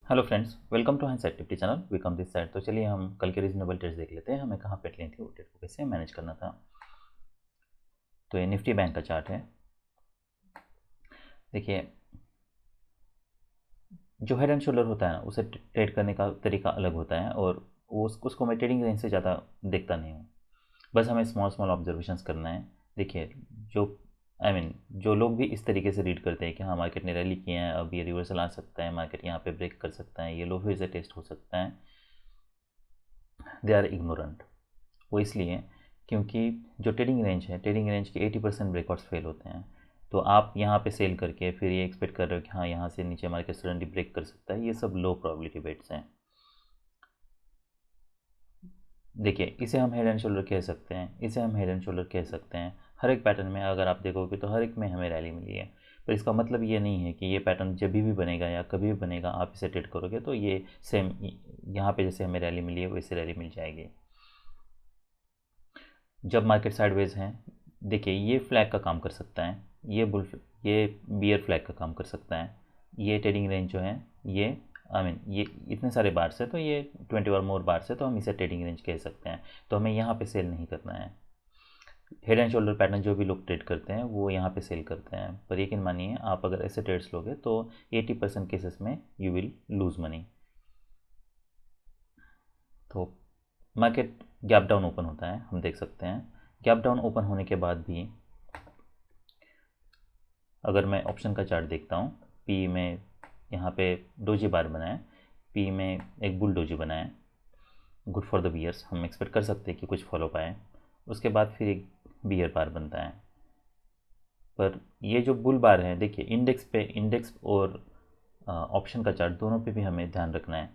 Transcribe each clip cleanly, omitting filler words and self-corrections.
Hello friends, welcome to हाइंसाइट टिप्टी channel. We come this side. तो चलिए हम कल के रीजनेबल ट्रेड्स देख लेते हैं, हमें कहाँ पे लेनी थी, वो ट्रेड को कैसे मैनेज करना था। तो ये निफ्टी बैंक का चार्ट है। देखिए, जो हेड एंड शोल्डर होता है ना, उसे ट्रेड करने का तरीका अलग होता है और उसको मैं ट्रेडिंग रेंज से ज़्यादा देखता नहीं हूँ। बस हमें स्मॉल स्मॉल ऑब्जर्वेशंस करना है। देखिए, जो जो लोग भी इस तरीके से रीड करते हैं कि हाँ मार्केट ने रैली किया है, अब ये रिवर्सल आ सकता है, मार्केट यहाँ पे ब्रेक कर सकता है, ये लो फिर से टेस्ट हो सकता है, दे आर इग्नोरेंट। वो इसलिए क्योंकि जो ट्रेडिंग रेंज है, ट्रेडिंग रेंज के 80% ब्रेकआउट्स फेल होते हैं। तो आप यहाँ पे सेल करके फिर ये एक्सपेक्ट कर रहे हो कि हाँ यहाँ से नीचे मार्केट सडनली ब्रेक कर सकता है, ये सब लो प्रोबेबिलिटी बेट्स हैं। देखिए, इसे हम हेड एंड शोल्डर कह सकते हैं, इसे हम हेड एंड शोल्डर कह सकते हैं। हर एक पैटर्न में अगर आप देखोगे तो हर एक में हमें रैली मिली है, पर इसका मतलब ये नहीं है कि ये पैटर्न जब भी बनेगा या कभी भी बनेगा आप इसे ट्रेड करोगे तो ये सेम यहाँ पे जैसे हमें रैली मिली है वैसे रैली मिल जाएगी। जब मार्केट साइडवेज है, देखिए ये फ्लैग का काम कर सकता है, ये बियर फ्लैग का काम कर सकता है। ये ट्रेडिंग रेंज जो है, ये ये इतने सारे बार्स है, तो ये 20 और मोर बार्स है, तो हम इसे ट्रेडिंग रेंज कह सकते हैं। तो हमें यहाँ पे सेल नहीं करना है। हेड एंड शोल्डर पैटर्न जो भी लोग ट्रेड करते हैं वो यहाँ पे सेल करते हैं, पर यकीन मानिए आप अगर ऐसे ट्रेड्स लोगे तो 80% केसेस में यू विल लूज़ मनी। तो मार्केट गैप डाउन ओपन होता है, हम देख सकते हैं। गैप डाउन ओपन होने के बाद भी अगर मैं ऑप्शन का चार्ट देखता हूँ, पी में यहाँ पे डोजी बार बनाए, पी में एक बुल डोजी बनाए, गुड फॉर द बियर्स, हम एक्सपेक्ट कर सकते हैं कि कुछ फॉलो पाए। उसके बाद फिर एक बियर बार बनता है। पर ये जो बुल बार है, देखिए इंडेक्स और ऑप्शन का चार्ट दोनों पे भी हमें ध्यान रखना है।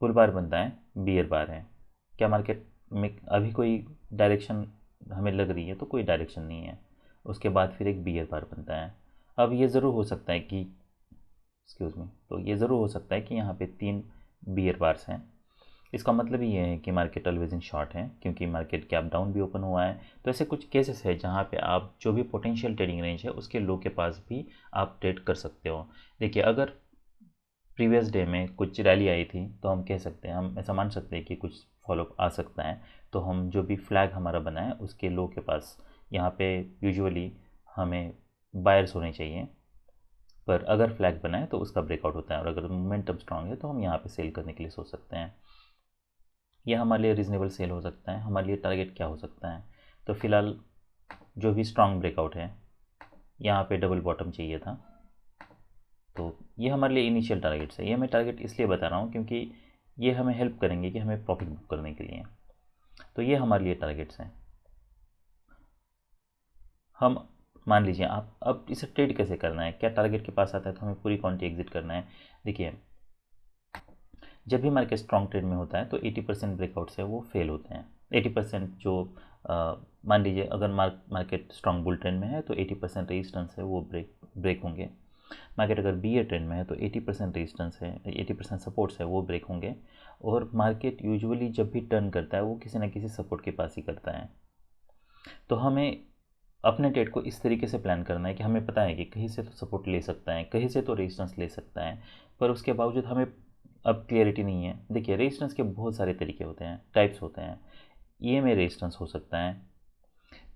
बुल बार बनता है, बियर बार है, क्या मार्केट में अभी कोई डायरेक्शन हमें लग रही है? तो कोई डायरेक्शन नहीं है। उसके बाद फिर एक बियर बार बनता है। अब ये ज़रूर हो सकता है कि एक्सक्यूज़ मी, तो ये ज़रूर हो सकता है कि यहाँ पे 3 बियर बार्स हैं। इसका मतलब ये है कि मार्केट ऑलवेज इन शॉर्ट है, क्योंकि मार्केट गैप डाउन भी ओपन हुआ है। तो ऐसे कुछ केसेस है जहाँ पे आप जो भी पोटेंशियल ट्रेडिंग रेंज है उसके लो के पास भी आप ट्रेड कर सकते हो। देखिए, अगर प्रीवियस डे में कुछ रैली आई थी तो हम कह सकते हैं, हम ऐसा मान सकते हैं कि कुछ फॉलो आ सकता है। तो हम जो भी फ्लैग हमारा बना है उसके लो के पास यहाँ पे यूजुअली हमें बायर्स होने चाहिए। पर अगर फ्लैग बना है तो उसका ब्रेकआउट होता है, और अगर मोमेंटम स्ट्रांग है तो हम यहाँ पे सेल करने के लिए सोच सकते हैं। यह हमारे लिए रीजनेबल सेल हो सकता है। हमारे लिए टारगेट क्या हो सकता है? तो फिलहाल जो भी स्ट्रांग ब्रेकआउट है, यहाँ पे डबल बॉटम चाहिए था, तो ये हमारे लिए इनिशियल टारगेट्स है। ये मैं टारगेट इसलिए बता रहा हूँ क्योंकि ये हमें हेल्प करेंगे कि हमें प्रॉफिट बुक करने के लिए। तो ये हमारे लिए टारगेट्स हैं। हम मान लीजिए, आप अब इसे ट्रेड कैसे करना है, क्या टारगेट के पास आता है तो हमें पूरी क्वांटिटी एग्जिट करना है। देखिए, जब भी मार्केट स्ट्रॉन्ग ट्रेड में होता है तो 80% ब्रेकआउट्स है वो फेल होते हैं। 80% जो मान लीजिए अगर मार्केट स्ट्रॉन्ग बुल ट्रेंड में है तो 80% रेजिस्टेंस है वो ब्रेक होंगे। मार्केट अगर बियर ट्रेंड में है तो 80% रेजिस्टेंस है, 80% सपोर्ट्स है वो ब्रेक होंगे। और मार्केट यूजुअली जब भी टर्न करता है वो किसी ना किसी सपोर्ट के पास ही करता है। तो हमें अपने ट्रेड को इस तरीके से प्लान करना है कि हमें पता है कि कहीं से तो सपोर्ट ले सकता है, कहीं से तो रेजिस्टेंस ले सकता है, पर उसके बावजूद हमें अब क्लियरिटी नहीं है। देखिए, रेजिस्टेंस के बहुत सारे तरीके होते हैं, टाइप्स होते हैं। ईएमए रेजिस्टेंस हो सकता है,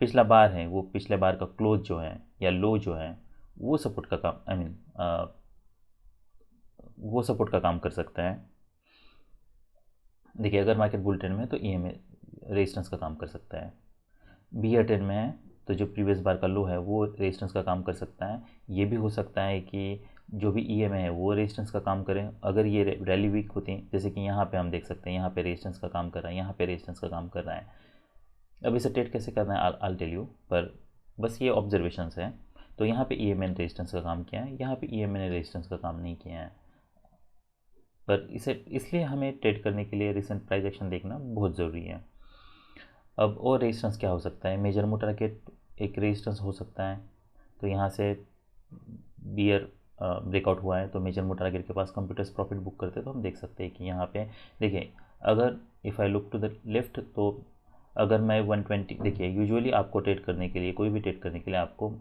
पिछला बार है वो पिछले बार का क्लोज जो है या लो जो है वो सपोर्ट का काम वो सपोर्ट का काम कर सकता है। देखिए, अगर मार्केट बुल ट्रेंड में है तो ईएमए रेजिस्टेंस का काम कर सकता है। बियर ट्रेंड में है तो जो प्रीवियस बार का लो है वो रेजिस्टेंस का काम कर सकता है। ये भी हो सकता है कि जो भी ईएमए है वो रेजिस्टेंस का काम करें। अगर ये रैली वीक होती है, जैसे कि यहाँ पे हम देख सकते हैं, यहाँ पे रेजिस्टेंस का काम कर रहा है, यहाँ पे रेजिस्टेंस का काम कर रहा है। अब इसे ट्रेड कैसे करना है आई टेल यू, पर बस ये ऑब्जर्वेशंस है। तो यहाँ पे ईएमए ने रेजिस्टेंस का काम किया है, यहाँ पे ईएमए ने रेजिस्टेंस का काम नहीं किया है। पर इसे इसलिए हमें ट्रेड करने के लिए रिसेंट प्राइस एक्शन देखना बहुत ज़रूरी है। अब और रेजिस्टेंस क्या हो सकता है? मेजर मोड टारगेट एक रेजिस्टेंस हो सकता है। तो यहाँ से बियर ब्रेकआउट हुआ है तो मेजर मोड टारगेट के पास कंप्यूटर्स प्रॉफिट बुक करते हैं, तो हम देख सकते हैं कि यहाँ पे देखिए, अगर if I look to the left, तो अगर मैं 120, देखिए यूजुअली आपको ट्रेड करने के लिए, कोई भी ट्रेड करने के लिए आपको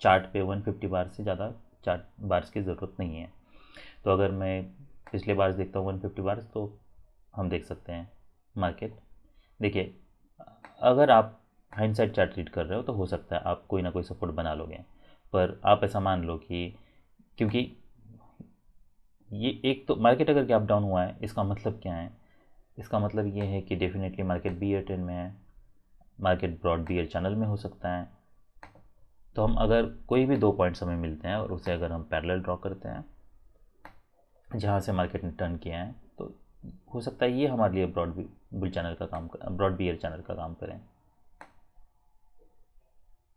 चार्ट पे 150 बार से ज़्यादा चार्ट बार्स की ज़रूरत नहीं है। तो अगर मैं पिछले बार देखता हूँ 150 बार, तो हम देख सकते हैं मार्केट, देखिए अगर आप हाइंडसाइड चार्ट रीड कर रहे हो तो हो सकता है आप कोई ना कोई सपोर्ट बना लोगे, पर आप ऐसा मान लो कि क्योंकि ये एक तो मार्केट अगर गैप डाउन हुआ है, इसका मतलब क्या है, इसका मतलब ये है कि डेफिनेटली मार्केट बियर ट्रेंड में है, मार्केट ब्रॉड बियर चैनल में हो सकता है। तो हम अगर कोई भी 2 पॉइंट्स हमें मिलते हैं और उसे अगर हम पैरेलल ड्रॉ करते हैं जहाँ से मार्केट ने टर्न किया है, तो हो सकता है ये हमारे लिए ब्रॉड बुल चैनल का काम, ब्रॉड बियर चैनल का काम करें।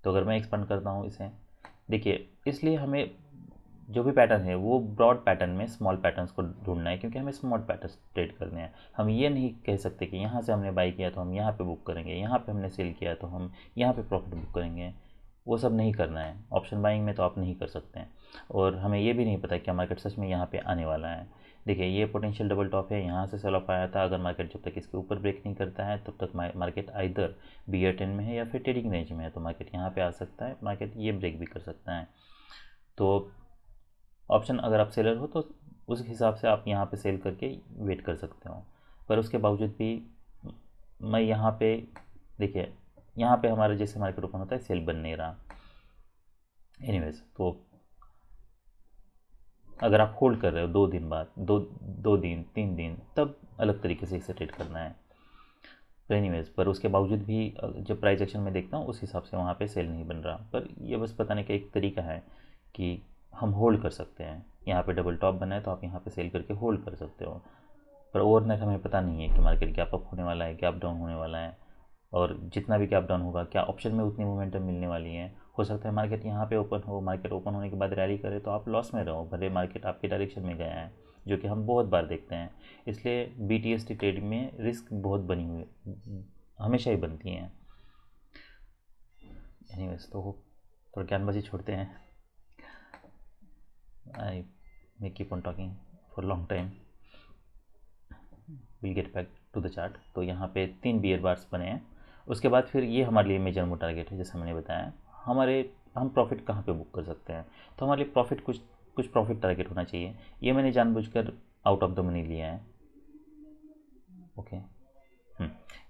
तो अगर मैं एक्सपेंड करता हूँ इसे, देखिए इसलिए हमें जो भी पैटर्न है वो ब्रॉड पैटर्न में स्मॉल पैटर्न्स को ढूंढना है, क्योंकि हमें स्मॉल पैटर्न ट्रेड करने हैं। हम ये नहीं कह सकते कि यहाँ से हमने बाई किया तो हम यहाँ पे बुक करेंगे, यहाँ पे हमने सेल किया तो हम यहाँ पे प्रॉफिट बुक करेंगे, वो सब नहीं करना है। ऑप्शन बाइंग में तो आप नहीं कर सकते हैं। और हमें ये भी नहीं पता क्या मार्केट सच में यहाँ पे आने वाला है। देखिए ये पोटेंशियल डबल टॉप है, यहाँ से सेल ऑफ आया था, अगर मार्केट जब तक इसके ऊपर ब्रेक नहीं करता है तब तक मार्केट आइदर बियर ट्रेंड में है या फिर ट्रेडिंग रेंज में है, तो मार्केट यहाँ पे आ सकता है, मार्केट ये ब्रेक भी कर सकता है। तो ऑप्शन अगर आप सेलर हो तो उस हिसाब से आप यहाँ पे सेल करके वेट कर सकते हो, पर उसके बावजूद भी मैं यहाँ पे, देखिए यहाँ पे हमारा जैसे मार्केट ओपन होता है सेल बन नहीं रहा। एनीवेज, तो अगर आप होल्ड कर रहे हो 2 दिन बाद, 2 दिन 3 दिन, तब अलग तरीके से इसे ट्रेड करना है। तो एनीवेज, पर उसके बावजूद भी जब प्राइस एक्शन में देखता हूँ उस हिसाब से वहाँ पे सेल नहीं बन रहा। पर ये बस बताने का एक तरीका है कि हम होल्ड कर सकते हैं। यहाँ पे डबल टॉप बना है तो आप यहाँ पे सेल करके होल्ड कर सकते हो, पर ओवरनाइट हमें पता नहीं है कि मार्केट गैप अप होने वाला है, गैप डाउन होने वाला है, और जितना भी गैप डाउन होगा क्या ऑप्शन में उतनी मोमेंटम मिलने वाली है। हो सकता है मार्केट यहाँ पे ओपन हो, मार्केट ओपन होने के बाद रैली करे तो आप लॉस में रहो, भले मार्केट आपके डायरेक्शन में गया है, जो कि हम बहुत बार देखते हैं। इसलिए BTST ट्रेड में रिस्क बहुत बनी हुई हमेशा ही बनती हैं। एनीवेज, तो थोड़ा ज्ञानबाजी छोड़ते हैं। I may keep on talking for long time, will get back to the chart. तो यहाँ पे 3 बियर बार्स बने हैं। उसके बाद फिर ये हमारे लिए मेजर मो टारगेट है, जैसे मैंने बताया। हम प्रॉफिट कहाँ पे बुक कर सकते हैं, तो हमारे लिए प्रॉफिट कुछ प्रॉफिट टारगेट होना चाहिए। ये मैंने जानबूझकर आउट ऑफ द मनी लिया है। ओके,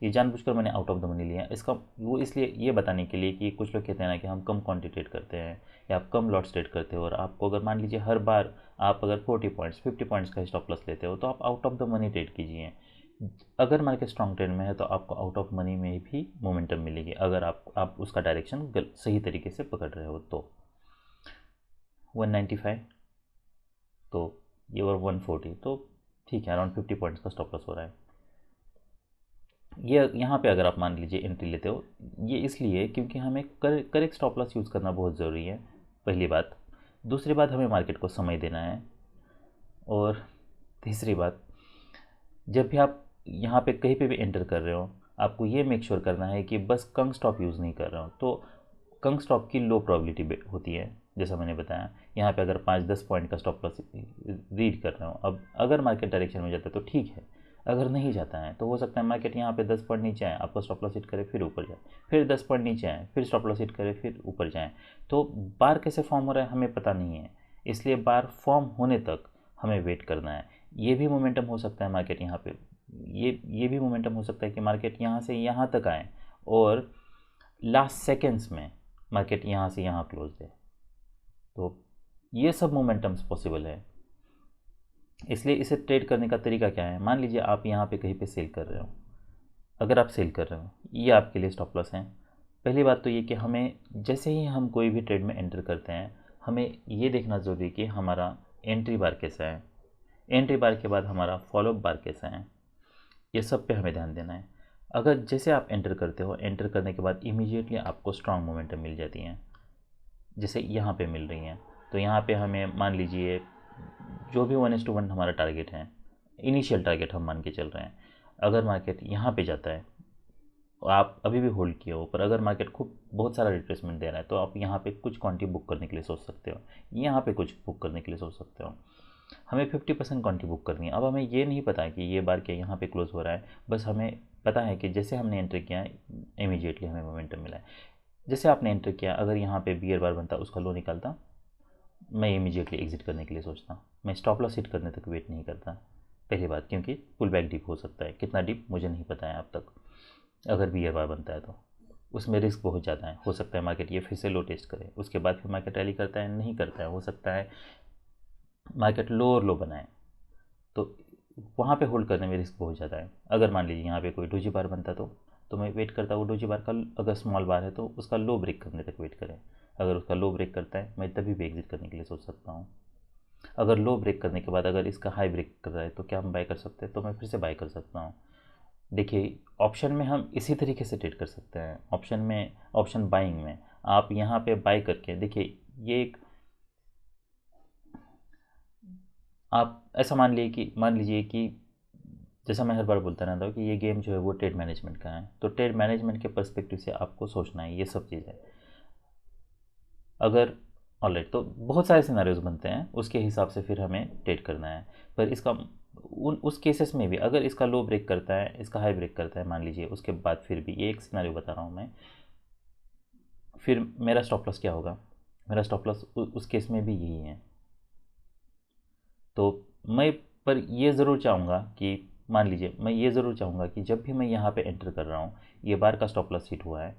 ये जानबूझकर मैंने आउट ऑफ द मनी लिया है। इसका वो इसलिए ये बताने के लिए कि कुछ लोग कहते हैं ना कि हम कम क्वांटिटी ट्रेड करते हैं या आप कम लॉट्स ट्रेड करते हो, और आपको अगर मान लीजिए हर बार आप अगर 40 पॉइंट्स 50 पॉइंट्स का स्टॉप लॉस लेते हो तो आप out of the money trade कीजिए। अगर मार्केट स्ट्रॉन्ग ट्रेंड में है तो आपको आउट ऑफ मनी में भी मोमेंटम मिलेगी, अगर आप उसका डायरेक्शन सही तरीके से पकड़ रहे हो। तो 195, तो ये और 140, तो ठीक है, अराउंड 50 पॉइंट्स का स्टॉप लॉस हो रहा है। ये यहाँ पे अगर आप मान लीजिए एंट्री लेते हो, ये इसलिए क्योंकि हमें करेक्ट स्टॉप लॉस यूज़ करना बहुत ज़रूरी है, पहली बात। दूसरी बात, हमें मार्केट को समय देना है। और तीसरी बात, जब भी आप यहाँ पे कहीं पे भी एंटर कर रहे हो, आपको ये मेक श्योर करना है कि बस कंग स्टॉप यूज़ नहीं कर रहे हो। तो कंग स्टॉप की लो प्रोबेबिलिटी होती है, जैसा मैंने बताया। यहाँ पे अगर 5-10 पॉइंट का स्टॉप लॉस रीड कर रहे हो, अब अगर मार्केट डायरेक्शन में जाता है तो ठीक है, अगर नहीं जाता है तो हो सकता है मार्केट यहाँ पे 10 पॉइंट नीचे आए, आपको स्टॉप लॉस हिट करे फिर ऊपर जाए, फिर 10 पॉइंट नीचे आए, फिर स्टॉप लॉस हिट करे फिर ऊपर जाए। तो बार कैसे फॉर्म हो रहा है हमें पता नहीं है, इसलिए बार फॉर्म होने तक हमें वेट करना है। ये भी मोमेंटम हो सकता है मार्केट यहाँ पे, ये भी मोमेंटम हो सकता है कि मार्केट यहाँ से यहाँ तक आए और लास्ट सेकेंड्स में मार्केट यहाँ से यहाँ क्लोज दे। तो ये सब मोमेंटम्स पॉसिबल है। इसलिए इसे ट्रेड करने का तरीका क्या है, मान लीजिए आप यहाँ पे कहीं पे सेल कर रहे हो, अगर आप सेल कर रहे हो ये आपके लिए स्टॉप लॉस है। पहली बात तो ये कि हमें जैसे ही हम कोई भी ट्रेड में एंटर करते हैं, हमें ये देखना ज़रूरी है कि हमारा एंट्री बार कैसा है, एंट्री बार के बाद हमारा फॉलोअप बार कैसा है, ये सब पे हमें ध्यान देना है। अगर जैसे आप एंटर करते हो, एंटर करने के बाद इमीडिएटली आपको स्ट्रॉन्ग मोमेंटम मिल जाती हैं, जैसे यहाँ पे मिल रही हैं, तो यहाँ पे हमें मान लीजिए जो भी 1:1 हमारा टारगेट है, इनिशियल टारगेट हम मान के चल रहे हैं, अगर मार्केट यहाँ पे जाता है, आप अभी भी होल्ड किए हो, पर अगर मार्केट खूब बहुत सारा रिट्रेसमेंट दे रहा है तो आप यहाँ पे कुछ क्वांटिटी बुक करने के लिए सोच सकते हो, यहाँ पे कुछ बुक करने के लिए सोच सकते हो। हमें 50% क्वांटिटी बुक करनी है। अब हमें ये नहीं पता कि ये बार क्या यहाँ पे क्लोज हो रहा है, बस हमें पता है कि जैसे हमने एंटर किया इमीडिएटली हमें मोमेंटम मिला है। जैसे आपने एंटर किया, अगर यहाँ पे बियर बार बनता, उसका लो निकालता, मैं इमीडिएटली एग्जिट करने के लिए सोचता हूँ। मैं स्टॉप लॉस हिट करने तक वेट नहीं करता, पहली बात, क्योंकि पुल बैक डीप हो सकता है। कितना डीप मुझे नहीं पता है अब तक। अगर बियर बार बनता है तो उसमें रिस्क बहुत ज़्यादा है। हो सकता है मार्केट ये फिर से लो टेस्ट करे, उसके बाद फिर मार्केट रैली करता है, नहीं करता है। हो सकता है मार्केट लो और लो बनाए, तो वहाँ पे होल्ड करने में रिस्क बहुत ज़्यादा है। अगर मान लीजिए यहाँ पे कोई डोजी बार बनता तो मैं वेट करता वो डोजी बार का, अगर स्मॉल बार है तो उसका लो ब्रेक करने तक वेट करें। अगर उसका लो ब्रेक करता है मैं तभी भी एग्जिट करने के लिए सोच सकता हूँ। अगर लो ब्रेक करने के बाद अगर इसका हाई ब्रेक कर रहा है तो क्या हम बाय कर सकते हैं? तो मैं फिर से बाय कर सकता हूँ। देखिए ऑप्शन में हम इसी तरीके से ट्रेड कर सकते हैं। ऑप्शन में, ऑप्शन बाइंग में आप यहाँ पे बाय करके देखिए, ये एक, आप ऐसा मान लीजिए कि जैसा मैं हर बार बोलता रहता हूँ कि ये गेम जो है वो ट्रेड मैनेजमेंट का है। तो ट्रेड मैनेजमेंट के पर्सपेक्टिव से आपको सोचना है ये सब चीज़ें। अगर ऑलराइट, तो बहुत सारे सिनारियोज बनते हैं, उसके हिसाब से फिर हमें ट्रेड करना है। पर इसका उस केसेस में भी अगर इसका लो ब्रेक करता है, इसका हाई ब्रेक करता है मान लीजिए, उसके बाद फिर भी ये एक सिनारियो बता रहा हूँ मैं, फिर मेरा स्टॉप लॉस क्या होगा? मेरा स्टॉप लॉस उस केस में भी यही है। तो मैं, पर ये ज़रूर चाहूँगा कि, मान लीजिए मैं ये ज़रूर चाहूँगा कि जब भी मैं यहाँ पे एंटर कर रहा हूँ, ये बार का स्टॉप लॉस हिट हुआ है,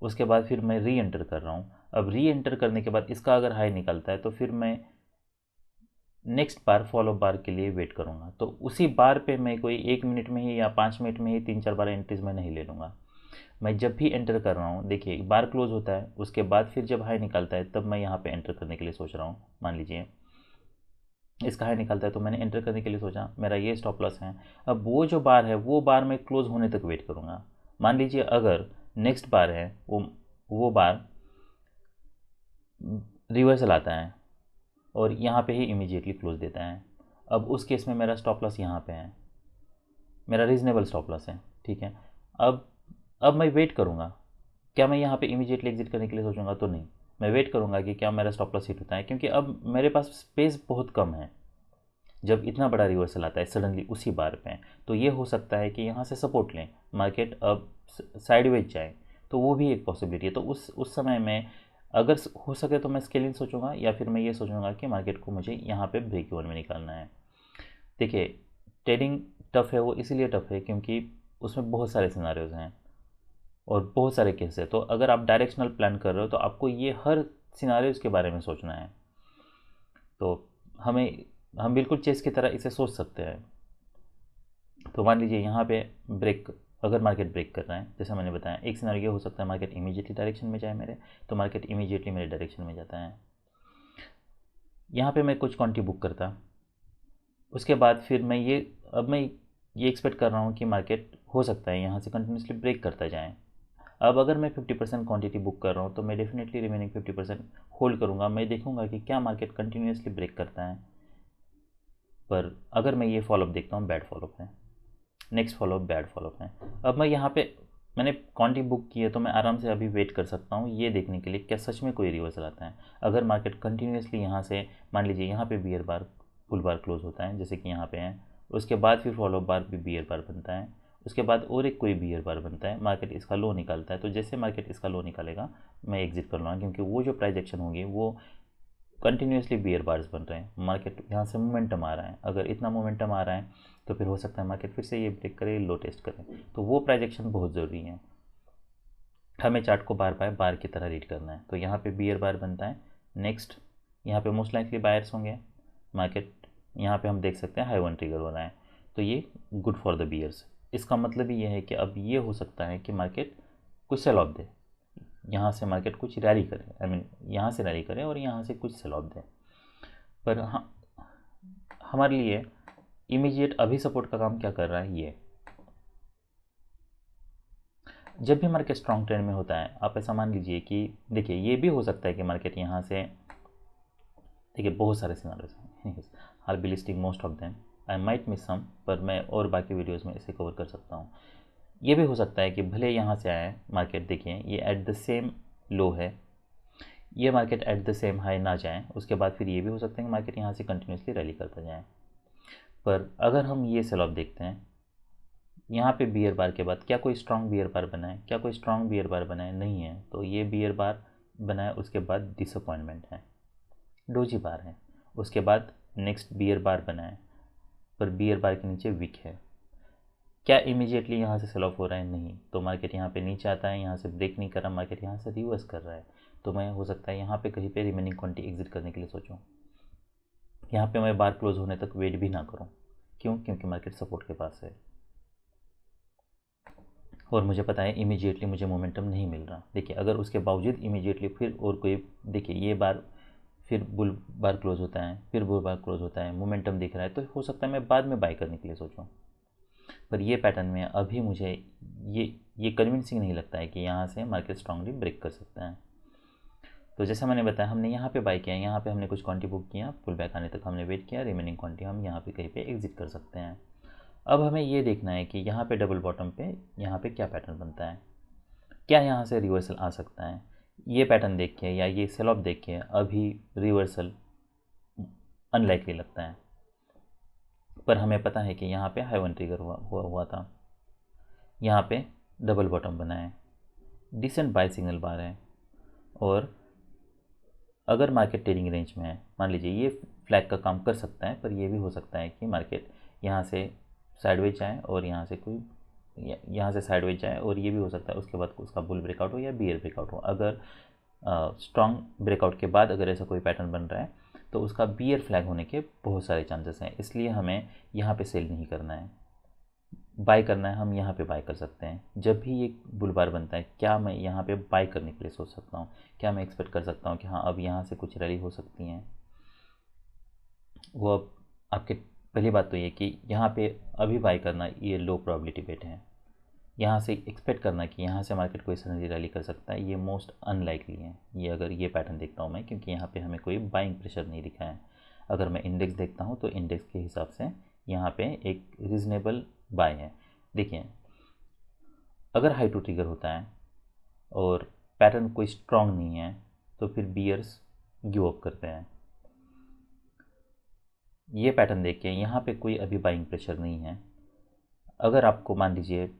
उसके बाद फिर मैं री एंटर कर रहा हूँ। अब री एंटर करने के बाद इसका अगर हाई निकलता है तो फिर मैं नेक्स्ट बार फॉलो बार के लिए वेट करूँगा। तो उसी बार पे मैं कोई 1 मिनट में ही या 5 मिनट में ही 3-4 बार एंट्रीज मैं नहीं ले लूँगा। मैं जब भी एंटर कर रहा हूँ, देखिए बार क्लोज होता है, उसके बाद फिर जब हाई निकलता है तब मैं यहाँ पे एंटर करने के लिए सोच रहा हूँ। मान लीजिए इसका हाई निकलता है तो मैंने एंटर करने के लिए सोचा, मेरा ये स्टॉप लॉस है। अब वो जो बार है वो बार मैं क्लोज होने तक वेट करूँगा। मान लीजिए अगर नेक्स्ट बार है वो बार रिवर्सल आता है और यहाँ पे ही इमीडिएटली क्लोज देता है, अब उस केस में मेरा स्टॉप लॉस यहाँ पे है, मेरा रीजनेबल स्टॉप लॉस है, ठीक है। अब मैं वेट करूँगा। क्या मैं यहाँ पे इमीडिएटली एग्जिट करने के लिए सोचूंगा? तो नहीं, मैं वेट करूँगा कि क्या मेरा स्टॉप लॉस हिट होता है, क्योंकि अब मेरे पास स्पेस बहुत कम है। जब इतना बड़ा रिवर्सल आता है सडनली उसी बार पे, तो ये हो सकता है कि यहाँ से सपोर्ट लें, मार्केट अब साइडवेज जाए, तो वो भी एक पॉसिबिलिटी है। तो उस समय में अगर हो सके तो मैं स्केलिंग सोचूंगा, या फिर मैं ये सोचूंगा कि मार्केट को मुझे यहाँ पे ब्रेक इवन में निकालना है। देखिए ट्रेडिंग टफ़ है, वो इसीलिए टफ़ है क्योंकि उसमें बहुत सारे सिनारियोज हैं और बहुत सारे केस है। तो अगर आप डायरेक्शनल प्लान कर रहे हो तो आपको ये हर सिनारियोज के बारे में सोचना है। तो हम बिल्कुल चेस की तरह इसे सोच सकते हैं। तो मान लीजिए यहाँ पे ब्रेक, अगर मार्केट ब्रेक कर रहा है, जैसा मैंने बताया, एक सिनारियो ये हो सकता है मार्केट इमीडिएटली डायरेक्शन में जाए मेरे, तो मार्केट इमीडिएटली मेरे डायरेक्शन में जाता है। यहाँ पे मैं कुछ क्वांटिटी बुक करता, उसके बाद फिर मैं ये एक्सपेक्ट कर रहा हूँ कि मार्केट हो सकता है यहाँ से कंटिन्यूसली ब्रेक करता जाए। अब अगर मैं 50% क्वांटिटी बुक कर रहा हूँ तो मैं डेफिनेटली रिमेनिंग 50% होल्ड करूँगा। मैं देखूँगा कि क्या मार्केट कंटिन्यूसली ब्रेक करता है। पर अगर मैं ये फॉलोअप देखता हूँ, बैड फॉलोअप है, नेक्स्ट फॉलोअप बैड फॉलोअप है, अब मैं यहाँ पे मैंने क्वांटिटी बुक की है तो मैं आराम से अभी वेट कर सकता हूँ ये देखने के लिए क्या सच में कोई रिवर्सल आता है। अगर मार्केट कंटिन्यूसली यहाँ से, मान लीजिए यहाँ पे बियर बार पुल बार क्लोज होता है जैसे कि यहाँ पे है, उसके बाद फिर फॉलोअप बार भी बियर बार बनता है, उसके बाद और एक कोई बियर बार बनता है, मार्केट इसका लो निकालता है, तो जैसे मार्केट इसका लो निकालेगा मैं एग्जिट कर लूँगा, क्योंकि वो जो प्राइस एक्शन होगी वो कंटिन्यूसली बियर बार्स बन रहे हैं। मार्केट यहाँ से मोमेंटम आ रहा है, अगर इतना मोमेंटम आ रहा है तो फिर हो सकता है मार्केट फिर से ये ब्रेक करे, लो टेस्ट करे, तो वो प्राइस एक्शन बहुत ज़रूरी है। हमें चार्ट को बार बार बार की तरह रीड करना है। तो यहाँ पे बियर बार बनता है, नेक्स्ट यहाँ पे मोस्ट लाइकली बायर्स होंगे, मार्केट यहाँ पे हम देख सकते हैं हाई वन ट्रिगर हो रहा है, तो ये गुड फॉर द बियर्स। इसका मतलब ये है कि अब ये हो सकता है कि मार्केट कुछ सेल ऑफ दे, यहाँ से मार्केट कुछ रैली करे, आई मीन यहाँ से रैली करे और यहाँ से कुछ सेल ऑफ दे। पर हाँ, हमारे लिए इमीडिएट अभी सपोर्ट का काम क्या कर रहा है, ये जब भी मार्केट स्ट्रॉन्ग ट्रेंड में होता है, आप ऐसा मान लीजिए कि देखिए ये भी हो सकता है कि मार्केट यहाँ से, देखिए बहुत सारे सिनारियोज हैं, I be listing most of them, I might miss some, पर मैं और बाकी वीडियोस में इसे कवर कर सकता हूँ। ये भी हो सकता है कि भले यहाँ से आए मार्केट, देखिए ये एट द सेम लो है, ये market at the same high ना जाए, उसके बाद फिर ये भी हो सकता है कि मार्केट यहाँ से कंटिन्यूसली रैली करता जाए। पर अगर हम ये सेल ऑफ देखते हैं, यहाँ पे बियर बार के बाद क्या कोई स्ट्रॉन्ग बियर बार बना है? क्या कोई स्ट्रॉन्ग बियर बार बना है? नहीं है। तो ये बियर बार बना है, उसके बाद डिसअपॉइंटमेंट है, डोजी बार है। उसके बाद नेक्स्ट बियर बार बना है, पर बियर बार के नीचे विक है। क्या इमीडिएटली यहाँ से सेल ऑफ हो रहा है? नहीं। तो मार्केट यहाँ पे नीचे आता है, यहाँ से ब्रेक नहीं कर रहा, मार्केट यहाँ से रिवर्स कर रहा है। तो मैं हो सकता है यहाँ पे कहीं पे रिमेनिंग क्वांटिटी एग्जिट करने के लिए सोचूं। यहाँ पे मैं बार क्लोज होने तक वेट भी ना करूँ। क्यों? क्योंकि मार्केट सपोर्ट के पास है और मुझे पता है इमीडिएटली मुझे मोमेंटम नहीं मिल रहा। देखिए, अगर उसके बावजूद इमीडिएटली फिर और कोई, देखिए ये बार फिर बुल बार क्लोज होता है, फिर बुल बार क्लोज होता है, मोमेंटम दिख रहा है, तो हो सकता है मैं बाद में बाय करने के लिए सोचूं। पर ये पैटर्न में अभी मुझे ये कन्विंसिंग नहीं लगता है कि यहाँ से मार्केट स्ट्रांगली ब्रेक कर सकता है। तो जैसा मैंने बताया, हमने यहाँ पे बाय किया, यहाँ पे हमने कुछ क्वांटिटी बुक किया, पुल बैक आने तक हमने वेट किया, रिमेनिंग क्वांटिटी हम यहाँ पे कहीं पे एग्जिट कर सकते हैं। अब हमें ये देखना है कि यहाँ पे डबल बॉटम पे यहाँ पे क्या पैटर्न बनता है, क्या यहाँ से रिवर्सल आ सकता है। ये पैटर्न देख के या ये सेल ऑफ देख के अभी रिवर्सल अनलाइकली लगता है, पर हमें पता है कि यहाँ पे हाई वन ट्रिगर हुआ था, यहाँ पे डबल बॉटम बना है, डिसेंट बाय सिग्नल बार है। और अगर मार्केट ट्रेडिंग रेंज में है, मान लीजिए ये फ्लैग का काम कर सकता है, पर ये भी हो सकता है कि मार्केट यहाँ से साइडवेज जाए और यहाँ से कोई यहाँ से साइडवेज जाए, और ये भी हो सकता है उसके बाद उसका बुल ब्रेकआउट हो या बियर ब्रेकआउट हो। अगर स्ट्रॉन्ग ब्रेकआउट के बाद अगर ऐसा कोई पैटर्न बन रहा है तो उसका बियर फ्लैग होने के बहुत सारे चांसेस हैं, इसलिए हमें यहाँ पे सेल नहीं करना है, बाय करना है। हम यहाँ पे बाय कर सकते हैं। जब भी एक बुल बार बनता है, क्या मैं यहाँ पे बाय करने के लिए सोच सकता हूँ? क्या मैं एक्सपेक्ट कर सकता हूँ कि हाँ अब यहाँ से कुछ रैली हो सकती हैं? वो अब आपके, पहली बात तो ये कि यहाँ पे अभी बाय करना ये लो प्रोबेबिलिटी बेट है। यहाँ से एक्सपेक्ट करना कि यहाँ से मार्केट कोई सडनली रैली कर सकता है, ये मोस्ट अनलाइकली है। ये अगर ये पैटर्न देखता हूँ मैं, क्योंकि यहाँ पे हमें कोई बाइंग प्रेशर नहीं दिखा है। अगर मैं इंडेक्स देखता हूँ तो इंडेक्स के हिसाब से यहाँ पे एक रीज़नेबल बाय है। देखिए, अगर हाई टू ट्रिगर होता है और पैटर्न कोई स्ट्रॉन्ग नहीं है तो फिर बियर्स गिव अप करते हैं। ये पैटर्न देख के यहाँ पे कोई अभी बाइंग प्रेशर नहीं है। अगर आपको मान लीजिए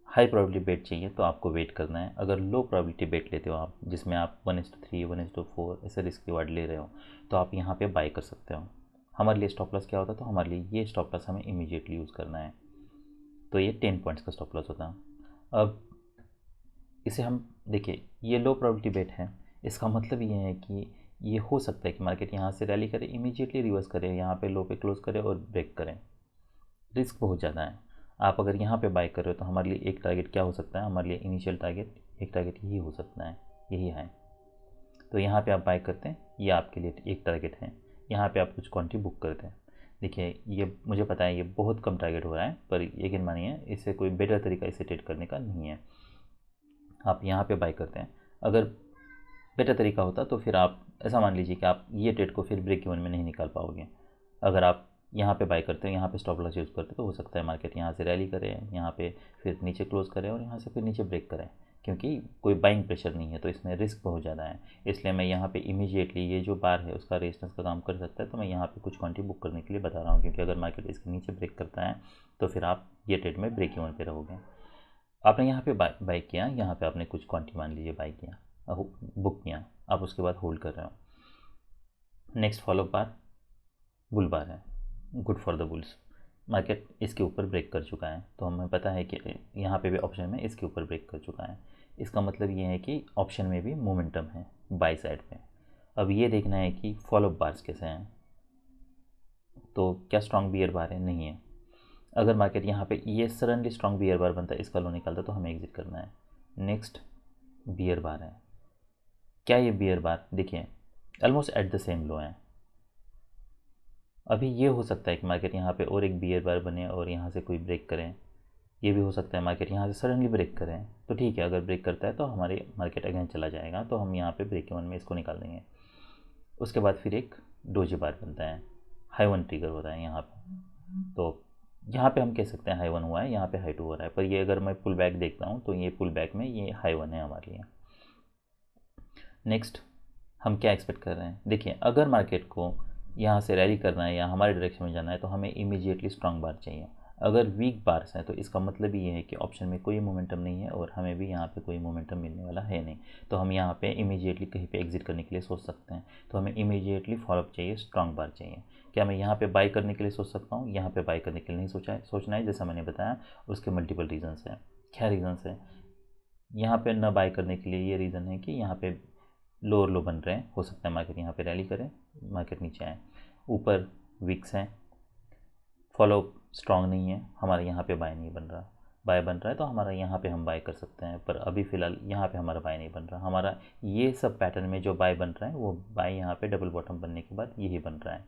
हाई प्रोबेबिलिटी बेट चाहिए तो आपको वेट करना है। अगर लो प्रोबेबिलिटी बेट लेते हो आप, जिसमें आप 1:3 1:4 ऐसे रिस्क रिवार्ड ले रहे हो, तो आप यहाँ पे बाय कर सकते हो। हमारे लिए स्टॉप लॉस क्या होता है? तो हमारे लिए ये स्टॉप लॉस हमें इमीडिएटली यूज़ करना है, तो ये 10 पॉइंट्स का स्टॉप लॉस होता है। अब इसे हम देखिए, ये लो प्रोबेबिलिटी बेट है, इसका मतलब ये है कि ये हो सकता है कि मार्केट यहाँ से रैली करे, इमीडिएटली रिवर्स करे, यहाँ पे लो पे क्लोज करे और ब्रेक करें। रिस्क बहुत ज़्यादा है। आप अगर यहाँ पे बाय कर रहे हो तो हमारे लिए एक टारगेट क्या हो सकता है? हमारे लिए इनिशियल टारगेट एक टारगेट यही हो सकता है, यही है। तो यहाँ पे आप बाय करते हैं, ये आपके लिए एक टारगेट है। यहाँ पे आप कुछ क्वांटिटी बुक करते हैं। देखिए, ये मुझे पता है ये बहुत कम टारगेट हो रहा है, पर यकीन मानिए इससे कोई बेटर तरीका इसे ट्रेड करने का नहीं है। आप यहाँ पे बाय करते हैं। अगर बेटर तरीका होता तो फिर आप ऐसा मान लीजिए कि आप ये ट्रेड को फिर ब्रेक इवन में नहीं निकाल पाओगे। अगर आप यहाँ पे बाय करते हो, यहाँ पे स्टॉप लॉस यूज़ करते हो, तो हो सकता है मार्केट यहाँ से रैली करे, यहाँ पे फिर नीचे क्लोज करे और यहाँ से फिर नीचे ब्रेक करे, क्योंकि कोई बाइंग प्रेशर नहीं है, तो इसमें रिस्क बहुत ज़्यादा है। इसलिए मैं यहाँ पे इमीडिएटली ये जो बार है उसका रेजिस्टेंस का काम कर सकता है, तो मैं यहाँ पे कुछ क्वांटिटी बुक करने के लिए बता रहा हूँ, क्योंकि अगर मार्केट इसके नीचे ब्रेक करता है तो फिर आप ये ट्रेड में ब्रेक इवन पे रहोगे। आपने यहाँ पे बाय किया, यहाँ पे आपने कुछ क्वांटिटी मान लीजिए बाय किया, बुक किया, आप उसके बाद होल्ड कर रहे हो। नेक्स्ट फॉलो बार बुल बार है, good for the bulls. Market इसके ऊपर ब्रेक कर चुका है, तो हमें पता है कि यहाँ पे भी ऑप्शन में इसके ऊपर ब्रेक कर चुका है। इसका मतलब ये है कि ऑप्शन में भी मोमेंटम है बाय साइड पे। अब ये देखना है कि फॉलो बार्स कैसे हैं, तो क्या स्ट्रॉन्ग बियर बार है? नहीं है। अगर मार्केट यहाँ पे ये सडनली स्ट्रॉन्ग बियर बार बनता है, इसका लो निकालता, तो हमें एग्जिट करना है। नेक्स्ट बियर बार है, क्या ये बियर बार? देखिए, ऑलमोस्ट एट द सेम लो है। अभी ये हो सकता है कि मार्केट यहाँ पे और एक बियर बार बने और यहाँ से कोई ब्रेक करें। ये भी हो सकता है मार्केट यहाँ से सडनली ब्रेक करें, तो ठीक है, अगर ब्रेक करता है तो हमारे मार्केट अगेन चला जाएगा, तो हम यहाँ पे ब्रेक इवन में इसको निकाल देंगे। उसके बाद फिर एक डोजी बार बनता है, हाई वन ट्रिगर हो रहा है यहाँ पे, तो यहाँ पे हम कह सकते हैं हाई वन हुआ है, यहाँ पे हाई टू हो रहा है। पर ये अगर मैं पुल बैक देखता हूँ तो ये पुल बैक में ये हाई वन है हमारे लिए। नेक्स्ट हम क्या एक्सपेक्ट कर रहे हैं? देखिए, अगर मार्केट को यहाँ से रैली करना है या हमारे डायरेक्शन में जाना है तो हमें इमीडिएटली स्ट्रॉन्ग बार चाहिए। अगर वीक बार्स हैं तो इसका मतलब ये है कि ऑप्शन में कोई मोमेंटम नहीं है और हमें भी यहाँ पे कोई मोमेंटम मिलने वाला है नहीं, तो हम यहाँ पे इमीडिएटली कहीं पे एग्जिट करने के लिए सोच सकते हैं। तो हमें इमीडिएटली फॉलोअप चाहिए, स्ट्रॉन्ग बार चाहिए। क्या मैं यहाँ पे बाई करने के लिए सोच सकता हूँ? यहाँ पे बाई करने के लिए नहीं सोचना है, जैसा मैंने बताया उसके मल्टीपल रीजन्स हैं। क्या रीजन्स हैं यहाँ पे न बाई करने के लिए? ये रीज़न है कि यहाँ पे लोअर लो बन रहे हैं, हो सकता है मार्केट यहाँ पे रैली करे, मार्केट नीचे आए। ऊपर विक्स हैं, फॉलो स्ट्रॉन्ग नहीं है, हमारा यहाँ पे बाय नहीं बन रहा। बाय बन रहा है तो हमारा यहाँ पे हम बाय कर सकते हैं, पर अभी फ़िलहाल यहाँ पे हमारा बाय नहीं बन रहा। हमारा ये सब पैटर्न में जो बाय बन रहा है वो बाय यहाँ पे डबल बॉटम बनने के बाद यही बन रहा है।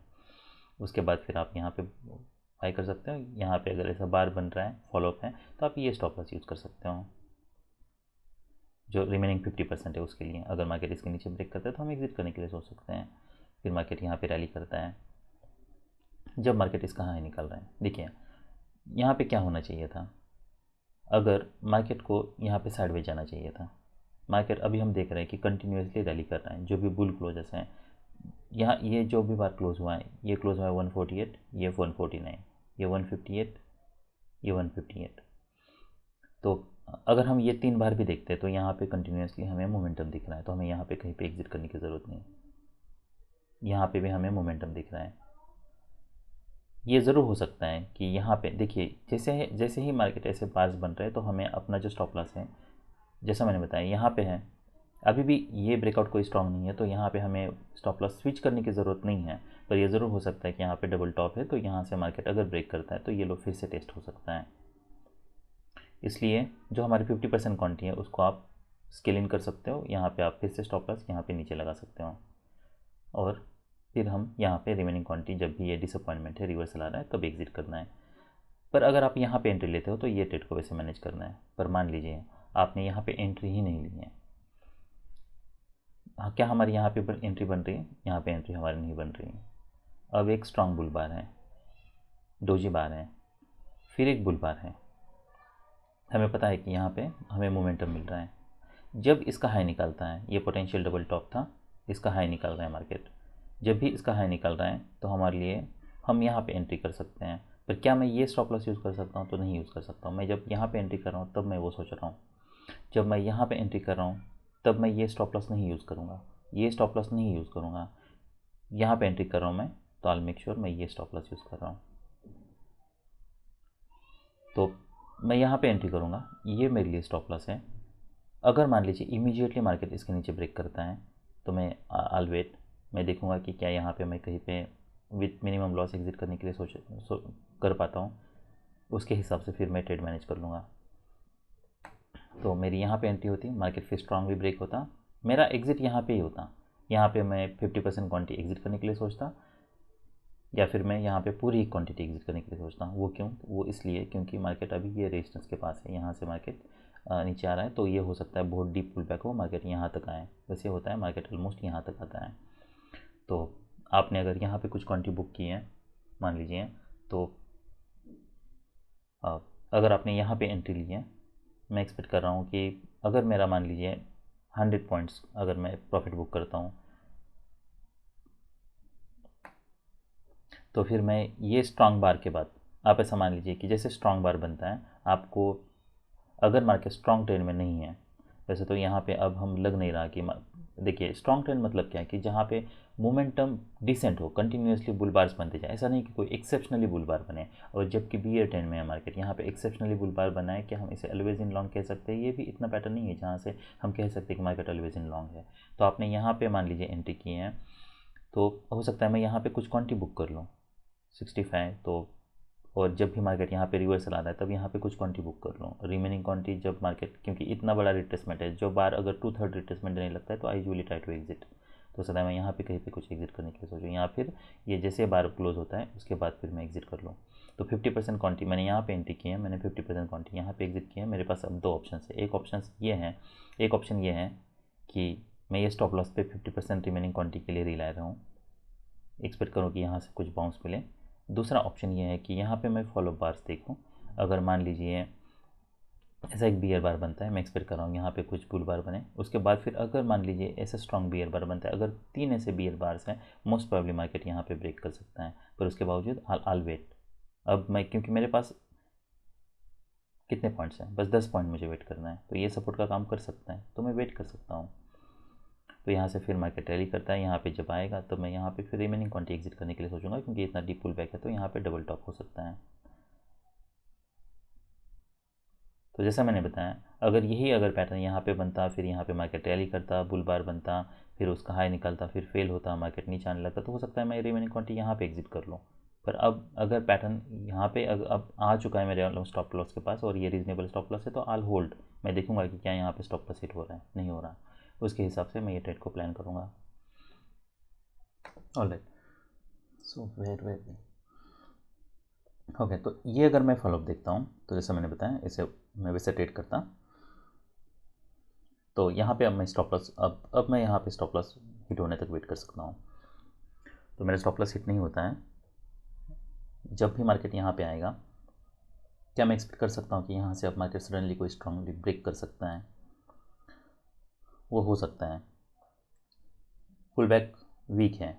उसके बाद फिर आप यहाँ पे बाय कर सकते हो। यहाँ पे अगर ऐसा बार बन रहा है, फॉलोअप है, तो आप ये स्टॉप लॉस यूज़ कर सकते हो जो रिमेनिंग 50% है उसके लिए। अगर मार्केट इसके नीचे ब्रेक करता है तो हम एग्जिट करने के लिए सोच सकते हैं। फिर मार्केट यहाँ पे रैली करता है, जब मार्केट इसका हाई निकल रहा है। देखिए यहाँ पे क्या होना चाहिए था, अगर मार्केट को यहाँ पे साइडवेज जाना चाहिए था। मार्केट अभी हम देख रहे हैं कि कंटिन्यूसली रैली कर रहा है, जो भी बुल क्लोजेस हैं यहाँ, ये जो भी बार क्लोज हुआ है, ये क्लोज हुआ है 148, ये 149, ये 158, ये 158। तो अगर हम ये 3 बार भी देखते हैं तो यहाँ पे कंटिन्यूसली हमें मोमेंटम दिख रहा है, तो हमें यहाँ पे कहीं पे एग्जिट करने की ज़रूरत नहीं है। यहाँ पे भी हमें मोमेंटम दिख रहा है। ये ज़रूर हो सकता है कि यहाँ पे देखिए जैसे ही मार्केट ऐसे बार्स बन रहे हैं तो हमें अपना जो स्टॉप लॉस है, जैसा मैंने बताया यहाँ पे है, अभी भी ये ब्रेकआउट कोई स्ट्रॉन्ग नहीं है, तो यहाँ पे हमें स्टॉप लॉस स्विच करने की ज़रूरत नहीं है। पर ये ज़रूर हो सकता है कि यहाँ पे डबल टॉप है, तो यहाँ से मार्केट अगर ब्रेक करता है तो ये लो फिर से टेस्ट हो सकता है। इसलिए जो हमारी 50% क्वांटिटी है उसको आप स्केल इन कर सकते हो। यहाँ पे आप फिर से स्टॉप लॉस यहाँ पे नीचे लगा सकते हो, और फिर हम यहाँ पे रिमेनिंग क्वांटिटी जब भी ये डिसअपॉइंटमेंट है, रिवर्सल आ रहा है, तब एग्जिट करना है। पर अगर आप यहाँ पे एंट्री लेते हो तो ये ट्रेड को वैसे मैनेज करना है। पर मान लीजिए आपने यहाँ पे एंट्री ही नहीं ली है, क्या हमारी यहाँ पे एंट्री बन रही है? यहाँ पे एंट्री हमारी नहीं बन रही है। अब एक स्ट्रॉन्ग बुल बार है, डोजी बार है, फिर एक बुल बार है। हमें पता है कि यहाँ पे हमें मोमेंटम मिल रहा है। जब इसका हाई निकलता है, ये पोटेंशियल डबल टॉप था, इसका हाई निकल रहा है मार्केट, जब भी इसका हाई निकल रहा है तो हमारे लिए हम यहाँ पे एंट्री कर सकते हैं। पर क्या मैं ये स्टॉप लॉस यूज़ कर सकता हूँ? तो नहीं यूज़ कर सकता हूँ। मैं जब यहाँ पे एंट्री कर रहा हूँ तब मैं वो सोच रहा हूँ, जब मैं यहाँ पे एंट्री कर रहा हूँ तब मैं ये स्टॉप लॉस नहीं यूज़ करूँगा, ये स्टॉप लॉस नहीं यूज़ करूँगा। यहाँ पे एंट्री कर रहा हूँ मैं, तो आई मेक श्योर मैं ये स्टॉप लॉस यूज़ कर रहा हूँ। तो मैं यहाँ पे एंट्री करूँगा, ये मेरे लिए स्टॉप लॉस है। अगर मान लीजिए इमीडिएटली मार्केट इसके नीचे ब्रेक करता है तो मैं आल वेट, मैं देखूँगा कि क्या यहाँ पे मैं कहीं पे विथ मिनिमम लॉस एग्जिट करने के लिए कर पाता हूँ। उसके हिसाब से फिर मैं ट्रेड मैनेज कर लूँगा। तो मेरी यहाँ पे एंट्री होती, मार्केट फिर स्ट्रांगली ब्रेक होता, मेरा एग्जिट यहाँ पे ही होता। यहाँ पे मैं 50% क्वांटिटी एग्जिट करने के लिए सोचता, या फिर मैं यहाँ पे पूरी क्वांटिटी एग्जिट करने के लिए सोचता हूँ। वो क्यों? वो इसलिए क्योंकि मार्केट अभी ये रेजिस्टेंस के पास है, यहाँ से मार्केट नीचे आ रहा है, तो ये हो सकता है बहुत डीप पुल बैक हो, मार्केट यहाँ तक आए। वैसे होता है मार्केट ऑलमोस्ट यहाँ तक आता है। तो आपने अगर यहाँ पे कुछ क्वांटिटी बुक की है मान लीजिए, तो अगर आपने यहाँ पे एंट्री ली है, मैं एक्सपेक्ट कर रहा हूँ कि अगर मेरा मान लीजिए 100 पॉइंट्स अगर मैं प्रॉफिट बुक करता हूँ, तो फिर मैं ये स्ट्रांग बार के बाद, आप ऐसा मान लीजिए कि जैसे स्ट्रांग बार बनता है आपको, अगर मार्केट स्ट्रांग ट्रेंड में नहीं है, वैसे तो यहाँ पे अब हम लग नहीं रहा कि देखिए स्ट्रांग ट्रेंड मतलब क्या है कि जहाँ पे मोमेंटम डिसेंट हो, कंटिन्यूसली बुल बार्स बनते जाए। ऐसा नहीं कि कोई एक्सेप्शनली बुल बार बने, और जबकि बियर ट्रेंड में है मार्केट, यहाँ पे एक्सेप्शनली बुल बार बना है, क्या हम इसे ऑलवेज इन लॉन्ग कह सकते हैं? ये भी इतना पैटर्न नहीं है जहाँ से हम कह सकते हैं कि मार्केट ऑलवेज इन लॉन्ग है। तो आपने यहाँ पे मान लीजिए एंट्री की है, तो हो सकता है मैं यहाँ पे कुछ क्वांटिटी बुक कर लूँ 65, तो और जब भी मार्केट यहाँ पे रिवर्सल आता है तब यहाँ पे कुछ क्वांटिटी बुक कर लूँ। रिमेनिंग क्वांटिटी जब मार्केट, क्योंकि इतना बड़ा रिट्रेसमेंट है, जो बार अगर 2/3 रिट्रेसमेंट देने लगता है तो I usually try to exit. तो सदा मैं यहाँ पे कहीं पे कुछ एग्जिट करने के लिए सोचूँ, या फिर ये जैसे बार क्लोज होता है उसके बाद फिर मैं एग्जिट कर लूँ। तो 50% क्वांटिटी मैंने यहाँ पे एंट्री की है, मैंने 50% क्वांटिटी यहाँ पे एग्जिट की है। मेरे पास अब 2 ऑप्शन है। एक ऑप्शन ये है कि मैं ये स्टॉप लॉस पे 50% रिमेनिंग क्वांटिटी के लिए रिलाय रहा हूँ, एक्सपेक्ट करूँ कि यहाँ से कुछ बाउंस मिले। दूसरा ऑप्शन ये है कि यहाँ पे मैं फॉलो बार्स देखूँ। अगर मान लीजिए ऐसा एक बियर बार बनता है, मैं एक्सपेक्ट कर रहा हूँ यहाँ पे कुछ बुल बार बने, उसके बाद फिर अगर मान लीजिए ऐसा स्ट्रॉन्ग बियर बार बनता है, अगर 3 ऐसे बियर बार्स हैं, मोस्ट प्रॉब्ली मार्केट यहाँ पे ब्रेक कर सकता है। पर उसके बावजूद आल वेट। अब मैं, क्योंकि मेरे पास कितने पॉइंट्स हैं, बस 10 पॉइंट मुझे वेट करना है, तो ये सपोर्ट का काम कर सकता है, तो मैं वेट कर सकता हूँ। तो यहाँ से फिर मार्केट रैली करता है, यहाँ पे जब आएगा तो मैं यहाँ पे फिर रिमेनिंग क्वांटिटी एग्जिट करने के लिए सोचूंगा, क्योंकि इतना डीप पुल बैक है तो यहाँ पे डबल टॉप हो सकता है। तो जैसा मैंने बताया, अगर पैटर्न यहाँ पे बनता, फिर यहाँ पे मार्केट रैली करता, बुल बार बनता, फिर उसका हाई निकलता, फिर फेल होता, मार्केट नीचे आने लगता, तो हो सकता है मैं रिमेनिंग क्वांटिटी यहाँ पे एग्जिट कर लूँ। पर अब अगर पैटर्न यहाँ पे अब आ चुका है मेरे स्टॉप लॉस के पास और ये रीजनेबल स्टॉप लॉस है, तो आल होल्ड। मैं देखूंगा कि क्या यहाँ पे स्टॉप लॉस हिट हो रहा है, नहीं हो रहा, उसके हिसाब से मैं ये ट्रेड को प्लान करूँगा। ऑलराइट, सो वेर ओके, तो ये अगर मैं फॉलोअप देखता हूँ तो जैसा मैंने बताया, इसे मैं वैसे ट्रेड करता, तो यहाँ पे अब मैं स्टॉप लॉस अब मैं यहाँ पे स्टॉप लॉस हिट होने तक वेट कर सकता हूँ। तो मेरा स्टॉप लॉस हिट नहीं होता है, जब भी मार्केट यहाँ पे आएगा, क्या मैं एक्सपेक्ट कर सकता हूँ कि यहाँ से अब मार्केट सडनली कोई स्ट्रांगली ब्रेक कर सकता है? वो हो सकता है। पुल बैक वीक है,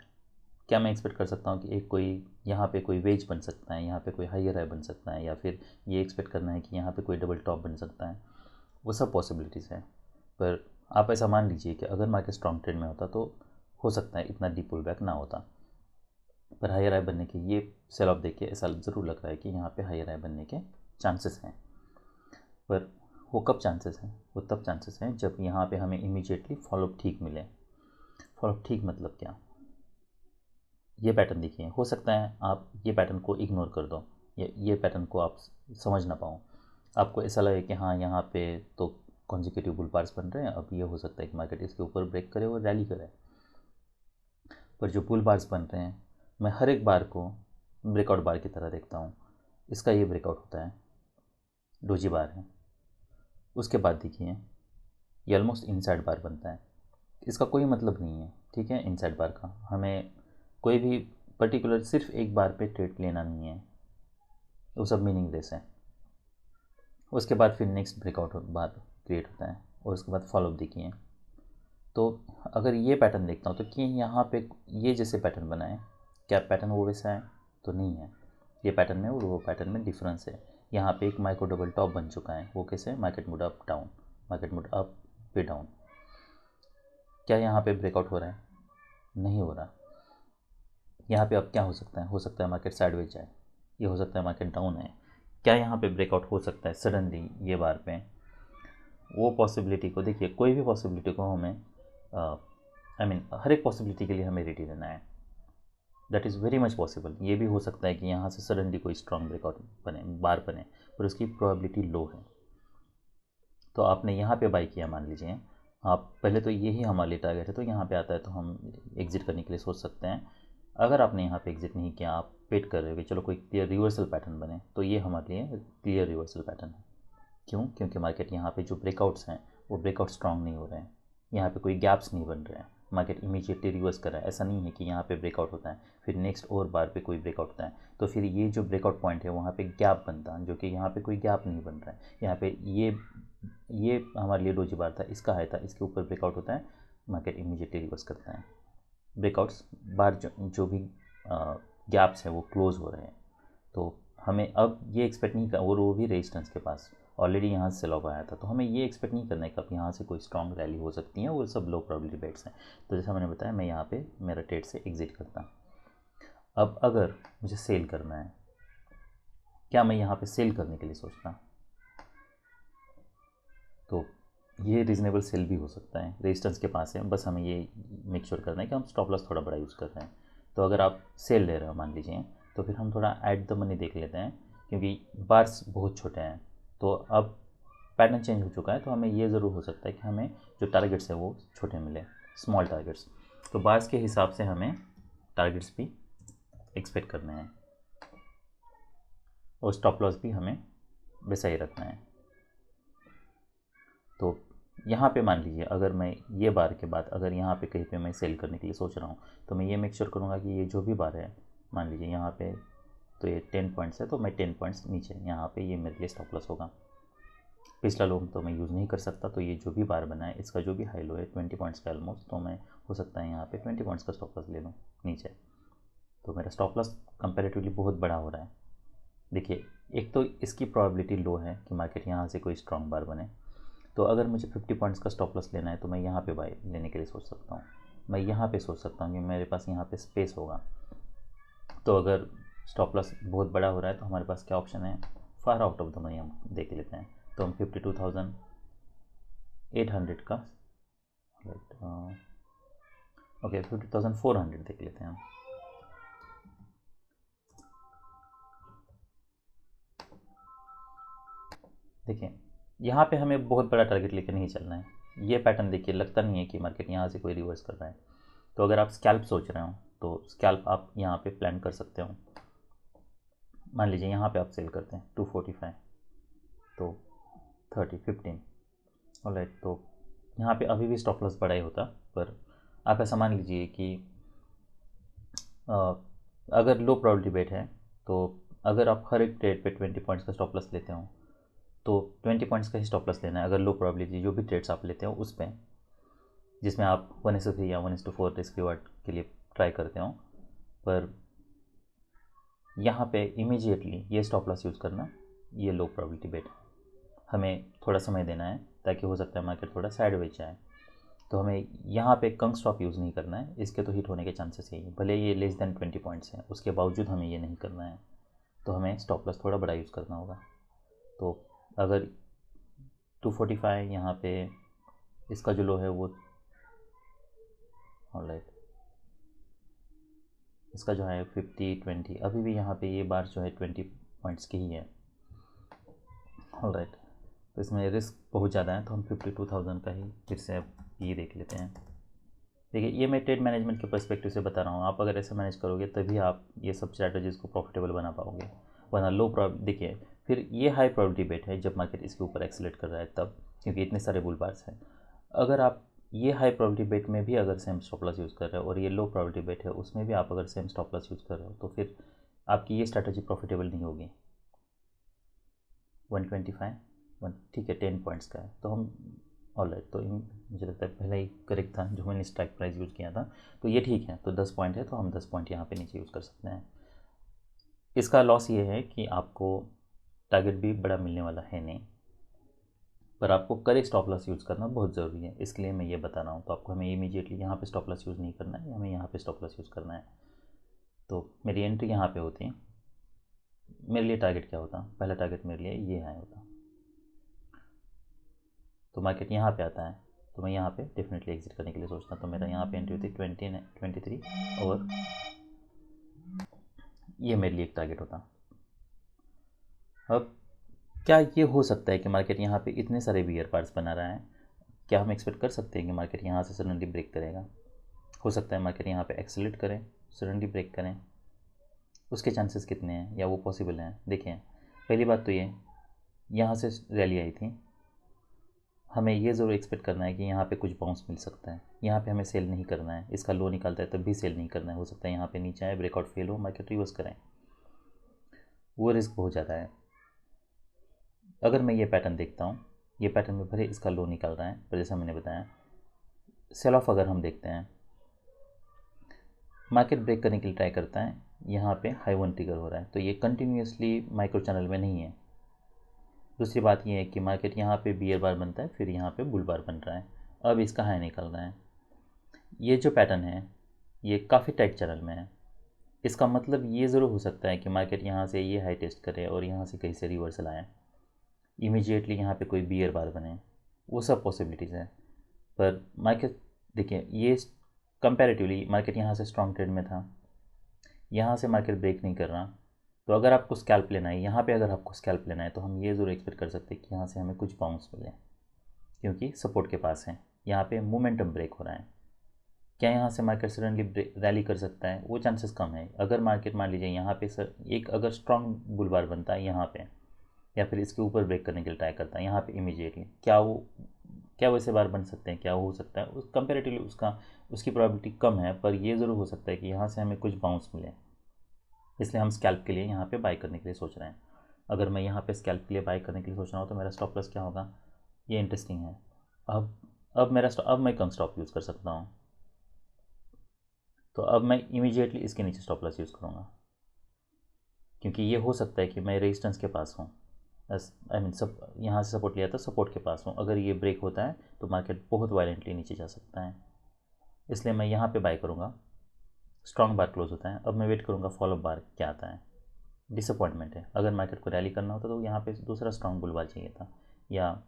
क्या मैं एक्सपेक्ट कर सकता हूँ कि एक कोई यहाँ पे कोई वेज बन सकता है, यहाँ पे कोई हायर हाई बन सकता है, या फिर ये एक्सपेक्ट करना है कि यहाँ पे कोई डबल टॉप बन सकता है? वो सब पॉसिबिलिटीज़ है। पर आप ऐसा मान लीजिए कि अगर मार्केट स्ट्रॉन्ग ट्रेड में होता तो हो सकता है इतना डीप पुल बैक ना होता, पर हायर हाई बनने के ये सेल ऑफ देख के ऐसा ज़रूर लग रहा है कि यहाँ पे हायर हाई बनने के चांसेस हैं। पर वो कब चांसेस हैं? वो तब चांसेस हैं जब यहाँ पे हमें इमीडिएटली फॉलोअप ठीक मिले। फॉलोअप ठीक मतलब क्या? ये पैटर्न देखिए, हो सकता है आप ये पैटर्न को इग्नोर कर दो, ये पैटर्न को आप समझ ना पाओ, आपको ऐसा लगे कि हाँ यहाँ पे तो कॉन्जिक्यूटिव बुल बार्स बन रहे हैं, अब ये हो सकता है कि मार्केट इसके ऊपर ब्रेक करे और रैली करे। पर जो बुल बार्स बन रहे हैं, मैं हर एक बार को ब्रेकआउट बार की तरह देखता हूँ। इसका ये ब्रेकआउट होता है, डोजी बार है, उसके बाद देखिए ये ऑलमोस्ट इनसाइड बार बनता है। इसका कोई मतलब नहीं है, ठीक है, इनसाइड बार का हमें कोई भी पर्टिकुलर सिर्फ एक बार पे ट्रेड लेना नहीं है, वो सब मीनिंगलेस है। उसके बाद फिर नेक्स्ट ब्रेकआउट बार क्रिएट होता है और उसके बाद फॉलोअप देखिए। तो अगर ये पैटर्न देखता हूँ तो कि यहाँ पे ये जैसे पैटर्न बना है, क्या पैटर्न वो वैसा है? तो नहीं है। ये पैटर्न में और वो पैटर्न में डिफरेंस है। यहाँ पे एक माइक्रो डबल टॉप बन चुका है, वो कैसे? Market mood up down, market mood up पे डाउन। क्या यहाँ पे ब्रेकआउट हो रहा है? नहीं हो रहा। यहाँ पे अब क्या हो सकता है? हो सकता है मार्केट साइडवेज जाए, ये हो सकता है मार्केट डाउन है। क्या यहाँ पे ब्रेकआउट हो सकता है सडनली ये बार पे? वो पॉसिबिलिटी को देखिए, कोई भी पॉसिबिलिटी को हमें हर एक पॉसिबिलिटी के लिए हमें रेडी रहना है। That is very much possible. ये भी हो सकता है कि यहाँ से सडनली कोई स्ट्रॉन्ग ब्रेकआउट बने, बार बने, पर उसकी प्रोबेबिलिटी लो है। तो आपने यहाँ पे बाई किया, मान लीजिए आप पहले तो यही हमारे लिए टारगेट है, तो यहाँ पे आता है तो हम एग्जिट करने के लिए सोच सकते हैं। अगर आपने यहाँ पे एग्जिट नहीं किया, आप वेट कर रहे हो कि चलो कोई क्लियर रिवर्सल पैटर्न बने, तो ये हमारे लिए क्लियर रिवर्सल पैटर्न है। क्यों? क्योंकि मार्केट यहाँ पे जो ब्रेकआउट्स हैं वो ब्रेकआउट स्ट्रांग नहीं हो रहे हैं, यहाँ पे कोई गैप्स नहीं बन रहे हैं, मार्केट इमीडिएटली रिवर्स कर रहा है। ऐसा नहीं है कि यहाँ पे ब्रेकआउट होता है फिर नेक्स्ट और बार पे कोई ब्रेकआउट होता है, तो फिर ये जो ब्रेकआउट पॉइंट है वहाँ पे गैप बनता है, जो कि यहाँ पे कोई गैप नहीं बन रहा है। यहाँ पे ये हमारे लिए डोजी बार था, इसका हाई था, इसके ऊपर ब्रेकआउट होता है, मार्केट इमीडिएटली रिवर्स करता है। ब्रेकआउट्स बार जो भी गैप्स हैं वो क्लोज हो रहे हैं। तो हमें अब ये एक्सपेक्ट नहीं कर, और वो भी रेजिस्टेंस के पास ऑलरेडी यहाँ से सेल ऑफ आया था, तो हमें ये एक्सपेक्ट नहीं करना है कि अब यहाँ से कोई स्ट्रॉन्ग रैली हो सकती है, वो सब लो प्रोबेबिलिटी बेट्स हैं। तो जैसा मैंने बताया, मैं यहाँ पे मेरा ट्रेड से एग्जिट करता। अब अगर मुझे सेल करना है, क्या मैं यहाँ पे सेल करने के लिए सोचता? तो ये रीज़नेबल सेल भी हो सकता है, रेजिस्टेंस के पास है, बस हमें ये मेक श्योर करना है कि हम स्टॉप लॉस थोड़ा बड़ा यूज़ कर रहे हैं। तो अगर आप सेल ले रहे हो मान लीजिए, तो फिर हम थोड़ा ऐट द मनी देख लेते हैं, क्योंकि बार्स बहुत छोटे हैं। तो अब पैटर्न चेंज हो चुका है, तो हमें ये ज़रूर हो सकता है कि हमें जो टारगेट्स है वो छोटे मिले, स्मॉल टारगेट्स। तो बार्स के हिसाब से हमें टारगेट्स भी एक्सपेक्ट करने हैं और स्टॉप लॉस भी हमें वैसा ही रखना है। तो यहाँ पे मान लीजिए, अगर मैं ये बार के बाद अगर यहाँ पे कहीं पे मैं सेल करने के लिए सोच रहा हूँ, तो मैं ये मेक श्योर करूँगा कि ये जो भी बार है, मान लीजिए यहाँ पे तो ये 10 पॉइंट्स है, तो मैं 10 पॉइंट्स नीचे यहाँ पे ये मेरे लिए स्टॉप लॉस होगा। पिछला लोन तो मैं यूज़ नहीं कर सकता, तो ये जो भी बार बना है इसका जो भी हाई लो है 20 पॉइंट्स का ऑलमोस्ट, तो मैं हो सकता है यहाँ पे 20 पॉइंट्स का स्टॉप लॉस ले लूँ नीचे। तो मेरा स्टॉप लॉस कंपेरेटिवली बहुत बड़ा हो रहा है। देखिए एक तो इसकी प्रोबेबिलिटी लो है कि मार्केट यहाँ से कोई स्ट्रॉन्ग बार बने, तो अगर मुझे 50 पॉइंट्स का स्टॉप लॉस लेना है तो मैं यहाँ पे बाय लेने के लिए सोच सकता हूँ। मैं यहाँ पे सोच सकता हूँ कि मेरे पास यहाँ पे स्पेस होगा। तो अगर स्टॉप लॉस बहुत बड़ा हो रहा है तो हमारे पास क्या ऑप्शन है, far out of the money हम देख लेते हैं। तो हम 52,800 का ओके 50,400 देख लेते हैं हम। देखिए यहाँ पे हमें बहुत बड़ा टारगेट लेकर नहीं चलना है। ये पैटर्न देखिए, लगता नहीं है कि मार्केट यहाँ से कोई रिवर्स कर रहा है। तो अगर आप स्कैल्प सोच रहे हो तो स्कैल्प आप यहाँ पे प्लान कर सकते हो। मान लीजिए यहाँ पे आप सेल करते हैं 245, तो 15 ऑलराइट, तो यहाँ पे अभी भी स्टॉप लॉस बड़ा ही होता, पर आप ऐसा मान लीजिए कि अगर लो प्रोबेबिलिटी बेट है तो अगर आप हर एक ट्रेड पे 20 पॉइंट्स का स्टॉप लॉस लेते हो तो 20 पॉइंट्स का ही स्टॉप लॉस लेना है। अगर लो प्रोबेबिलिटी जो भी ट्रेड्स आप लेते हो उस पर, जिसमें आप 1:3 या 1:4 रिस्क रिवार्ड के लिए ट्राई करते हो, पर यहाँ पे इमीडिएटली ये स्टॉप लॉस यूज़ करना ये लो प्रोबेबिलिटी बेट है। हमें थोड़ा समय देना है ताकि हो सकता है मार्केट थोड़ा साइडवेज जाए। तो हमें यहाँ पे कंग स्टॉप यूज़ नहीं करना है, इसके तो हिट होने के चांसेस यही है, भले ये लेस देन 20 पॉइंट्स हैं उसके बावजूद हमें ये नहीं करना है। तो हमें स्टॉप लॉस थोड़ा बड़ा यूज़ करना होगा। तो अगर 245 यहाँ पे इसका जो लो है वो ऑलराइट, इसका जो है 50-20, अभी भी यहाँ पे ये बार जो है 20 पॉइंट्स की ही है ऑलराइट। तो इसमें रिस्क बहुत ज़्यादा है, तो हम 52,000 का ही फिर से अब ये देख लेते हैं। देखिए ये मैं ट्रेड मैनेजमेंट के पर्सपेक्टिव से बता रहा हूँ, आप अगर ऐसे मैनेज करोगे तभी आप ये सब स्ट्रैटेजीज़ को प्रॉफिटेबल बना पाओगे, वरना लो प्रॉब देखिए फिर ये हाई प्रोबेबिलिटी बेट है जब मार्केट इसके ऊपर एक्सेलेरेट कर रहा है तब, क्योंकि इतने सारे बुल बार्स हैं। अगर आप ये हाई प्रोबेबिलिटी बेट में भी अगर सेम स्टॉप लॉस यूज़ कर रहे हो और ये लो प्रोबेबिलिटी बेट है उसमें भी आप अगर सेम स्टॉप लॉस यूज़ कर रहे हो तो फिर आपकी ये स्ट्रैटेजी प्रॉफिटेबल नहीं होगी। 125 ठीक है 10 पॉइंट्स का है, तो हम ऑलराइट, तो मुझे लगता है पहले ही करेक्ट था जो मैंने स्ट्राइक प्राइस यूज़ किया था, तो ये ठीक है। तो 10 पॉइंट है तो हम 10 पॉइंट यहाँ पे नीचे यूज़ कर सकते हैं। इसका लॉस ये है कि आपको टारगेट भी बड़ा मिलने वाला है नहीं, पर आपको करेक्ट स्टॉप लॉस यूज़ करना बहुत ज़रूरी है, इसलिए मैं ये बता रहा हूँ। तो आपको हमें इमीडिएटली यहाँ पे स्टॉप लॉस यूज़ नहीं करना है, हमें यहाँ पे स्टॉप लॉस यूज़ करना है। तो मेरी एंट्री यहाँ पे होती है। मेरे लिए टारगेट क्या होता, पहला टारगेट मेरे लिए ये हाई होता। तो मार्केट यहाँ पे आता है तो मैं यहाँ पे डेफिनेटली एग्जिट करने के लिए सोचता हूँ। तो मेरा यहाँ पे एंट्री होती है 23 और ये मेरे लिए एक टारगेट होता। अब क्या ये हो सकता है कि मार्केट यहाँ पे इतने सारे बियर पार्ट्स बना रहा है, क्या हम एक्सपेक्ट कर सकते हैं कि मार्केट यहाँ से सडनली ब्रेक करेगा? हो सकता है मार्केट यहाँ पे एक्सेलेरेट करें, सडनली ब्रेक करें, उसके चांसेस कितने हैं या वो पॉसिबल हैं? देखिए पहली बात तो ये यहाँ से रैली आई थी, हमें ये ज़रूर एक्सपेक्ट करना है कि यहाँ पे कुछ बाउंस मिल सकता है। यहाँ पे हमें सेल नहीं करना है, इसका लो निकालता है तब भी सेल नहीं करना है। हो सकता है यहाँ पे नीचे आए, ब्रेकआउट फेल हो, मार्केट रिवर्स करें, वो रिस्क बहुत ज़्यादा है। अगर मैं ये पैटर्न देखता हूँ, ये पैटर्न में भले इसका लो निकल रहा है पर जैसा मैंने बताया सेल ऑफ अगर हम देखते हैं, मार्केट ब्रेक करने के लिए ट्राई करता है, यहाँ पे हाई वन ट्रिगर हो रहा है, तो ये कंटिन्यूसली माइक्रो चैनल में नहीं है। दूसरी बात ये है कि मार्केट यहाँ पे बियर बार बनता है, फिर यहाँ पे बुल बार बन रहा है, अब इसका हाई निकल रहा है। ये जो पैटर्न है ये काफ़ी टाइट चैनल में है। इसका मतलब ये ज़रूर हो सकता है कि मार्केट यहाँ से ये हाई टेस्ट करे और यहाँ से कहीं से रिवर्सल आए, इमीडिएटली यहाँ पे कोई बियर बार बने, वो सब पॉसिबिलिटीज़ हैं। पर मार्केट देखिए ये कंपैरेटिवली मार्केट यहाँ से स्ट्रॉन्ग ट्रेड में था, यहाँ से मार्केट ब्रेक नहीं कर रहा। तो अगर आपको स्कैल्प लेना है यहाँ पे, अगर आपको स्कैल्प लेना है तो हम ये ज़रूर एक्सपेक्ट कर सकते हैं कि यहाँ से हमें कुछ बाउंस मिले, क्योंकि सपोर्ट के पास है, यहाँ पे मोमेंटम ब्रेक हो रहा है। क्या यहाँ से मार्केट सडनली रैली कर सकता है? वो चांसेस कम है। अगर मार्केट मान लीजिए यहाँ पे सर एक अगर स्ट्रॉन्ग बुलबार बनता है यहाँ पे, या फिर इसके ऊपर ब्रेक करने के लिए ट्राई करता है यहाँ पे इमीडिएटली, क्या वैसे बार बन सकते हैं? क्या हो सकता है? उस कंपेरेटिवली उसकी प्रोबेबिलिटी कम है, पर ये ज़रूर हो सकता है कि यहाँ से हमें कुछ बाउंस मिले, इसलिए हम स्कैल्प के लिए यहाँ पे बाई करने के लिए सोच रहे हैं। अगर मैं यहाँ पे स्कैल्प के लिए बाई करने के लिए सोच रहा हूँ तो मेरा स्टॉप लॉस क्या होगा, ये इंटरेस्टिंग है। अब मैं कम स्टॉप यूज़ कर सकता हूँ, तो अब मैं इमीडिएटली इसके नीचे स्टॉप लॉस यूज़ करूँगा। क्योंकि ये हो सकता है कि मैं रेजिस्टेंस के पास हूँ, आई मीन सब यहाँ से सपोर्ट लिया था, सपोर्ट के पास हूँ। अगर ये ब्रेक होता है तो मार्केट बहुत वायलेंटली नीचे जा सकता है, इसलिए मैं यहाँ पे बाय करूँगा। स्ट्रॉन्ग बार क्लोज होता है। अब मैं वेट करूँगा फॉलो बार क्या आता है। डिसअपॉइंटमेंट है, अगर मार्केट को रैली करना होता तो यहाँ पे दूसरा स्ट्रॉन्ग बुल बार चाहिए था, या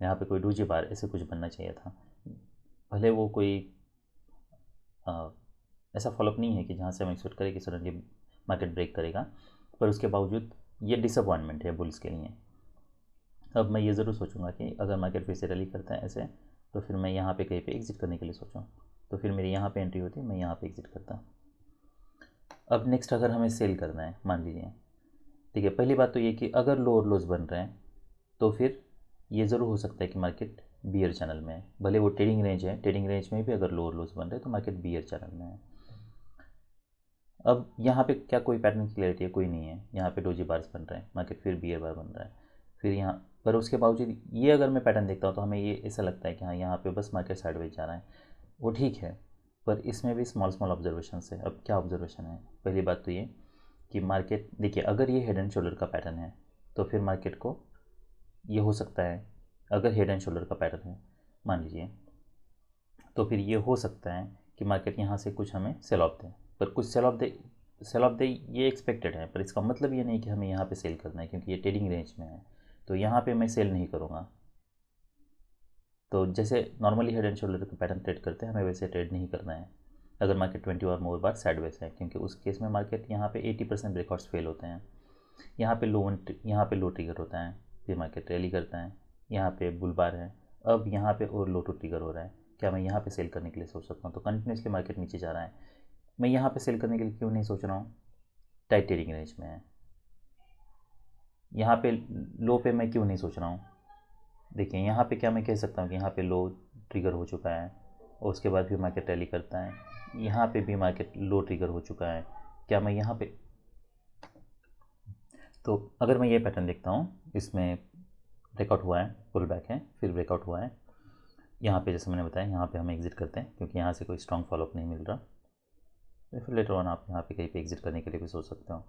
यहाँ पे कोई डूजी बार ऐसे कुछ बनना चाहिए था। भले वो कोई ऐसा फॉलोअप नहीं है कि जहाँ से हम एक्सपेक्ट करें कि सडनली मार्केट ब्रेक करेगा, पर उसके बावजूद ये डिसअपॉइंटमेंट है बुल्स के लिए। अब मैं ये ज़रूर सोचूंगा कि अगर मार्केट फिर से रैली करता है ऐसे, तो फिर मैं यहाँ पे कहीं पे एग्जिट करने के लिए सोचूं, तो फिर मेरी यहाँ पे एंट्री होती, मैं यहाँ पे एग्जिट करता। अब नेक्स्ट अगर हमें सेल करना है, मान लीजिए, ठीक है, पहली बात तो ये कि अगर लोअर लोज बन रहे हैं तो फिर ये ज़रूर हो सकता है कि मार्केट बियर चैनल में है। भले वो ट्रेडिंग रेंज है, ट्रेडिंग रेंज में भी अगर लोअर लोज बन रहे हैं तो मार्केट बियर चैनल में है। अब यहाँ पे क्या कोई पैटर्न की क्लैरिटी है? कोई नहीं है। यहाँ पे डोजी बार्स बन रहे हैं, मार्केट फिर बियर बार बन रहा है, फिर यहाँ पर उसके बावजूद ये अगर मैं पैटर्न देखता हूँ तो हमें ये ऐसा लगता है कि हाँ यहाँ पे बस मार्केट साइडवेज जा रहा है। वो ठीक है, पर इसमें भी स्मॉल स्मॉल ऑब्जर्वेशन है। अब क्या ऑब्जर्वेशन है? पहली बात तो ये कि मार्केट, देखिए, अगर ये हेड एंड शोल्डर का पैटर्न है तो फिर मार्केट को ये हो सकता है, अगर हेड एंड शोल्डर का पैटर्न है मान लीजिए, तो फिर ये हो सकता है कि मार्केट यहाँ से कुछ हमें सेल ऑफ दे। पर कुछ सेल ऑफ दे ये एक्सपेक्टेड है, पर इसका मतलब ये नहीं कि हमें यहाँ पे सेल करना है, क्योंकि ये ट्रेडिंग रेंज में है, तो यहाँ पे मैं सेल नहीं करूँगा। तो जैसे नॉर्मली हेड एंड शोल्डर का पैटर्न ट्रेड करते हैं, हमें वैसे ट्रेड नहीं करना है अगर मार्केट 20 और मोर बार साइडवेज है, क्योंकि उस केस में मार्केट यहाँ पे 80% ब्रेकआउट्स फेल होते हैं। यहाँ पे लो ट्रिगर होता है, फिर मार्केट रैली करता है, यहाँ पे बुल बार है, अब यहाँ पे और लो टू ट्रिगर हो रहा है। क्या मैं यहाँ पे सेल करने के लिए सोच सकता हूँ? तो कंटिन्यूसली मार्केट नीचे जा रहा है, मैं यहाँ पे सेल करने के लिए क्यों नहीं सोच रहा हूँ? टाइट ट्रेडिंग रेंज में है। यहाँ पे लो पे मैं क्यों नहीं सोच रहा हूँ? देखिए, यहाँ पे क्या मैं कह सकता हूँ कि यहाँ पे लो ट्रिगर हो चुका है और उसके बाद भी मार्केट रैली करता है, यहाँ पे भी मार्केट लो ट्रिगर हो चुका है। क्या मैं यहाँ पे, तो अगर मैं ये पैटर्न देखता हूँ, इसमें ब्रेकआउट हुआ है, पुल बैक है, फिर ब्रेकआउट हुआ है, यहाँ पे जैसे मैंने बताया, यहाँ पे हम एग्जिट करते हैं क्योंकि यहाँ से कोई स्ट्रॉन्ग फॉलोअप नहीं मिल रहा। तो फिर लेटर ऑन आप यहाँ पे कहीं पे एग्जिट करने के लिए भी सोच सकते हो,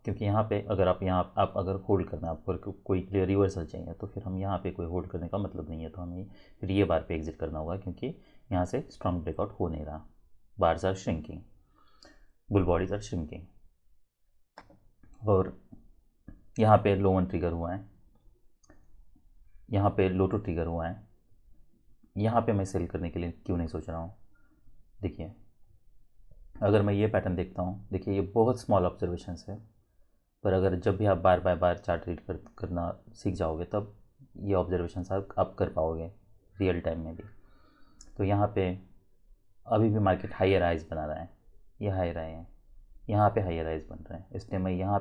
क्योंकि यहाँ पे अगर आप अगर होल्ड करना है, आपको कोई क्लियर रिवर्सल चाहिए, तो फिर हम यहाँ पे कोई होल्ड करने का मतलब नहीं है, तो हमें फिर ये बार पे एग्जिट करना होगा, क्योंकि यहाँ से स्ट्रॉन्ग ब्रेकआउट हो नहीं रहा। Bars are shrinking, bull bodies are shrinking, और यहाँ पे लो वन ट्रिगर हुआ है, यहाँ पे लो टू ट्रिगर हुआ है, यहाँ पे मैं सेल करने के लिए क्यों नहीं सोच रहा हूँ? देखिए, अगर मैं ये पैटर्न देखता हूँ, देखिए ये बहुत स्मॉल ऑब्जर्वेशन है, पर अगर जब भी आप बार बार बार चार्ट रीड करना सीख जाओगे तब ये ऑब्जर्वेशन आप कर पाओगे रियल टाइम में भी। तो यहाँ पे अभी भी मार्केट हायर हाइज बना रहा है, ये हायर हाई है, यहाँ पे हायर हाइज बन रहे हैं, इसलिए मैं यहाँ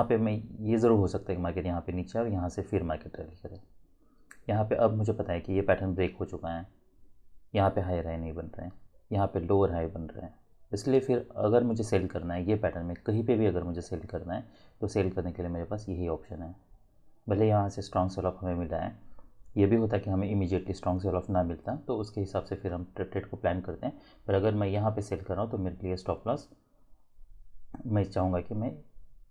पे मैं ये ज़रूर हो सकता है कि मार्केट यहाँ पे नीचे और यहाँ से फिर मार्केट रैली करे। यहाँ पे अब मुझे पता है कि ये पैटर्न ब्रेक हो चुका है, यहाँ पे हायर हाई नहीं बन रहे हैं, यहाँ पे लोअर हाई बन रहे हैं, इसलिए फिर अगर मुझे सेल करना है ये पैटर्न में कहीं पे भी, अगर मुझे सेल करना है तो सेल करने के लिए मेरे पास यही ऑप्शन है। भले यहाँ से स्ट्रॉन्ग सेल ऑफ हमें मिला है, ये भी होता है कि हमें इमीडिएटली स्ट्रॉन्ग सेल ऑफ ना मिलता, तो उसके हिसाब से फिर हम ट्रेड को प्लान करते हैं। पर अगर मैं यहाँ पे सेल कर रहा हूँ तो मेरे लिए स्टॉप लॉस मैं चाहूँगा कि मैं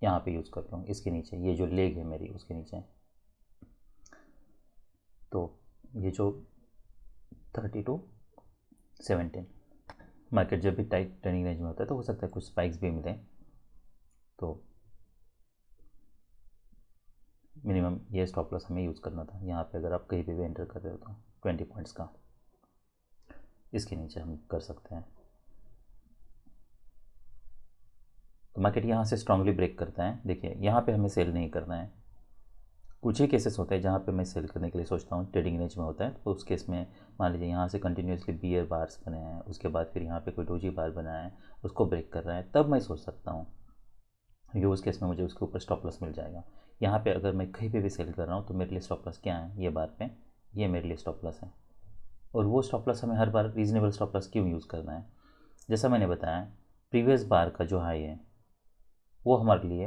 यहाँ पे यूज़ कर लूँ, इसके नीचे, ये जो लेग है मेरी उसके नीचे। तो ये जो 32-17 मार्केट जब भी टाइट ट्रेडिंग रेंज में होता है तो हो सकता है कुछ स्पाइक्स भी मिले, तो मिनिमम ये स्टॉप लॉस हमें यूज़ करना था। यहाँ पे अगर आप कहीं पे भी एंटर कर रहे हो तो 20 पॉइंट्स का इसके नीचे हम कर सकते हैं। तो मार्केट यहाँ से स्ट्रांगली ब्रेक करता है। देखिए, यहाँ पे हमें सेल नहीं करना है। कुछ ही केसेस होते हैं जहाँ पे मैं सेल करने के लिए सोचता हूँ, ट्रेडिंग रेंज में होता है, तो उस केस में मान लीजिए यहाँ से कंटिन्यूसली बियर बार्स बने हैं, उसके बाद फिर यहाँ पे कोई डोजी बार बना है, उसको ब्रेक कर रहा है, तब मैं सोच सकता हूँ, क्योंकि उस केस में मुझे उसके ऊपर स्टॉप लॉस मिल जाएगा। यहाँ पे अगर मैं कहीं पे भी सेल कर रहा हूँ तो मेरे लिए स्टॉप लॉस क्या है? ये बार पे ये मेरे लिए स्टॉप लॉस है, और वो स्टॉप लॉस हमें हर बार रीजनेबल स्टॉप लॉस क्यों यूज़ करना है? जैसा मैंने बताया, प्रीवियस बार का जो हाई है वो हमारे लिए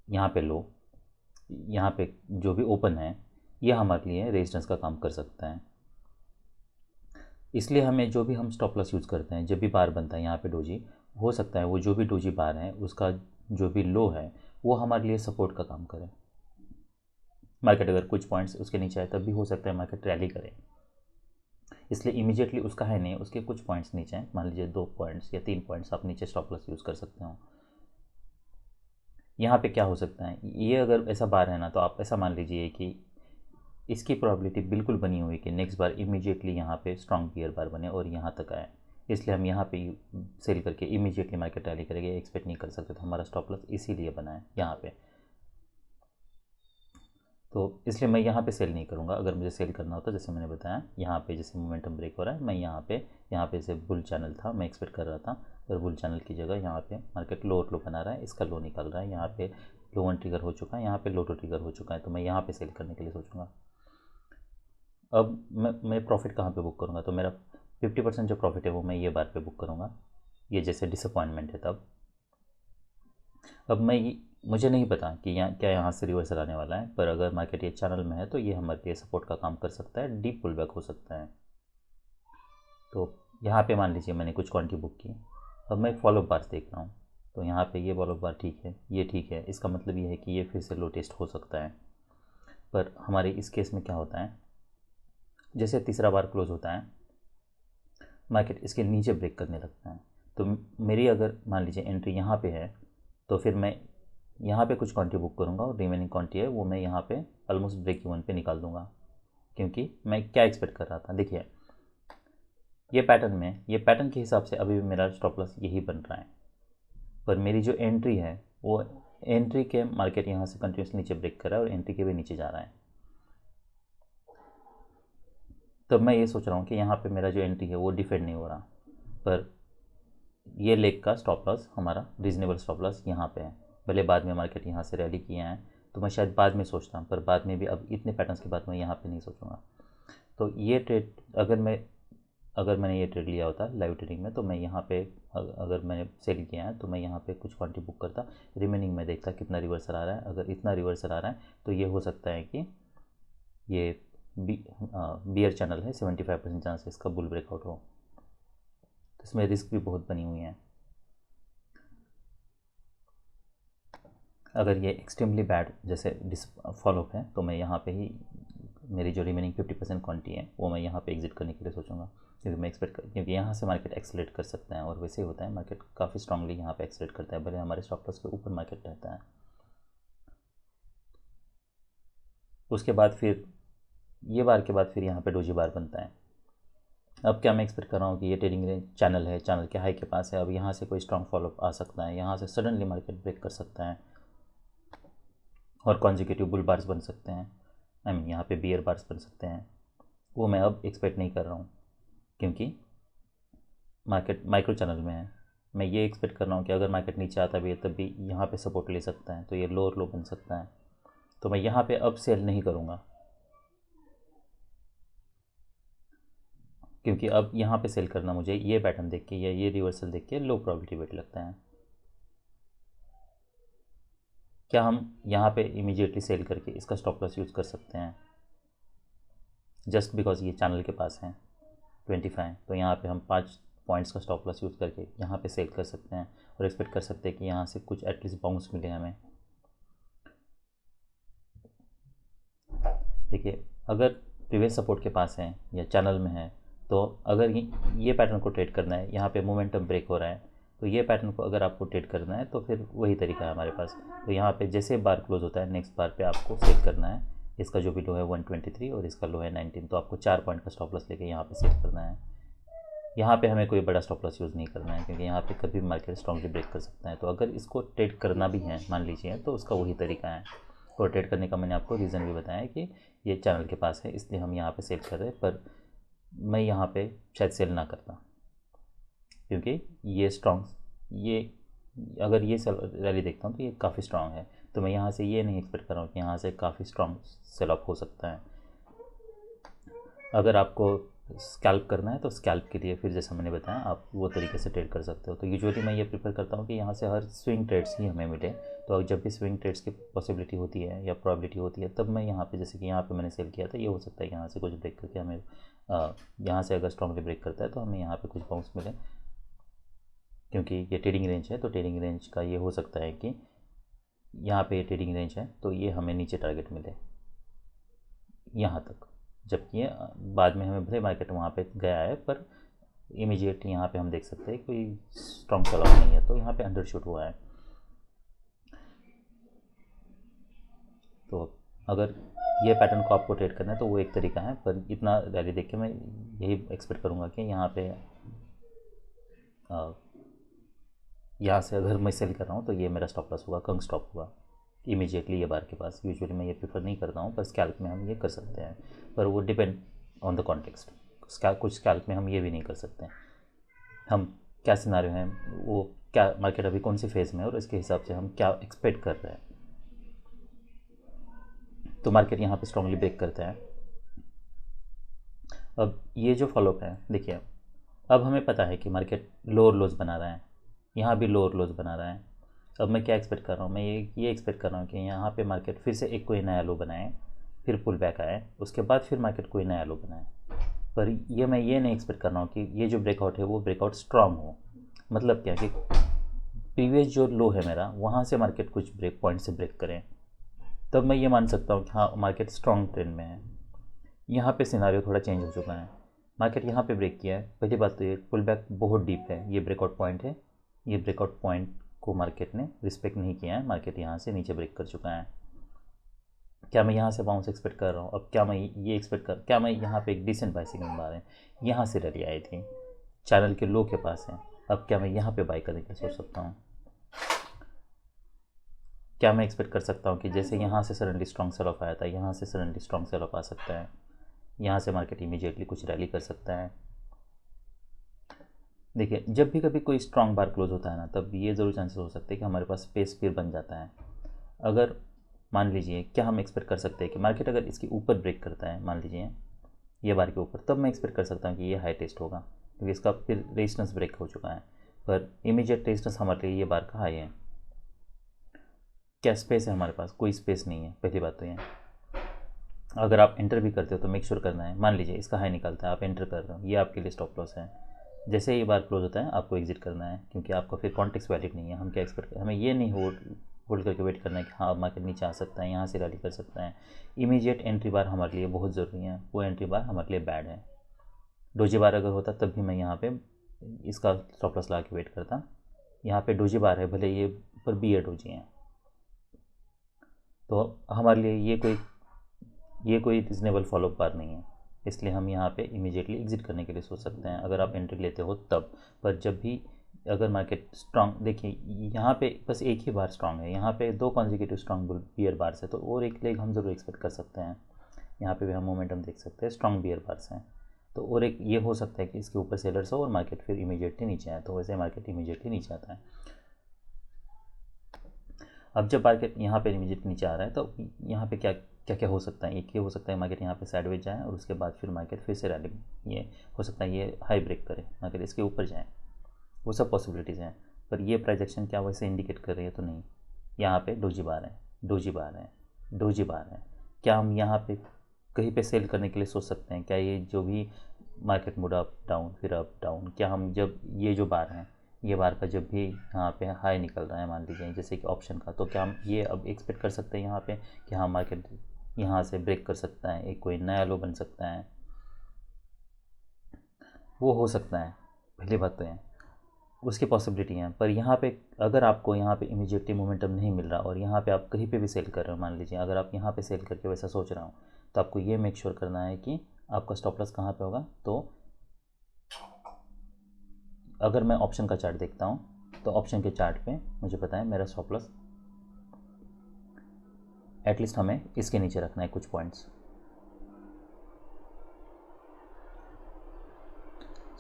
यहाँ पे लो, यहाँ पे जो भी ओपन है, ये हमारे लिए रेजिस्टेंस का काम कर सकता है। इसलिए हमें जो भी हम स्टॉप लॉस यूज़ करते हैं, जब भी बार बनता है यहाँ पे डोजी, हो सकता है वो जो भी डोजी बार है उसका जो भी लो है वो हमारे लिए सपोर्ट का काम करे। मार्केट अगर कुछ पॉइंट्स उसके नीचे आए तब भी हो सकता है मार्केट रैली करे, इसलिए इमीडिएटली उसका है नहीं, उसके कुछ पॉइंट्स नीचे हैं, मान लीजिए 2 पॉइंट्स या 3 पॉइंट्स आप नीचे स्टॉप लॉस यूज़ कर सकते हो। यहाँ पे क्या हो सकता है, ये अगर ऐसा बार है ना तो आप ऐसा मान लीजिए कि इसकी प्रोबेबिलिटी बिल्कुल बनी हुई कि नेक्स्ट बार इमीडिएटली यहाँ पे स्ट्रॉन्ग बियर बार बने और यहाँ तक आए, इसलिए हम यहाँ पे सेल करके इमीडिएटली मार्केट रैली करेंगे एक्सपेक्ट नहीं कर सकते, तो हमारा स्टॉप लॉस इसीलिए बना है यहाँ पे। तो इसलिए मैं यहाँ पे सेल नहीं करूँगा। अगर मुझे सेल करना होता, जैसे मैंने बताया यहाँ पे जैसे मोमेंटम ब्रेक हो रहा है, मैं यहाँ पे जैसे बुल चैनल था, मैं एक्सपेक्ट कर रहा था, और बुल चैनल की जगह यहाँ पे मार्केट लो और लो बना रहा है, इसका लो निकल रहा है, यहाँ पे लो वन ट्रिगर हो चुका है, यहाँ पे लो टू ट्रिगर हो चुका है, तो मैं यहाँ पे सेल करने के लिए सोचूंगा। अब मैं प्रॉफिट कहाँ पे बुक करूँगा, तो मेरा 50% जो प्रॉफिट है वो मैं ये बार पे बुक करूँगा, ये जैसे डिसअपॉइंटमेंट है तब। अब मुझे नहीं पता कि यहाँ से रिवर्सल आने वाला है, पर अगर मार्केट ये चैनल में है तो ये हमारे लिए सपोर्ट का काम कर सकता है, डीप पुल बैक हो सकता है। तो यहाँ पे मान लीजिए मैंने कुछ क्वांटिटी बुक की, अब मैं फॉलो बार्स देख रहा हूँ, तो यहाँ पे ये फॉलो बार ठीक है, ये ठीक है, इसका मतलब ये है कि ये फिर से लो टेस्ट हो सकता है। पर हमारे इस केस में क्या होता है, जैसे तीसरा बार क्लोज होता है मार्केट इसके नीचे ब्रेक करने लगता है, तो मेरी अगर मान लीजिए एंट्री यहाँ पे है तो फिर मैं यहाँ पे कुछ क्वांटिटी बुक करूँगा और रिमेनिंग क्वांटिटी है वो मैं यहाँ पे ऑलमोस्ट ब्रेक इवन पे निकाल दूँगा। क्योंकि मैं क्या एक्सपेक्ट कर रहा था, देखिए ये पैटर्न के हिसाब से अभी भी मेरा स्टॉप लॉस यही बन रहा है, पर मेरी जो एंट्री है वो एंट्री के मार्केट यहाँ से कंटिन्यूस नीचे ब्रेक कर रहा है और एंट्री के भी नीचे जा रहा है। तब मैं ये सोच रहा हूँ कि यहाँ पे मेरा जो एंट्री है वो डिफेंड नहीं हो रहा, पर ये लेग का स्टॉप लॉस हमारा रीजनेबल स्टॉप लॉस यहाँ पे है। भले बाद में मार्केट यहाँ से रैली किए हैं तो मैं शायद बाद में सोचता हूँ, पर बाद में भी अब इतने पैटर्न्स के बाद मैं यहाँ पे नहीं सोचूंगा। तो ये ट्रेड अगर मैंने ये ट्रेड लिया होता लाइव ट्रेडिंग में, तो मैं यहाँ पे अगर मैंने सेल किया है तो मैं यहाँ पे कुछ क्वांटिटी बुक करता, रिमेनिंग में देखता कितना रिवर्सल आ रहा है। अगर इतना रिवर्सल आ रहा है तो ये हो सकता है कि ये बियर चैनल है, 75% चांस है इसका बुल ब्रेकआउट हो, तो इसमें रिस्क भी बहुत बनी हुई है। अगर ये एक्सट्रीमली बैड जैसे फॉलो है तो मैं यहाँ पे ही मेरी जो रिमेनिंग 50% क्वांटिटी है वो मैं यहाँ पे एग्जिट करने के लिए सोचूंगा, क्योंकि मैं क्योंकि यहाँ से मार्केट एक्सेलेरेट कर सकते हैं, और वैसे ही होता है मार्केट काफ़ी स्ट्रांगली यहाँ पे एक्सेलेरेट करता है, भले हमारे स्टॉप लॉस के ऊपर मार्केट रहता है। उसके बाद फिर ये बार के बाद फिर यहाँ पे डोजी बार बनता है। अब क्या मैं एक्सपेक्ट कर रहा हूँ कि ये ट्रेडिंग रेंज चैनल है, चैनल के हाई के पास है, अब यहाँ से कोई स्ट्रॉन्ग फॉलोअप आ सकता है, यहाँ से सडनली मार्केट ब्रेक कर सकता है और कॉन्जिक्यूटिव बुल बार्स बन सकते हैं, आई मीन यहाँ पे बियर बार्स बन सकते हैं। वो मैं अब एक्सपेक्ट नहीं कर रहा हूँ क्योंकि मार्केट माइक्रो चैनल में है। मैं ये एक्सपेक्ट कर रहा हूँ कि अगर मार्केट नीचे आता भी है तब भी यहाँ पे सपोर्ट ले सकता है, तो ये लो और लो बन सकता है, तो मैं यहाँ पे अब सेल नहीं करूँगा, क्योंकि अब यहाँ पे सेल करना मुझे ये पैटर्न देख के या ये रिवर्सल देख के लो प्रोबेबिलिटी वेट लगता है। क्या हम यहाँ पे इमीडिएटली सेल करके इसका स्टॉप लॉस यूज़ कर सकते हैं जस्ट बिकॉज ये चैनल के पास है 25, तो यहाँ पे हम 5 पॉइंट्स का स्टॉप लॉस यूज़ करके यहाँ पे सेल कर सकते हैं और एक्सपेक्ट कर सकते हैं कि यहाँ से कुछ एटलीस्ट बाउंस मिले हमें। देखिए अगर प्रीवियस सपोर्ट के पास है या चैनल में है, तो अगर ये पैटर्न को ट्रेड करना है, यहाँ पे मोमेंटम ब्रेक हो रहा है, तो ये पैटर्न को अगर आपको ट्रेड करना है तो फिर वही तरीका है हमारे पास। तो यहाँ पे जैसे बार क्लोज होता है नेक्स्ट बार पे आपको सेल करना है, इसका जो भी लो है 123 और इसका लो है 19, तो आपको 4 पॉइंट का स्टॉप लॉस लेके यहाँ पे सेल करना है। यहाँ पे हमें कोई बड़ा स्टॉप लॉस यूज़ नहीं करना है क्योंकि यहाँ पे कभी भी मार्केट स्ट्रांगली ब्रेक कर सकता है। तो अगर इसको ट्रेड करना भी है मान लीजिए तो उसका वही तरीका है। और ट्रेड करने का मैंने आपको रीज़न भी बताया कि ये चैनल के पास है इसलिए हम यहाँ पे सेल कर रहे हैं, पर मैं यहाँ पे शायद सेल ना करता क्योंकि ये ये अगर ये रैली देखता हूँ तो ये काफ़ी स्ट्रांग है, तो मैं यहाँ से ये नहीं एक्सपेक्ट कर रहा हूँ कि यहाँ से काफ़ी स्ट्रांग सेल ऑफ हो सकता है। अगर आपको स्कैल्प करना है तो स्कैल्प के लिए फिर जैसा मैंने बताया आप वो तरीके से ट्रेड कर सकते हो। तो यूजुअली मैं ये प्रेफर करता हूँ कि यहाँ से हर स्विंग ट्रेड्स ही हमें मिले, तो जब भी स्विंग ट्रेड्स की पॉसिबिलिटी होती है या प्रोबेबिलिटी होती है तब मैं यहाँ पे, जैसे कि यहाँ पे मैंने सेल किया था, ये हो सकता है यहाँ से कुछ ब्रेक करके हमें यहाँ से अगर स्ट्रांगली ब्रेक करता है तो हमें यहाँ पे कुछ बाउंस मिले, क्योंकि ये ट्रेडिंग रेंज है। तो ट्रेडिंग रेंज का ये हो सकता है कि यहाँ पे ट्रेडिंग रेंज है तो ये हमें नीचे टारगेट मिले यहाँ तक, जबकि ये बाद में हमें भले मार्केट वहाँ पे गया है पर इमीडिएट यहाँ पे हम देख सकते हैं कोई स्ट्रॉन्ग सेल ऑफ नहीं है, तो यहाँ पे अंडरशूट हुआ है। तो अगर ये पैटर्न को आपको ट्रेड करना है तो वो एक तरीका है, पर इतना रैली देख के मैं यही एक्सपेक्ट करूँगा कि यहाँ पे यहाँ से अगर मैं सेल कर रहा हूँ तो ये मेरा स्टॉप लॉस होगा, कंग स्टॉप होगा इमीडिएटली ये बार के पास। यूजुअली मैं ये प्रीफर नहीं करता हूँ, पर स्कैल्प में हम ये कर सकते हैं, पर वो डिपेंड ऑन द कॉन्टेक्स्ट। कुछ स्कैल्प में हम ये भी नहीं कर सकते। हम क्या सिनारियो हैं, वो क्या मार्केट अभी कौन सी फेज़ में है और इसके हिसाब से हम क्या एक्सपेक्ट कर रहे हैं। तो मार्केट यहाँ पे स्ट्रांगली ब्रेक करते हैं। अब ये जो फॉलोअप है देखिए, अब हमें पता है कि मार्केट लोअर लोज बना रहा है, यहाँ भी लोअर लोज बना रहा है। अब मैं क्या एक्सपेक्ट कर रहा हूँ, मैं ये एक्सपेक्ट कर रहा हूँ कि यहाँ पे मार्केट फिर से एक कोई नया लो बनाए, फिर पुल बैक आए, उसके बाद फिर मार्केट कोई नया लो बनाए। पर ये मैं ये नहीं एक्सपेक्ट कर रहा हूँ कि ये जो ब्रेकआउट है वो ब्रेकआउट स्ट्रांग हो। मतलब क्या कि प्रीवियस जो लो है मेरा वहाँ से मार्केट कुछ ब्रेक पॉइंट से ब्रेक करें, तब मैं ये मान सकता हूँ कि हाँ मार्केट स्ट्रांग ट्रेंड में है। यहाँ पे सिनारियो थोड़ा चेंज हो चुका है। मार्केट यहाँ पे ब्रेक किया है, पहली बात तो ये पुल बैक बहुत डीप है, ये ब्रेकआउट पॉइंट है, ये ब्रेकआउट पॉइंट को मार्केट ने रिस्पेक्ट नहीं किया है, मार्केट यहाँ से नीचे ब्रेक कर चुका है। क्या मैं यहाँ से बाउंस एक्सपेक्ट कर रहा हूँ? अब क्या मैं ये एक्सपेक्ट कर, क्या मैं यहाँ पे एक डिसेंट बाई सिग्नल मार रहे हैं, यहाँ से रैली आई थी, चैनल के लो के पास है, अब क्या मैं यहाँ पे बाई करने की सोच सकता हूँ? क्या मैं एक्सपेक्ट कर सकता हूँ कि जैसे यहाँ से सडनली स्ट्रॉन्ग सेल ऑफ आया था, यहाँ से सडनली स्ट्रॉन्ग सेल ऑफ आ सकता है, यहाँ से मार्केट इमीडिएटली कुछ रैली कर सकता है। देखिए जब भी कभी कोई स्ट्रॉन्ग बार क्लोज होता है ना, तब ये ज़रूर चांसेस हो सकते हैं कि हमारे पास स्पेस फिर बन जाता है। अगर मान लीजिए, क्या हम एक्सपेक्ट कर सकते हैं कि मार्केट अगर इसके ऊपर ब्रेक करता है, मान लीजिए ये बार के ऊपर, तब मैं एक्सपेक्ट कर सकता हूँ कि ये हाई टेस्ट होगा, क्योंकि इसका फिर रेजिस्टेंस ब्रेक हो चुका है। पर इमीडिएट रेजिस्टेंस हमारे लिए ये बार का हाई है। क्या स्पेस है हमारे पास? कोई स्पेस नहीं है, पहली बात तो ये। अगर आप एंटर भी करते हो तो मेक श्योर करना है, मान लीजिए इसका हाई निकलता है, आप एंटर कर रहे हो, ये आपके लिए स्टॉप लॉस है। जैसे ये बार क्लोज होता है आपको एग्जिट करना है, क्योंकि आपका फिर कॉन्टेक्स्ट वैलिड नहीं है। हम क्या एक्सपेक्ट, हमें ये नहीं होल्ड करके वेट करना है कि हाँ मार्केट नीचे आ सकता है, यहाँ से रैली कर सकता है। इमीडिएट एंट्री बार हमारे लिए बहुत ज़रूरी है, वो एंट्री बार हमारे लिए बैड है। डोजी बार अगर होता तब भी मैं यहाँ पे इसका स्टॉप लॉस ला के वेट करता। यहाँ पे डोजी बार है, भले ये पर बियर डोजी है, तो हमारे लिए ये कोई रीजनेबल फॉलोअप बार नहीं है, इसलिए हम यहाँ पे इमीडिएटली एग्जिट करने के लिए सोच सकते हैं अगर आप एंट्री लेते हो तब। पर जब भी अगर मार्केट स्ट्रांग, देखिए यहाँ पे बस एक ही बार स्ट्रांग है, यहाँ पे 2 कॉन्जिक्यूटिव स्ट्रांग बियर बार से, तो और एक लेग हम ज़रूर एक्सपेक्ट कर सकते हैं। यहाँ पे भी हम मोमेंटम देख सकते हैं, स्ट्रांग बियर बार से, तो और एक ये हो सकता है कि इसके ऊपर सेलर्स हो और मार्केट फिर इमीडिएटली नीचे आए, तो वैसे मार्केट इमीडिएटली नीचे आता है। अब जब मार्केट यहाँ पे इमीडिएट नीचे आ रहा है तो यहाँ पे क्या क्या क्या हो सकता है? एक ये हो सकता है मार्केट यहाँ पे साइडवेज जाए और उसके बाद फिर मार्केट फिर से रैली, ये हो सकता है ये हाई ब्रेक करे, मार्केट इसके ऊपर जाए, वो सब पॉसिबिलिटीज़ हैं। पर ये प्राइस एक्शन क्या वैसे इंडिकेट कर रही है? तो नहीं। यहाँ पे डोजी बार है, डोजी बार है, डोजी बार है। क्या हम यहाँ पे कहीं पे सेल करने के लिए सोच सकते हैं? क्या ये जो भी मार्केट मूड अप डाउन फिर अप डाउन, क्या हम जब ये जो बार हैं, ये बार का जब भी यहाँ पे हाई निकल रहा है मान लीजिए जैसे कि ऑप्शन का, तो क्या हम ये अब एक्सपेक्ट कर सकते हैं यहाँ पे कि हाँ मार्केट यहाँ से ब्रेक कर सकता है, एक कोई नया लो बन सकता है? वो हो सकता है, पहली बात तो है, उसकी पॉसिबिलिटी है। पर यहाँ पे अगर आपको यहाँ पे इमीडिएटली मोमेंटम नहीं मिल रहा और यहाँ पे आप कहीं पे भी सेल कर रहे हो, मान लीजिए अगर आप यहाँ पे सेल करके वैसा सोच रहा हूँ, तो आपको ये मेक श्योर करना है कि आपका स्टॉप लॉस कहाँ पे होगा। तो अगर मैं ऑप्शन का चार्ट देखता हूँ तो ऑप्शन के चार्ट पे मुझे पता है मेरा स्टॉप लॉस एटलीस्ट हमें इसके नीचे रखना है कुछ पॉइंट्स,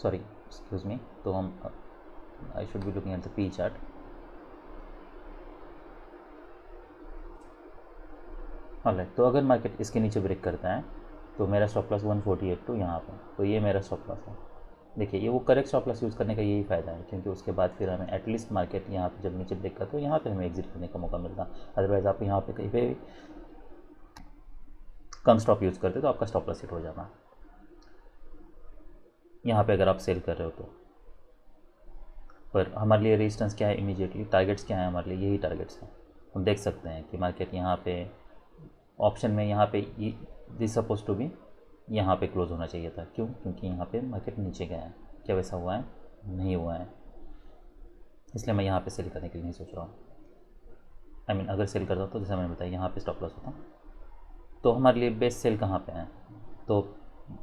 सॉरी एक्सक्यूज मी, तो हम I should be looking at the P chart. Alright, तो अगर मार्केट इसके नीचे ब्रेक करता है तो मेरा स्टॉप लॉस 148 टू यहाँ पर, तो ये मेरा स्टॉप लॉस है। देखिए ये वो करेक्ट स्टॉप लॉस यूज़ करने का यही फ़ायदा है, क्योंकि उसके बाद फिर हमें एटलीस्ट मार्केट यहाँ पे जब नीचे ब्रेक करता है तो यहाँ पे हमें एग्जिट करने का मौका मिलता। अदरवाइज़ आप यहाँ पे कहीं पे कम स्टॉप यूज़ करते तो आपका स्टॉप लॉस हिट हो जाना। यहाँ पे अगर आप सेल कर रहे हो तो। पर हमारे लिए रेजिस्टेंस क्या है, इमीडिएटली टारगेट्स क्या है हमारे लिए, यही टारगेट्स हैं। हम देख सकते हैं कि मार्केट यहाँ पे ऑप्शन में यहाँ पे दिस सपोज टू बी यहाँ पे क्लोज होना चाहिए था। क्यों? क्योंकि यहाँ पे मार्केट नीचे गया है। क्या वैसा हुआ है? नहीं हुआ है। इसलिए मैं यहाँ पे सेल करने के लिए नहीं सोच रहा हूँ। अगर सेल करता तो जैसे मैंने बताया यहाँ पे स्टॉप लॉस होता। तो हमारे लिए बेस्ट सेल कहाँ पे है? तो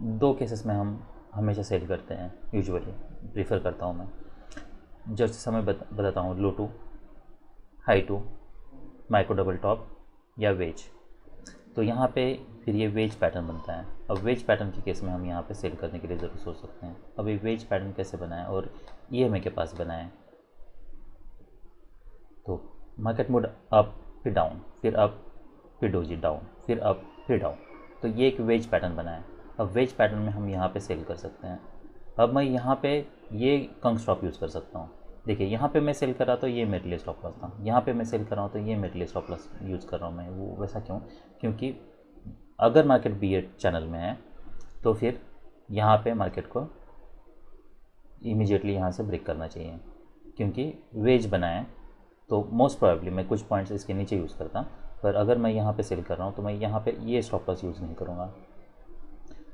दो केसेस में हम हमेशा सेल करते हैं, यूजुअली प्रीफर करता हूँ मैं। जैसे मैं बताता हूँ, low two, high two, micro double top या वेज। तो यहाँ पे फिर ये वेज पैटर्न बनता है। अब वेज पैटर्न के केस में हम यहाँ पे सेल करने के लिए ज़रूर सोच सकते हैं। अब ये वेज पैटर्न कैसे बनाए और EMA के पास बनाए? तो मार्केट मोड अप फिर डाउन, फिर अप फिर डोजी डाउन, फिर अप फिर डाउन। तो ये एक वेज पैटर्न बना है। अब वेज पैटर्न में हम यहाँ पे सेल कर सकते हैं। अब मैं यहाँ पे ये कंग स्टॉप यूज़ कर सकता हूँ। देखिए यहाँ पे मैं सेल कर रहा तो ये मेरे लिए स्टॉप लॉस था, यहाँ पे मैं सेल कर रहा हूँ तो ये मेरे लिए स्टॉप लॉस यूज़ कर रहा हूँ मैं। वो वैसा क्यों? क्योंकि अगर मार्केट बियर चैनल में है तो फिर यहाँ पे मार्केट को इमीडिएटली यहाँ से ब्रेक करना चाहिए, क्योंकि वेज बना है। तो मोस्ट प्रोबेबली मैं कुछ पॉइंट्स इसके नीचे यूज़ करता, पर अगर मैं यहाँ पे सेल कर रहा हूँ तो मैं यहाँ पे ये स्टॉप लॉस यूज़ नहीं करूँगा।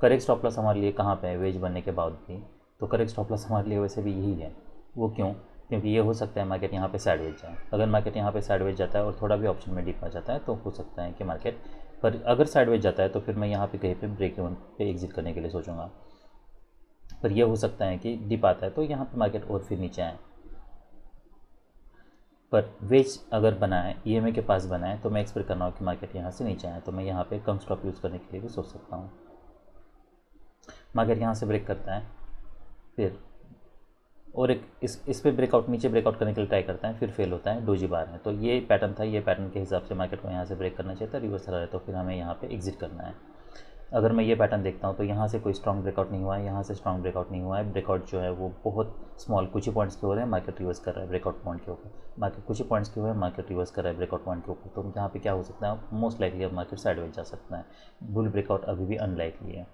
करेक्ट स्टॉप लॉस हमारे लिए कहाँ पे है वेज बनने के बाद भी? तो करेक्ट स्टॉप लॉस हमारे लिए वैसे भी यही है। वो क्यों? क्योंकि ये हो सकता है मार्केट यहाँ पे साइडवेज जाए। अगर मार्केट यहाँ पे साइडवेज जाता है और थोड़ा भी ऑप्शन में डिप आ जाता है तो हो सकता है कि मार्केट पर, अगर साइडवेज जाता है तो फिर मैं यहाँ पे कहीं पे ब्रेक इवन पे एग्जिट करने के लिए सोचूंगा। पर यह हो सकता है कि डिप आता है तो यहाँ पे मार्केट और फिर नीचे आए। पर वेज अगर बना है, EMA के पास बना है, तो मैं एक्सपेक्ट कर रहा हूँ कि मार्केट यहाँ से नीचे आए, तो मैं यहाँ पे कम स्टॉप यूज़ करने के लिए भी सोच सकता हूँ। मार्केट यहाँ से ब्रेक करता है फिर, और एक इस पे ब्रेकआउट, नीचे ब्रेकआउट करने के लिए ट्राई करता है, फिर फेल होता है, डोजी बार है। तो ये पैटर्न था, ये पैटर्न के हिसाब से मार्केट को यहाँ से ब्रेक करना चाहिए था, रिवर्सल आ रहा है तो फिर हमें यहाँ पे एग्जिट करना है। अगर मैं ये पैटर्न देखता हूँ तो यहाँ से कोई स्ट्रॉन्ग ब्रेकआउट नहीं हुआ है, यहाँ से स्ट्रॉन्ग ब्रेकआउट नहीं हुआ है, ब्रेकआउट जो है वो बहुत स्मॉल कुछ ही पॉइंट्स के हो रहे हैं, मार्केट रिवर्स कर रहा है ब्रेकआउट पॉइंट के ऊपर, मार्केट कुछ ही पॉइंट्स के हुए हैं, मार्केट रिवर्स कर रहा है ब्रेकआउट पॉइंट के ऊपर। तो यहाँ पे क्या हो सकता है? मोस्ट लाइकली अब मार्केट साइडवेज जा सकता है। बुल ब्रेकआउट अभी भी अनलाइकली है।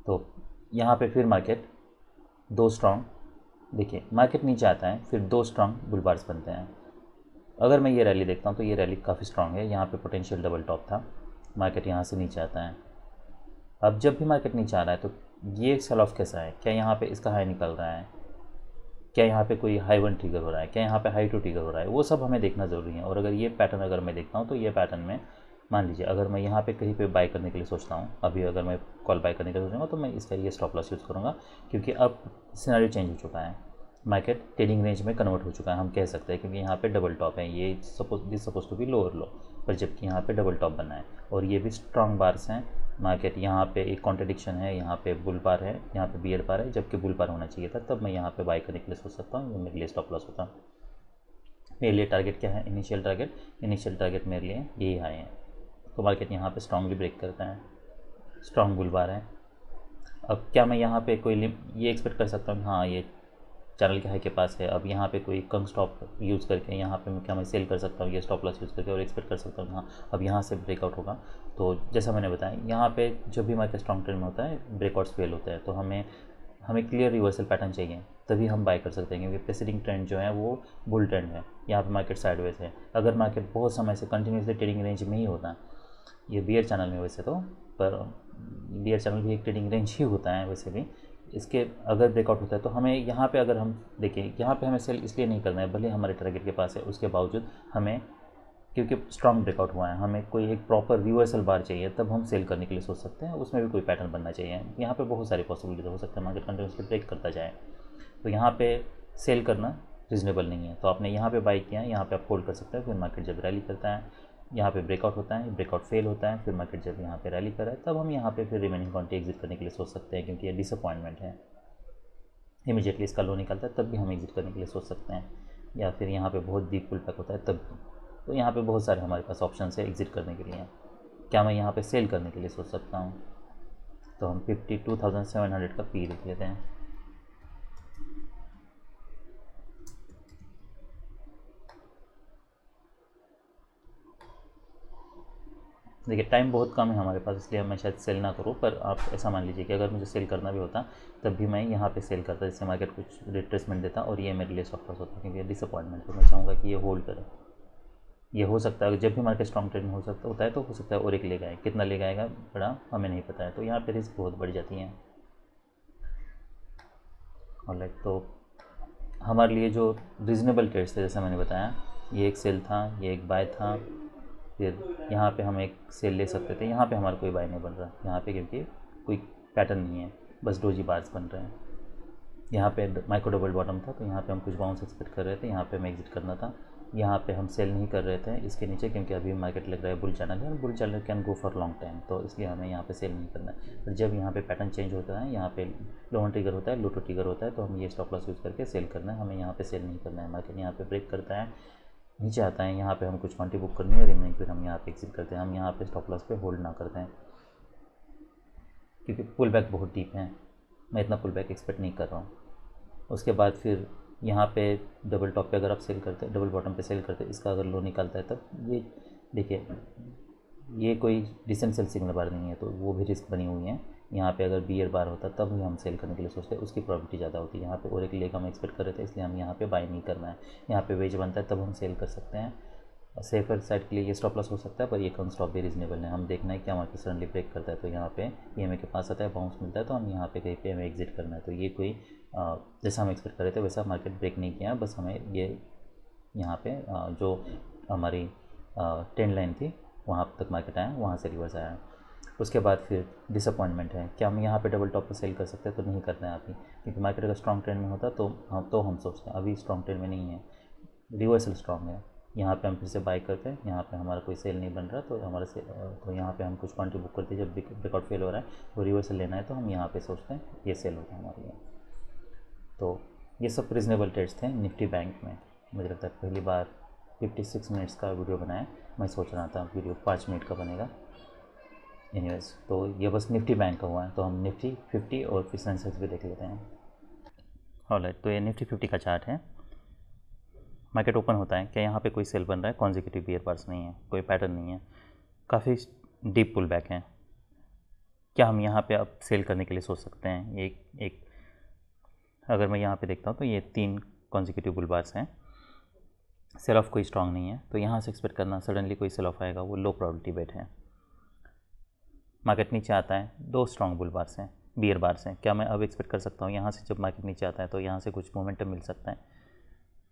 तो यहाँ पे फिर मार्केट दो स्ट्रॉन्ग, देखिए मार्केट नीचे आता है फिर दो स्ट्रॉन्ग बुल बार्स बनते हैं। अगर मैं ये रैली देखता हूँ तो ये रैली काफ़ी स्ट्रॉन्ग है, यहाँ पे पोटेंशियल डबल टॉप था, मार्केट यहाँ से नीचे आता है। अब जब भी मार्केट नीचे आ रहा है तो ये सेल ऑफ कैसा है? क्या यहाँ पे इसका हाई निकल रहा है? क्या यहाँ पे कोई हाई वन ट्रिगर हो रहा है? क्या यहाँ पे हाई टू ट्रिगर हो रहा है? वो सब हमें देखना ज़रूरी है। और अगर ये पैटर्न अगर मैं देखता हूँ तो ये पैटर्न में मान लीजिए अगर मैं यहाँ पे कहीं पे बाय करने के लिए सोचता हूँ, अभी अगर मैं कॉल बाय करने के लिए सोचूंगा तो मैं इसका ये स्टॉप लॉस यूज़ करूँगा, क्योंकि अब सिनेरियो चेंज हो चुका है, मार्केट ट्रेडिंग रेंज में कन्वर्ट हो चुका है, हम कह सकते हैं, क्योंकि यहाँ पे डबल टॉप है, ये suppose to be lower low, पर जबकि यहाँ पे डबल टॉप बना है और ये भी स्ट्रॉन्ग बार्स हैं। मार्केट यहाँ पे एक कॉन्ट्रडिक्शन है, यहाँ पे बुल बार है, यहाँ पे बियर बार है, जबकि बुल बार होना चाहिए था, तब मैं यहाँ पे बाय करने के लिए सोच सकता हूँ, ये मेरे लिए स्टॉप लॉस होता। मेरे लिए टारगेट क्या है? इनिशियल टारगेट मेरे लिए यही हाई है। तो मार्केट यहाँ पे स्ट्रांगली ब्रेक करता है, स्ट्रॉन्ग बुल बार है। अब क्या मैं यहाँ पे कोई ये एक्सपेक्ट कर सकता हूँ हाँ ये चैनल के हाई के पास है, अब यहाँ पे कोई कम स्टॉप यूज़ करके यहाँ पे क्या मैं सेल कर सकता हूँ ये स्टॉप लॉस यूज़ करके, और एक्सपेक्ट कर सकता हूँ हाँ अब यहाँ से ब्रेकआउट होगा। तो जैसा मैंने बताया, यहाँ पे जब भी मार्केट स्ट्रॉन्ग ट्रेंड में होता है ब्रेकआउट्स फेल होते हैं, तो हमें क्लियर रिवर्सल पैटर्न चाहिए, तभी हम बाय कर सकते हैं, क्योंकि प्रेसिडिंग ट्रेंड जो है वो बुल ट्रेंड है, यहाँ पे मार्केट साइडवेज है। अगर मार्केट बहुत समय से कंटिन्यूसली ट्रेडिंग रेंज में ही होता, ये बियर चैनल में वैसे तो, पर बियर चैनल भी एक ट्रेडिंग रेंज ही होता है वैसे भी, इसके अगर ब्रेकआउट होता है तो हमें यहाँ पे अगर हम देखें, यहाँ पे हमें सेल इसलिए नहीं करना है, भले हमारे टारगेट के पास है, उसके बावजूद हमें, क्योंकि स्ट्रॉन्ग ब्रेकआउट हुआ है, हमें कोई एक प्रॉपर रिवर्सल बार चाहिए, तब हम सेल करने के लिए सोच सकते हैं, उसमें भी कोई पैटर्न बनना चाहिए। यहाँ पे बहुत सारी पॉसिबिलिटी हो सकता है मार्केट कंटिन्यूसली ब्रेक करता जाए, तो यहाँ पे सेल करना रीजनेबल नहीं है। तो आपने यहाँ पे बाई किया है, यहाँ पे आप होल्ड कर सकते हैं, फिर मार्केट जब रैली करता है, यहाँ पे ब्रेकआउट होता है, ब्रेकआउट फेल होता है, फिर मार्केट जब यहाँ पे रैली कर रहा है, तब हम यहाँ पे फिर रिमेनिंग क्वांटिटी एग्जिट करने के लिए सोच सकते हैं, क्योंकि ये डिसअपॉइंटमेंट है, इमीडिएटली इसका लो निकलता है तब भी हम एग्जिट करने के लिए सोच सकते हैं, या फिर यहाँ पे बहुत डीप पुल बैक होता है तब भी। तो यहाँ पे बहुत सारे हमारे पास ऑप्शन है एग्जिट करने के लिए। क्या मैं यहाँ पे सेल करने के लिए सोच सकता हूँ? तो हम 52,700 का पी लिख लेते हैं। देखिए टाइम बहुत कम है हमारे पास, इसलिए मैं शायद सेल ना करूँ, पर आप ऐसा मान लीजिए कि अगर मुझे सेल करना भी होता तब भी मैं यहाँ पे सेल करता, जिससे मार्केट कुछ रिट्रेसमेंट देता और ये मेरे लिए स्टॉप लॉस होता, क्योंकि डिसअपॉइंटमेंट है। मैं चाहूँगा कि ये होल्ड करे। ये हो सकता है जब भी मार्केट स्ट्रॉन्ग ट्रेंड हो सकता होता है, तो हो सकता है और एक ले गए, कितना ले आएगा बड़ा हमें नहीं पता है, तो यहाँ पे रिस्क बहुत बढ़ जाती है। ऑलराइट, तो हमारे लिए जो रीज़नेबल ट्रेड्स थे, जैसे मैंने बताया, ये एक सेल था, ये एक बाय था, फिर यहाँ पे हम एक सेल ले सकते थे। यहाँ पे हमारा कोई बाय नहीं बन रहा यहाँ पे, क्योंकि कोई पैटर्न नहीं है, बस डोजी बार्स बन रहे हैं। यहाँ पे माइक्रो डबल बॉटम था, तो यहाँ पे हम कुछ बाउंस एक्सपेक्ट कर रहे थे, यहाँ पे हमें एग्जिट करना था। यहाँ पे हम सेल नहीं कर रहे थे इसके नीचे, क्योंकि अभी मार्केट लग रहा है बुल चैनल है, और bull channel can go for long time, तो इसलिए हमें यहाँ पे सेल नहीं करना है। पर जब यहाँ पे पैटर्न चेंज होता है, यहाँ पे लोअर ट्रिगर होता है, लोटो ट्रिगर होता है, तो हम ये स्टॉप लॉस यूज़ करके सेल करना है, हमें यहाँ पे सेल नहीं करना है। मार्केट यहाँ पे ब्रेक करता है, नीचे आता है, यहाँ पे हम कुछ क्वांटिटी बुक करनी है, रिमेनिंग फिर हम यहाँ पे एग्जिट करते हैं। हम यहाँ पे स्टॉप लॉस पे होल्ड ना करते हैं, क्योंकि पुल बैक बहुत डीप है, मैं इतना पुल बैक एक्सपेक्ट नहीं कर रहा हूँ। उसके बाद फिर यहाँ पे डबल टॉप पे अगर आप सेल करते हैं, डबल बॉटम पे सेल करते हैं, इसका अगर लो निकालता है, तब ये देखिए ये कोई डिसेंट सेल सिग्नल बार नहीं है, तो वो भी रिस्क बनी हुई है। यहाँ पे अगर बियर बार होता तब भी हम सेल करने के लिए सोचते हैं, उसकी प्रॉबिलिटी ज़्यादा होती है। यहाँ पे और एक लेग हम एक्सपेक्ट कर रहे थे, इसलिए हम यहाँ पे बाय नहीं करना है। यहाँ पे वेज बनता है तब हम सेल कर सकते हैं। सेफर साइड के लिए ये स्टॉप लॉस हो सकता है, पर ये कम स्टॉप भी रीजनेबल है। हम देखना है क्या मार्केट सडनली ब्रेक करता है, तो यहाँ पे EMA के पास आता है, बाउंस मिलता है, तो हम यहाँ पे कहीं पे हमें एग्जिट करना है। तो ये कोई जैसा हम एक्सपेक्ट कर रहे थे वैसा मार्केट ब्रेक नहीं किया, बस हमें ये यहाँ पे जो हमारी ट्रेंड लाइन थी वहाँ तक मार्केट आया, वहाँ से रिवर्स आया। उसके बाद फिर डिसअपॉइंटमेंट है, क्या हम यहाँ पे डबल टॉप पे सेल कर सकते हैं, तो नहीं करना है अभी, क्योंकि मार्केट अगर स्ट्रॉन्ग ट्रेंड में होता तो हम सोचते हैं, अभी स्ट्रॉन्ग ट्रेंड में नहीं है, रिवर्सल स्ट्रॉन्ग है। यहाँ पे हम फिर से बाय करते हैं, यहाँ पे हमारा कोई सेल नहीं बन रहा, तो हमारा तो यहाँ पे हम कुछ क्वांटिटी बुक करते हैं। जब ब्रेकआउट फेल हो रहा है, वो रिवर्सल लेना है, तो हम यहाँ पे सोचते हैं ये सेल होगा हमारे लिए। तो ये सब रीजनेबल ट्रेड्स थे निफ्टी बैंक में। मुझे लगता है पहली बार 56 मिनट्स का वीडियो बनाया, मैं सोच रहा था वीडियो 5 मिनट का बनेगा। एनीवेज, तो ये बस निफ्टी बैंक का हुआ है, तो हम निफ्टी 50 और फिर सेंसेक्स भी देख लेते हैं। ऑलराइट, तो ये निफ्टी 50 का चार्ट है। मार्केट ओपन होता है, क्या यहाँ पे कोई सेल बन रहा है, कॉन्जिक्यूटिव बियर बार्स नहीं है, कोई पैटर्न नहीं है, काफ़ी डीप पुल बैक है। क्या हम यहाँ पे अब सेल करने के लिए सोच सकते हैं? एक अगर मैं यहाँ पे देखता हूँ तो ये 3 कॉन्जिक्यूटिव बुल बार्स हैं, सेल ऑफ कोई स्ट्रांग नहीं है, तो यहाँ से एक्सपेक्ट करना सडनली कोई सेल ऑफ आएगा, वो लो प्रोबेबिलिटी बेट है। मार्केट नीचे आता है, 2 स्ट्रॉन्ग बुल बार्स हैं, बियर बार्स हैं, क्या मैं अब एक्सपेक्ट कर सकता हूँ यहाँ से जब मार्केट नीचे आता है तो यहाँ से कुछ मोमेंटम मिल सकता है?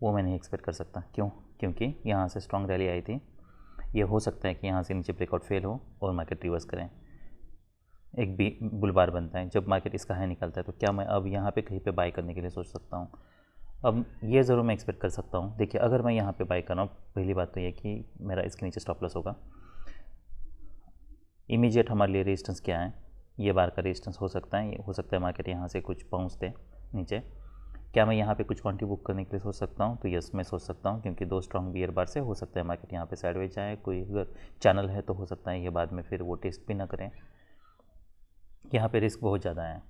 वो मैं नहीं एक्सपेक्ट कर सकता। क्यों? क्योंकि यहाँ से स्ट्रॉन्ग रैली आई थी, ये हो सकता है कि यहाँ से नीचे ब्रेकआउट फेल हो और मार्केट रिवर्स करें, एक भी बुल बार बनता है। जब मार्केट इसका हाई निकलता है, तो क्या मैं अब यहाँ पे कहीं पे बाय करने के लिए सोच सकता हूँ? अब ये ज़रूर मैं एक्सपेक्ट कर सकता हूँ। देखिए, अगर मैं यहाँ पे बाय कर रहा हूँ, पहली बात तो ये कि मेरा इसके नीचे स्टॉप लॉस होगा। इमीडिएट हमारे लिए रेजिस्टेंस क्या है? ये बार का रेजिस्टेंस हो सकता है, ये हो सकता है मार्केट यहाँ से कुछ बाउंस दे नीचे। क्या मैं यहाँ पे कुछ क्वांटिटी बुक करने के लिए सोच सकता हूँ? तो यस, मैं सोच सकता हूँ, क्योंकि 2 स्ट्रॉन्ग बियर बार से हो सकता है मार्केट यहाँ पे साइडवेज जाए। कोई अगर चैनल है तो हो सकता है ये बाद में फिर वो टेस्ट भी ना करें। यहाँ पे रिस्क बहुत ज़्यादा है,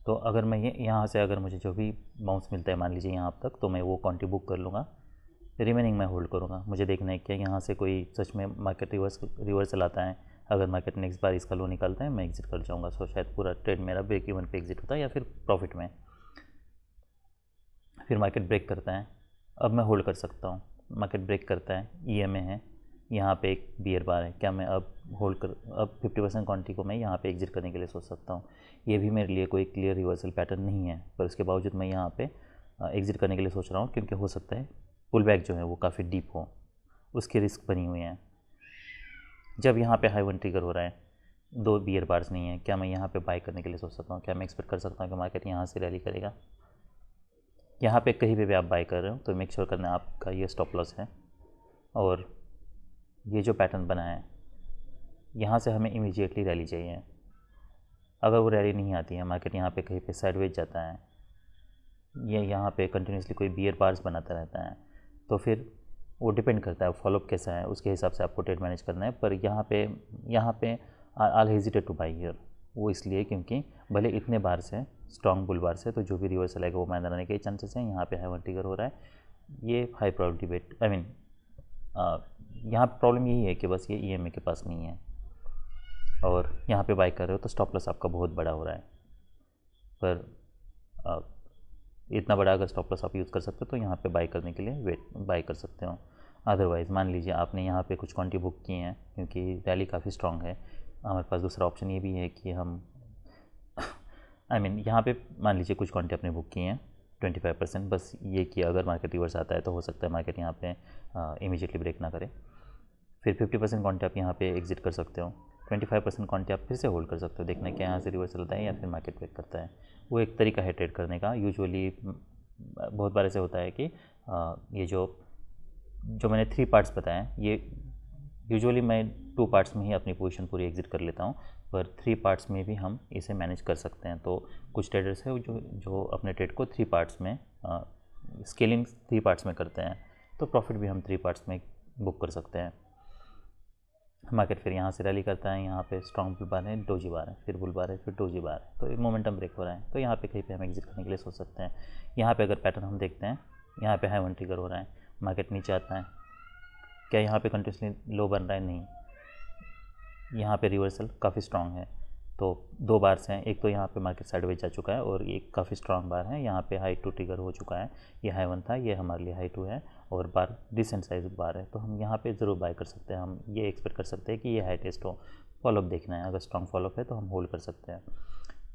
तो अगर मैं यहाँ से अगर मुझे जो भी बाउंस मिलता है, मान लीजिए यहाँ तक, तो मैं वो क्वांटिटी बुक कर लूँगा, रिमेनिंग मैं होल्ड करूँगा। मुझे देखना है कि यहाँ से कोई सच में मार्केट रिवर्सल आता है। अगर मार्केट नेक्स्ट बार इसका लो निकलता है, मैं एग्जिट कर जाऊँगा। सो शायद पूरा ट्रेड मेरा ब्रेक इवन पे एग्जिट होता है या फिर प्रॉफिट में। फिर मार्केट ब्रेक करता है, अब मैं होल्ड कर सकता हूँ। मार्केट ब्रेक करता है, EMA है, यहाँ पे एक बियर बार है, क्या मैं अब होल्ड कर, अब 50% क्वांटिटी को मैं यहाँ पे एग्जिट करने के लिए सोच सकता हूँ? ये भी मेरे लिए कोई क्लियर रिवर्सल पैटर्न नहीं है, पर उसके बावजूद मैं यहाँ पे एग्जिट करने के लिए सोच रहा हूँ, क्योंकि हो सकता है पुल बैक जो है वो काफ़ी डीप हो, उसकी रिस्क बनी हुई है। जब यहाँ पे हाई वन ट्रिगर हो रहा है, 2 बियर बार्स नहीं है, क्या मैं यहाँ पे बाय करने के लिए सोच सकता हूँ? क्या मैं एक्सपेक्ट कर सकता हूँ कि मार्केट यहाँ से रैली करेगा? यहाँ पे कहीं पे भी आप बाय कर रहे हो तो मेक श्योर करना आपका ये स्टॉप लॉस है। और ये जो पैटर्न बना है, यहाँ से हमें इमीडिएटली रैली चाहिए। अगर वो रैली नहीं आती है, मार्केट यहाँ पे कहीं पे साइडवेज जाता है, ये यहाँ पे कंटिन्यूसली कोई बियर बार्स बनाता रहता है, तो फिर वो डिपेंड करता है फॉलोअप कैसा है, उसके हिसाब से आपको ट्रेड मैनेज करना है। पर यहाँ पे आई हेजिटेट टू बाई हियर, वो इसलिए क्योंकि भले इतने बार से स्ट्रॉन्ग बुल बार से, तो जो भी रिवर्सल आएगा वो मायने रहने के चांसेस हैं। यहाँ पे हाई वन ट्रिगर हो रहा है, ये high probability bet, I mean यहाँ प्रॉब्लम यही है कि बस ये EMA के पास नहीं है। और यहाँ पे बाय कर रहे हो तो स्टॉप लॉस आपका बहुत बड़ा हो रहा है, पर इतना बड़ा अगर स्टॉप लॉस आप यूज़ कर सकते हो तो यहाँ पे बाय करने के लिए बाय कर सकते हो। अदरवाइज़ मान लीजिए आपने यहाँ पे कुछ क्वांटिटी बुक किए हैं क्योंकि रैली काफ़ी स्ट्रांग है, हमारे पास दूसरा ऑप्शन ये भी है कि हम यहाँ पे मान लीजिए कुछ क्वांटिटी आपने बुक किए हैं 25%, बस ये कि अगर मार्केट रिवर्स आता है तो हो सकता है मार्केट यहाँ पे इमीडिएटली ब्रेक ना करे, फिर 50% क्वांटिटी आप यहाँ पे एग्जिट कर सकते हो, 25% क्वांटिटी आप फिर से होल्ड कर सकते हो, देखना क्या यहाँ से रिवर्सल होता है या फिर मार्केट ब्रेक करता है। वो एक तरीका है ट्रेड करने का। यूजुअली बहुत बार ऐसे होता है कि ये जो मैंने 3 पार्ट्स बताए, ये यूजुअली मैं 2 पार्ट्स में ही अपनी पोजीशन पूरी एग्जिट कर लेता हूँ, पर 3 पार्ट्स में भी हम इसे मैनेज कर सकते हैं। तो कुछ ट्रेडर्स हैं जो अपने ट्रेड को 3 पार्ट्स में स्केलिंग 3 पार्ट्स में करते हैं, तो प्रॉफिट भी हम 3 पार्ट्स में बुक कर सकते हैं। मार्केट फिर यहाँ से रैली करता है, यहाँ पे स्ट्रॉन्ग बुल बार है, डोजी बार है, फिर बुल बार है, फिर डोजी बार है, तो एक मोमेंटम ब्रेक हो रहा है, तो यहाँ पे कहीं पे हम एग्जिट करने के लिए सोच सकते हैं। यहाँ पे अगर पैटर्न हम देखते हैं, यहाँ पे हाई वन ट्रिगर हो रहा है, मार्केट नीचे आता है, क्या यहाँ पे कंटिन्यूसली लो बन रहा है? नहीं, यहाँ पे रिवर्सल काफ़ी स्ट्रांग है। तो 2 बार्स हैं, एक तो यहाँ पे मार्केट साइडवेज जा चुका है और एक काफ़ी स्ट्रांग बार है, यहाँ पे हाई 2 ट्रिगर हो चुका है, ये हाई 1 था, ये हमारे लिए हाई 2 है और बार डिसेंट साइज बार है, तो हम यहाँ पे ज़रूर बाय कर सकते हैं। हम ये एक्सपेक्ट कर सकते हैं कि ये हाई टेस्ट हो, फॉलोअप देखना है, अगर स्ट्रांग फॉलोअप है तो हम होल्ड कर सकते हैं,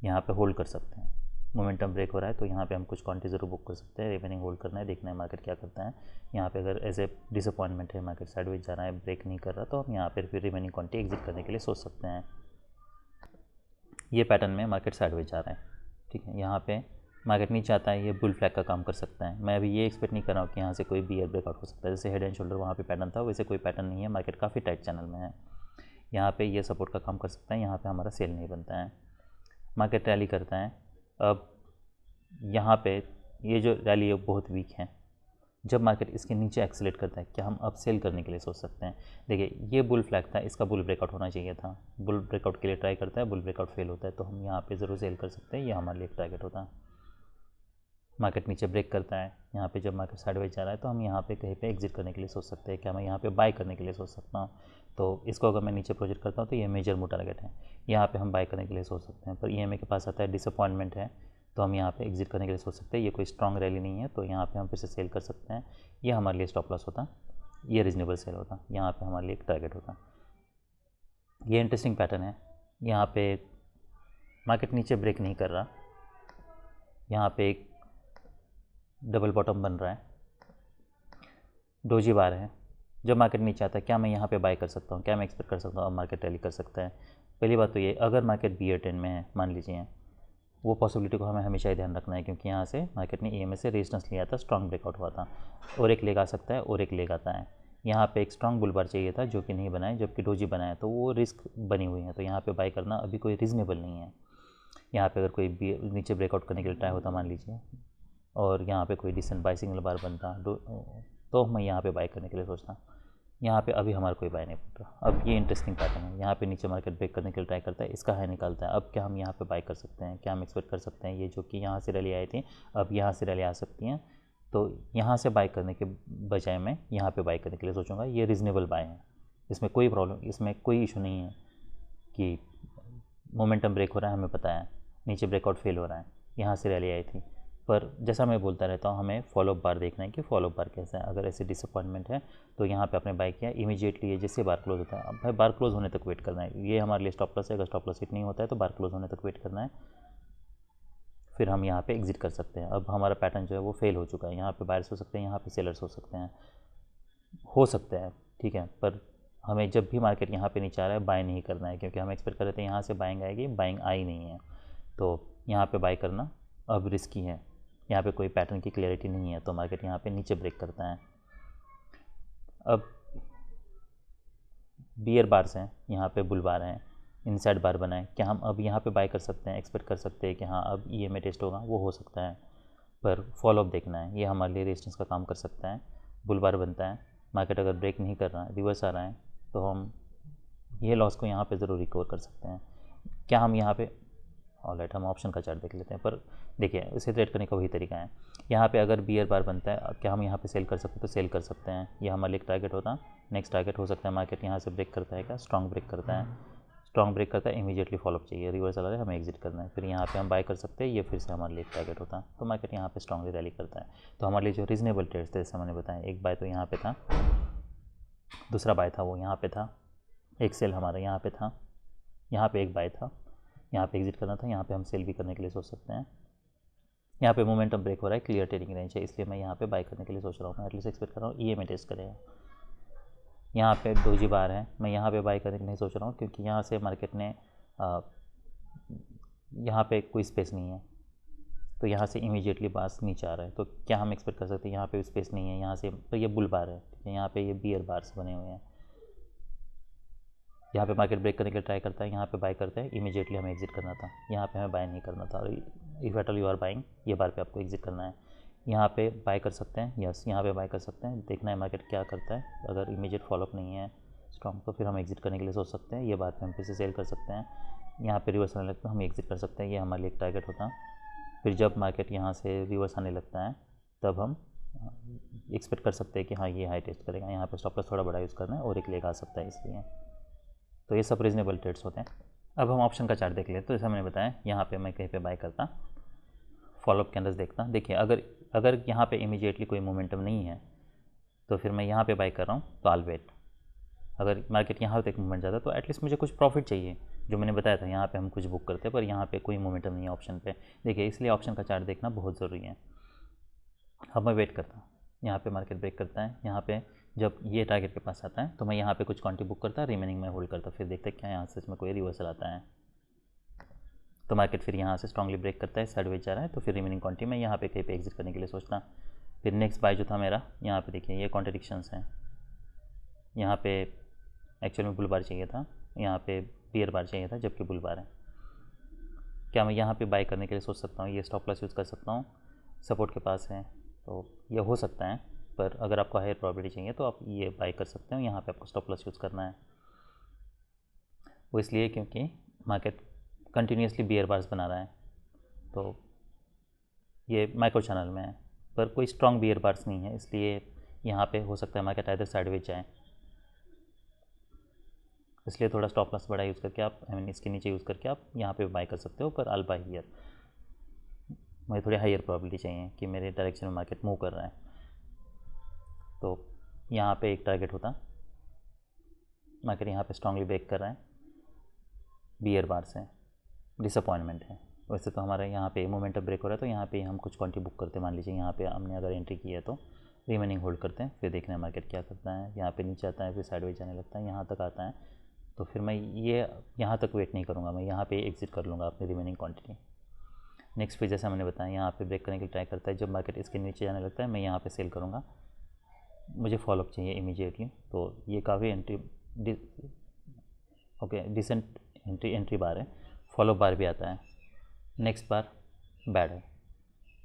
यहाँ पे होल्ड कर सकते हैं। मोमेंटम ब्रेक हो रहा है तो यहाँ पे हम कुछ क्वांटिटी ज़रूर बुक कर सकते हैं, रिमेनिंग होल्ड करना है, देखना है मार्केट क्या करता है। यहाँ पे अगर एज ए डिसअपॉइंटमेंट है, मार्केट साइडवेज जा रहा है, ब्रेक नहीं कर रहा, तो हम यहाँ पर फिर रिमेनिंग क्वांटिटी एग्जिट करने के लिए सोच सकते हैं। ये पैटर्न में मार्केट साइडवेज जा रहा है, ठीक है, यहाँ पे मार्केट नीचे आता है, ये बुल फ्लैग का काम कर सकता है। मैं अभी ये एक्सपेक्ट नहीं कर रहा हूँ कि यहाँ से कोई बियर ब्रेकआउट हो सकता है, जैसे हेड एंड शोल्डर वहाँ पे पैटर्न था, वैसे कोई पैटर्न नहीं है, मार्केट काफ़ी टाइट चैनल में है। यहाँ पे ये सपोर्ट का काम कर सकता है, यहाँ पे हमारा सेल नहीं बनता है, मार्केट रैली करता है। अब यहाँ पे ये जो रैली है बहुत वीक है, जब मार्केट इसके नीचे एक्सेलेरेट करता है, क्या हम अब सेल करने के लिए सोच सकते हैं? देखिए ये बुल फ्लैग था, इसका बुल ब्रेकआउट होना चाहिए था, बुल ब्रेकआउट के लिए ट्राई करता है, बुल ब्रेकआउट फेल होता है, तो हम यहाँ पे ज़रूर सेल कर सकते हैं, ये हमारे लिए एक टारगेट होता है। मार्केट नीचे ब्रेक करता है, यहाँ पे जब मार्केट साइडवेज जा रहा है तो हम यहाँ पे कहीं पे एग्जिट करने के लिए सोच सकते हैं, क्या मैं यहाँ पे बाय करने के लिए सोच सकता हूँ? तो इसको अगर मैं नीचे प्रोजेक्ट करता हूँ तो ये मेजर मूव टारगेट है, यहाँ पे हम बाय करने के लिए सोच सकते हैं, पर EMA के पास आता है डिसअपॉइंटमेंट है, तो हम यहाँ पे एग्जिट करने के लिए सोच सकते हैं। ये कोई स्ट्रॉन्ग रैली नहीं है, तो यहाँ पे हम फिर से सेल कर सकते हैं, ये हमारे लिए स्टॉप लॉस होता, ये रीजनेबल सेल होता, यहाँ पे हमारे लिए एक टारगेट होता। ये इंटरेस्टिंग पैटर्न है, यहाँ पे मार्केट नीचे ब्रेक नहीं कर रहा, यहाँ पे एक डबल बॉटम बन रहा है, डोजी बार है, जब मार्केट नीचे आता है क्या मैं यहाँ पे बाय कर सकता हूँ? क्या मैं एक्सपेक्ट कर सकता हूँ अब मार्केट रैली कर सकता है? पहली बात तो ये, अगर मार्केट बियर ट्रेंड में है मान लीजिए, वो पॉसिबिलिटी को हमें हमेशा ही ध्यान रखना है, क्योंकि यहाँ से मार्केट ने EMA से रेजिस्टेंस लिया था, स्ट्रॉन्ग ब्रेकआउट हुआ था, और एक लेग आ सकता है और एक लेग आता है। यहाँ पे एक स्ट्रॉन्ग बुल बार चाहिए था जो कि नहीं बनाया, जबकि डोजी बनाया, तो वो रिस्क बनी हुई है, तो यहाँ पे बाय करना अभी कोई रीज़नेबल नहीं है। यहाँ पे अगर कोई नीचे ब्रेकआउट करने के लिए ट्राई होता मान लीजिए, और यहाँ पे कोई डिसेंट बाय सिग्नल बार बनता तो मैं यहाँ पे बाय करने के लिए सोचता, यहाँ पे अभी हमारा कोई बाय नहीं पड़ रहा। अब ये इंटरेस्टिंग पैटर्न है, यहाँ पे नीचे मार्केट ब्रेक करने के लिए ट्राई करता है, इसका हाई निकालता है, अब क्या हम यहाँ पे बाय कर सकते हैं? क्या हम एक्सपेक्ट कर सकते हैं ये जो कि यहाँ से रैली आई थी अब यहाँ से रैली आ सकती हैं? तो यहाँ से बाय करने के बजाय मैं यहाँ पे बाय करने के लिए सोचूंगा, ये रीज़नेबल बाय है, इसमें कोई प्रॉब्लम, इसमें कोई इशू नहीं है कि मोमेंटम ब्रेक हो रहा है, हमें पता है नीचे ब्रेकआउट फेल हो रहा है, यहाँ से रैली आई थी, पर जैसा मैं बोलता रहता हूँ हमें फॉलोअप बार देखना है कि फॉलोअप बार कैसा है। अगर ऐसे डिसअपॉइंटमेंट है तो यहाँ पे आपने बाय किया, इमीडिएटली ये जैसे बार क्लोज होता है, अब भाई बार क्लोज होने तक वेट करना है, ये हमारे लिए स्टॉप लॉस है, अगर स्टॉप लॉस हिट नहीं होता है तो बार क्लोज होने तक वेट करना है, फिर हम यहाँ पे एग्जिट कर सकते हैं। अब हमारा पैटर्न जो है वो फेल हो चुका है, यहाँ पे बायर्स हो सकते हैं, यहाँ पे सेलर्स हो सकते हैं, ठीक है, पर हमें जब भी मार्केट यहाँ पे नीचे आ रहा है बाय नहीं करना है, क्योंकि हम एक्सपेक्ट कर रहे थे यहाँ से बाइंग आएगी, बाइंग आई नहीं है, तो यहाँ पे बाय करना अब रिस्की है, यहाँ पे कोई पैटर्न की क्लैरिटी नहीं है, तो मार्केट यहाँ पे नीचे ब्रेक करता है। अब बियर बार्स हैं, यहाँ पे बुल बार हैं, इनसाइड बार बनाए, क्या हम अब यहाँ पे बाय कर सकते हैं? एक्सपेक्ट कर सकते हैं कि हाँ अब EMA टेस्ट होगा, वो हो सकता है, पर फॉलोअप देखना है, ये हमारे लिए रेजिस्टेंस का काम कर सकता है। बुल बार बनता है, मार्केट अगर ब्रेक नहीं कर रहा है, रिवर्स आ रहा है, तो हम ये लॉस को यहाँ पे ज़रूर रिकवर कर सकते हैं। क्या हम यहाँ पे, ऑलराइट, हम ऑप्शन का चार्ट देख लेते हैं, पर देखिए इसे ट्रेड करने का वही तरीका है, यहाँ पे अगर बियर बार बनता है, क्या हम यहाँ पे सेल कर सकते हैं? तो सेल कर सकते हैं, ये हमारे लिए एक टारगेट होता, नेक्स्ट टारगेट हो सकता है मार्केट यहाँ से ब्रेक करता है, क्या स्ट्रॉन्ग ब्रेक करता है, स्ट्रॉन्ग ब्रेक करता है, इमीडिएटली फॉलोअप चाहिए, रिवर्सल आ रहा है, हमें एग्जिट करना है, फिर यहाँ पे हम बाय कर सकते हैं, ये फिर से हमारे लिए एक टारगेट होता है। तो मार्केट यहाँ पे स्ट्रांगली रैली करता है। तो हमारे लिए जो रीजनेबल ट्रेड्स थे जैसे मैंने बताया, एक बाय तो यहाँ पे था, दूसरा बाय था वो यहाँ पे था, एक सेल हमारा यहाँ पे था, यहाँ पे एक बाय था, यहाँ पे एग्जिट करना था, यहाँ पे हम सेल भी करने के लिए सोच सकते हैं। यहाँ पे मोमेंटम ब्रेक हो रहा है, क्लियर ट्रेडिंग रेंज है, इसलिए मैं यहाँ पे बाय करने के लिए सोच रहा हूँ। मैं एटलीस्ट एक्सपेक्ट कर रहा हूँ EMA टेस्ट करेगा। यहाँ पे डोजी बार है, मैं यहाँ पे बाय करने के लिए सोच रहा हूँ क्योंकि यहाँ से मार्केट ने यहाँ पे कोई स्पेस नहीं है, तो यहाँ से इमीडिएटली बार्स नीचे आ रहा है। तो क्या हम एक्सपेक्ट कर सकते हैं, यहाँ पे स्पेस नहीं है, यहाँ से तो ये बुल बार है, यहाँ पे ये बियर बार्स बने हुए हैं। यहाँ पे मार्केट ब्रेक करने के लिए ट्राई करता है, यहाँ पे बाय करते हैं, इमीडिएटली हमें एग्जिट करना था, यहाँ पे हमें बाय नहीं करना था। और if at all you are buying, ये बार पे आपको एग्जिट करना है। यहाँ पे बाय कर सकते हैं, यस यहाँ पे बाय कर सकते हैं, देखना है मार्केट क्या करता है। अगर इमीडिएट फॉलोअप नहीं है स्ट्रॉन्ग तो फिर हम एग्जिट करने के लिए सोच सकते हैं, ये बार पे हम फिर से सेल कर सकते हैं। यहाँ पे रिवर्स आने लगता है, हम एग्जिट कर सकते हैं, ये हमारे लिए एक टारगेट होता है। फिर जब मार्केट यहाँ से रिवर्स आने लगता है तब हम एक्सपेक्ट कर सकते हैं कि हाँ ये हाई टेस्ट करेगा, यहाँ पे स्टॉप लॉस थोड़ा बड़ा यूज़ करना है और एक लेग आ सकता है, इसलिए तो ये सब रीजनेबल ट्रेड्स होते हैं। अब हम ऑप्शन का चार्ट देख लेते, तो जैसा मैंने बताया यहाँ पे मैं कहीं पे बाय करता, फॉलोअप कैंडल्स देखता। देखिए अगर यहाँ पे इमीडिएटली कोई मोमेंटम नहीं है तो फिर मैं यहाँ पे बाय कर रहा हूँ, तो आल वेट। अगर मार्केट यहाँ तक मूवमेंट जाता है तो एटलीस्ट मुझे कुछ प्रॉफिट चाहिए, जो मैंने बताया था यहाँ पे हम कुछ बुक करते हैं, पर यहाँ पे कोई मोमेंटम नहीं है ऑप्शन पे। देखिए इसलिए ऑप्शन का चार्ट देखना बहुत ज़रूरी है। अब मैं वेट करता हूँ, यहाँ पे मार्केट ब्रेक करता है, यहाँ पे जब ये टारगेट के पास आता है तो मैं यहाँ पे कुछ क्वांटिटी बुक करता, रिमेनिंग में होल्ड करता, फिर देखते क्या यहाँ से इसमें कोई रिवर्सल आता है। तो मार्केट फिर यहाँ से स्ट्रांगली ब्रेक करता है, साइडवेज जा रहा है, तो फिर रिमेनिंग क्वांटिटी मैं यहाँ पे कहीं पे एग्जिट करने के लिए सोचता। फिर नेक्स्ट बाय जो था मेरा, यहाँ पे देखिए ये कॉन्ट्रडिक्शंस हैं, यहाँ पे एक्चुअल में बुल बार चाहिए था, यहाँ पे बियर बार चाहिए था, जबकि बुल बार है। क्या मैं यहाँ पे बाय करने के लिए सोच सकता हूँ, ये स्टॉप लॉस यूज़ कर सकता हूँ, सपोर्ट के पास है, तो ये हो सकता है। पर अगर आपको हायर प्रॉबिलिटी चाहिए तो आप ये बाय कर सकते हो, यहाँ पे आपको स्टॉप लॉस यूज़ करना है। वो इसलिए क्योंकि मार्केट कंटिन्यूसली बियर बार्स बना रहा है, तो ये माइक्रो चैनल में है, पर कोई स्ट्रॉन्ग बियर बार्स नहीं है, इसलिए यहाँ पे हो सकता है मार्केट आइदर साइडवेज जाए, इसलिए थोड़ा स्टॉप लॉस बड़ा यूज़ करके आप इसके नीचे यूज़ करके आप यहाँ पे बाय कर सकते हो। पर आल बाय हियर, मुझे थोड़ी हायर प्रॉबिलिटी चाहिए कि मेरे डायरेक्शन में मार्केट मूव कर रहा है। तो यहाँ पे एक टारगेट होता, मार्केट यहाँ पे स्ट्रांगली ब्रेक कर रहा है, बियर बार से डिसअपॉइंटमेंट है। वैसे तो हमारे यहाँ पे मोमेंटम ब्रेक हो रहा है, तो यहाँ पे हम कुछ क्वांटिटी बुक करते हैं। मान लीजिए यहाँ पे हमने अगर एंट्री की है तो रिमेनिंग होल्ड करते हैं, फिर देखना है मार्केट क्या करता है। यहाँ पे नीचे आता है, फिर साइडवेज जाने लगता है, यहाँ तक आता है, तो फिर मैं ये यहाँ तक वेट नहीं करूँगा, मैं यहाँ पे एग्जिट कर लूँगा अपनी रिमेनिंग क्वांटिटी। नेक्स्ट फिर जैसा मैंने बताया यहाँ पे ब्रेक करने के लिए ट्राई करता है, जब मार्केट इसके नीचे जाने लगता है मैं यहाँ पे सेल करूँगा, मुझे फॉलोअप चाहिए इमीडिएटली। तो ये काफ़ी डिसेंट एंट्री बार है, फॉलोअप बार भी आता है। नेक्स्ट बार बैड है,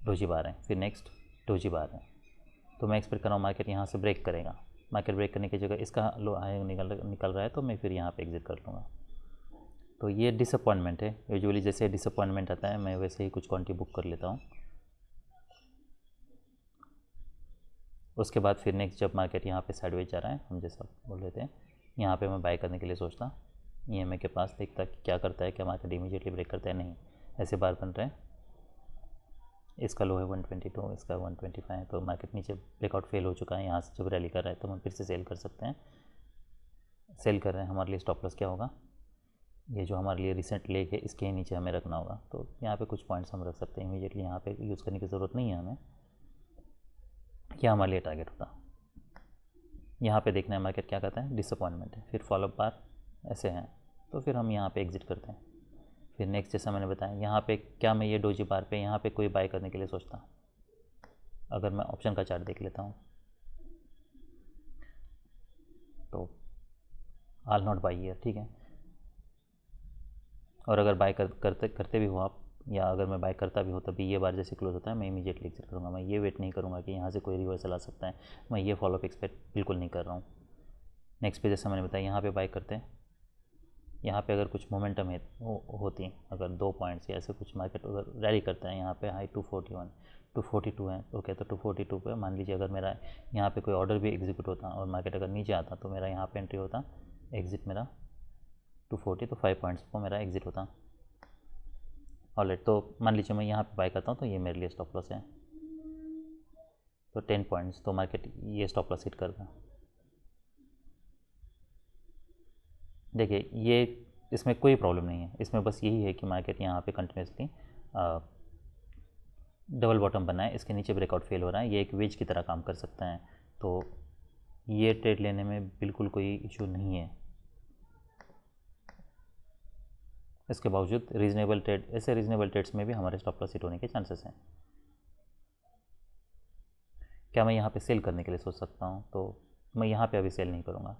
डोजी बार है, फिर नेक्स्ट डोजी बार है, तो मैं एक्सपेक्ट कर रहा हूँ मार्केट यहाँ से ब्रेक करेगा। मार्केट ब्रेक करने की जगह इसका लो हाई निकल रहा है, तो मैं फिर यहाँ पे एग्जिट कर लूँगा। तो ये डिसअपॉइंटमेंट है, यूजुअली जैसे डिसअपॉइंटमेंट आता है मैं वैसे ही कुछ क्वांटिटी बुक कर लेता हूँ। उसके बाद फिर नेक्स्ट जब मार्केट यहाँ पे साइडवेज जा रहा है, हम जैसा बोल रहे थे, यहाँ पे मैं बाय करने के लिए सोचता, EMA के पास देखता कि क्या करता है, क्या मार्केट इमीडिएटली ब्रेक करता है, नहीं ऐसे बार बन रहे हैं। इसका लो है 122, इसका 125 है, तो मार्केट नीचे ब्रेकआउट फेल हो चुका है, यहाँ से जब रैली कर रहा है तो हम फिर से सेल कर सकते हैं। सेल कर रहे हैं, हमारे लिए स्टॉप लॉस क्या होगा, ये जो हमारे लिए रिसेंट लेग है इसके नीचे हमें रखना होगा। तो यहाँ पे कुछ पॉइंट्स हम रख सकते हैं, इमीडिएटली यहाँ पे यूज़ करने की ज़रूरत नहीं है हमें, क्या हमारे लिए टारगेट होता। यहाँ पे देखना है मार्केट क्या करता है, डिसअपॉइंटमेंट है, फिर फॉलोअप बार ऐसे हैं, तो फिर हम यहाँ पे एग्जिट करते हैं। फिर नेक्स्ट जैसा मैंने बताया, यहाँ पे क्या मैं ये डोजी बार पे यहाँ पे कोई बाय करने के लिए सोचता, अगर मैं ऑप्शन का चार्ट देख लेता हूँ तो आल नॉट बाई हियर, ठीक है। और अगर बाय करते भी हो आप, या अगर मैं बाय करता भी हो तभी ये बार जैसे क्लोज होता है मैं इमीडिएटली एग्जिट करूँगा। मैं ये वेट नहीं करूँगा कि यहाँ से कोई रिवर्सल आ सकता है, मैं ये फॉलोअप एक्सपेक्ट बिल्कुल नहीं कर रहा हूँ। नेक्स्ट पे जैसा मैंने बताया, यहाँ पे बाय करते हैं, यहाँ पे अगर कुछ मोमेंटम है होती, अगर 2 पॉइंट्स या ऐसे कुछ मार्केट अगर रैली करता है, यहाँ पे हाई 241 242 है, ओके, तो 242 पे मान लीजिए अगर मेरा यहाँ पे कोई ऑर्डर भी एग्जीक्यूट होता और मार्केट अगर नीचे आता तो मेरा यहाँ पे एंट्री होता, एग्जिट मेरा 240, तो 5 पॉइंट्स को मेरा एग्जिट होता। ऑलराइट, तो मान लीजिए मैं यहाँ पे बाय करता हूँ तो ये मेरे लिए स्टॉप लॉस है, तो 10 पॉइंट्स, तो मार्केट ये स्टॉप लॉस हिट करता। देखिए ये इसमें कोई प्रॉब्लम नहीं है, इसमें बस यही है कि मार्केट यहाँ पे कंटिन्यूसली डबल बॉटम बना है, इसके नीचे ब्रेकआउट फेल हो रहा है, ये एक वेज की तरह काम कर सकता है, तो ये ट्रेड लेने में बिल्कुल कोई इशू नहीं है। इसके बावजूद रीजनेबल ट्रेड, ऐसे रीजनेबल ट्रेड्स में भी हमारे स्टॉप लॉस हिट होने के चांसेस हैं। क्या मैं यहाँ पे सेल करने के लिए सोच सकता हूँ? तो मैं यहाँ पे अभी सेल नहीं करूँगा,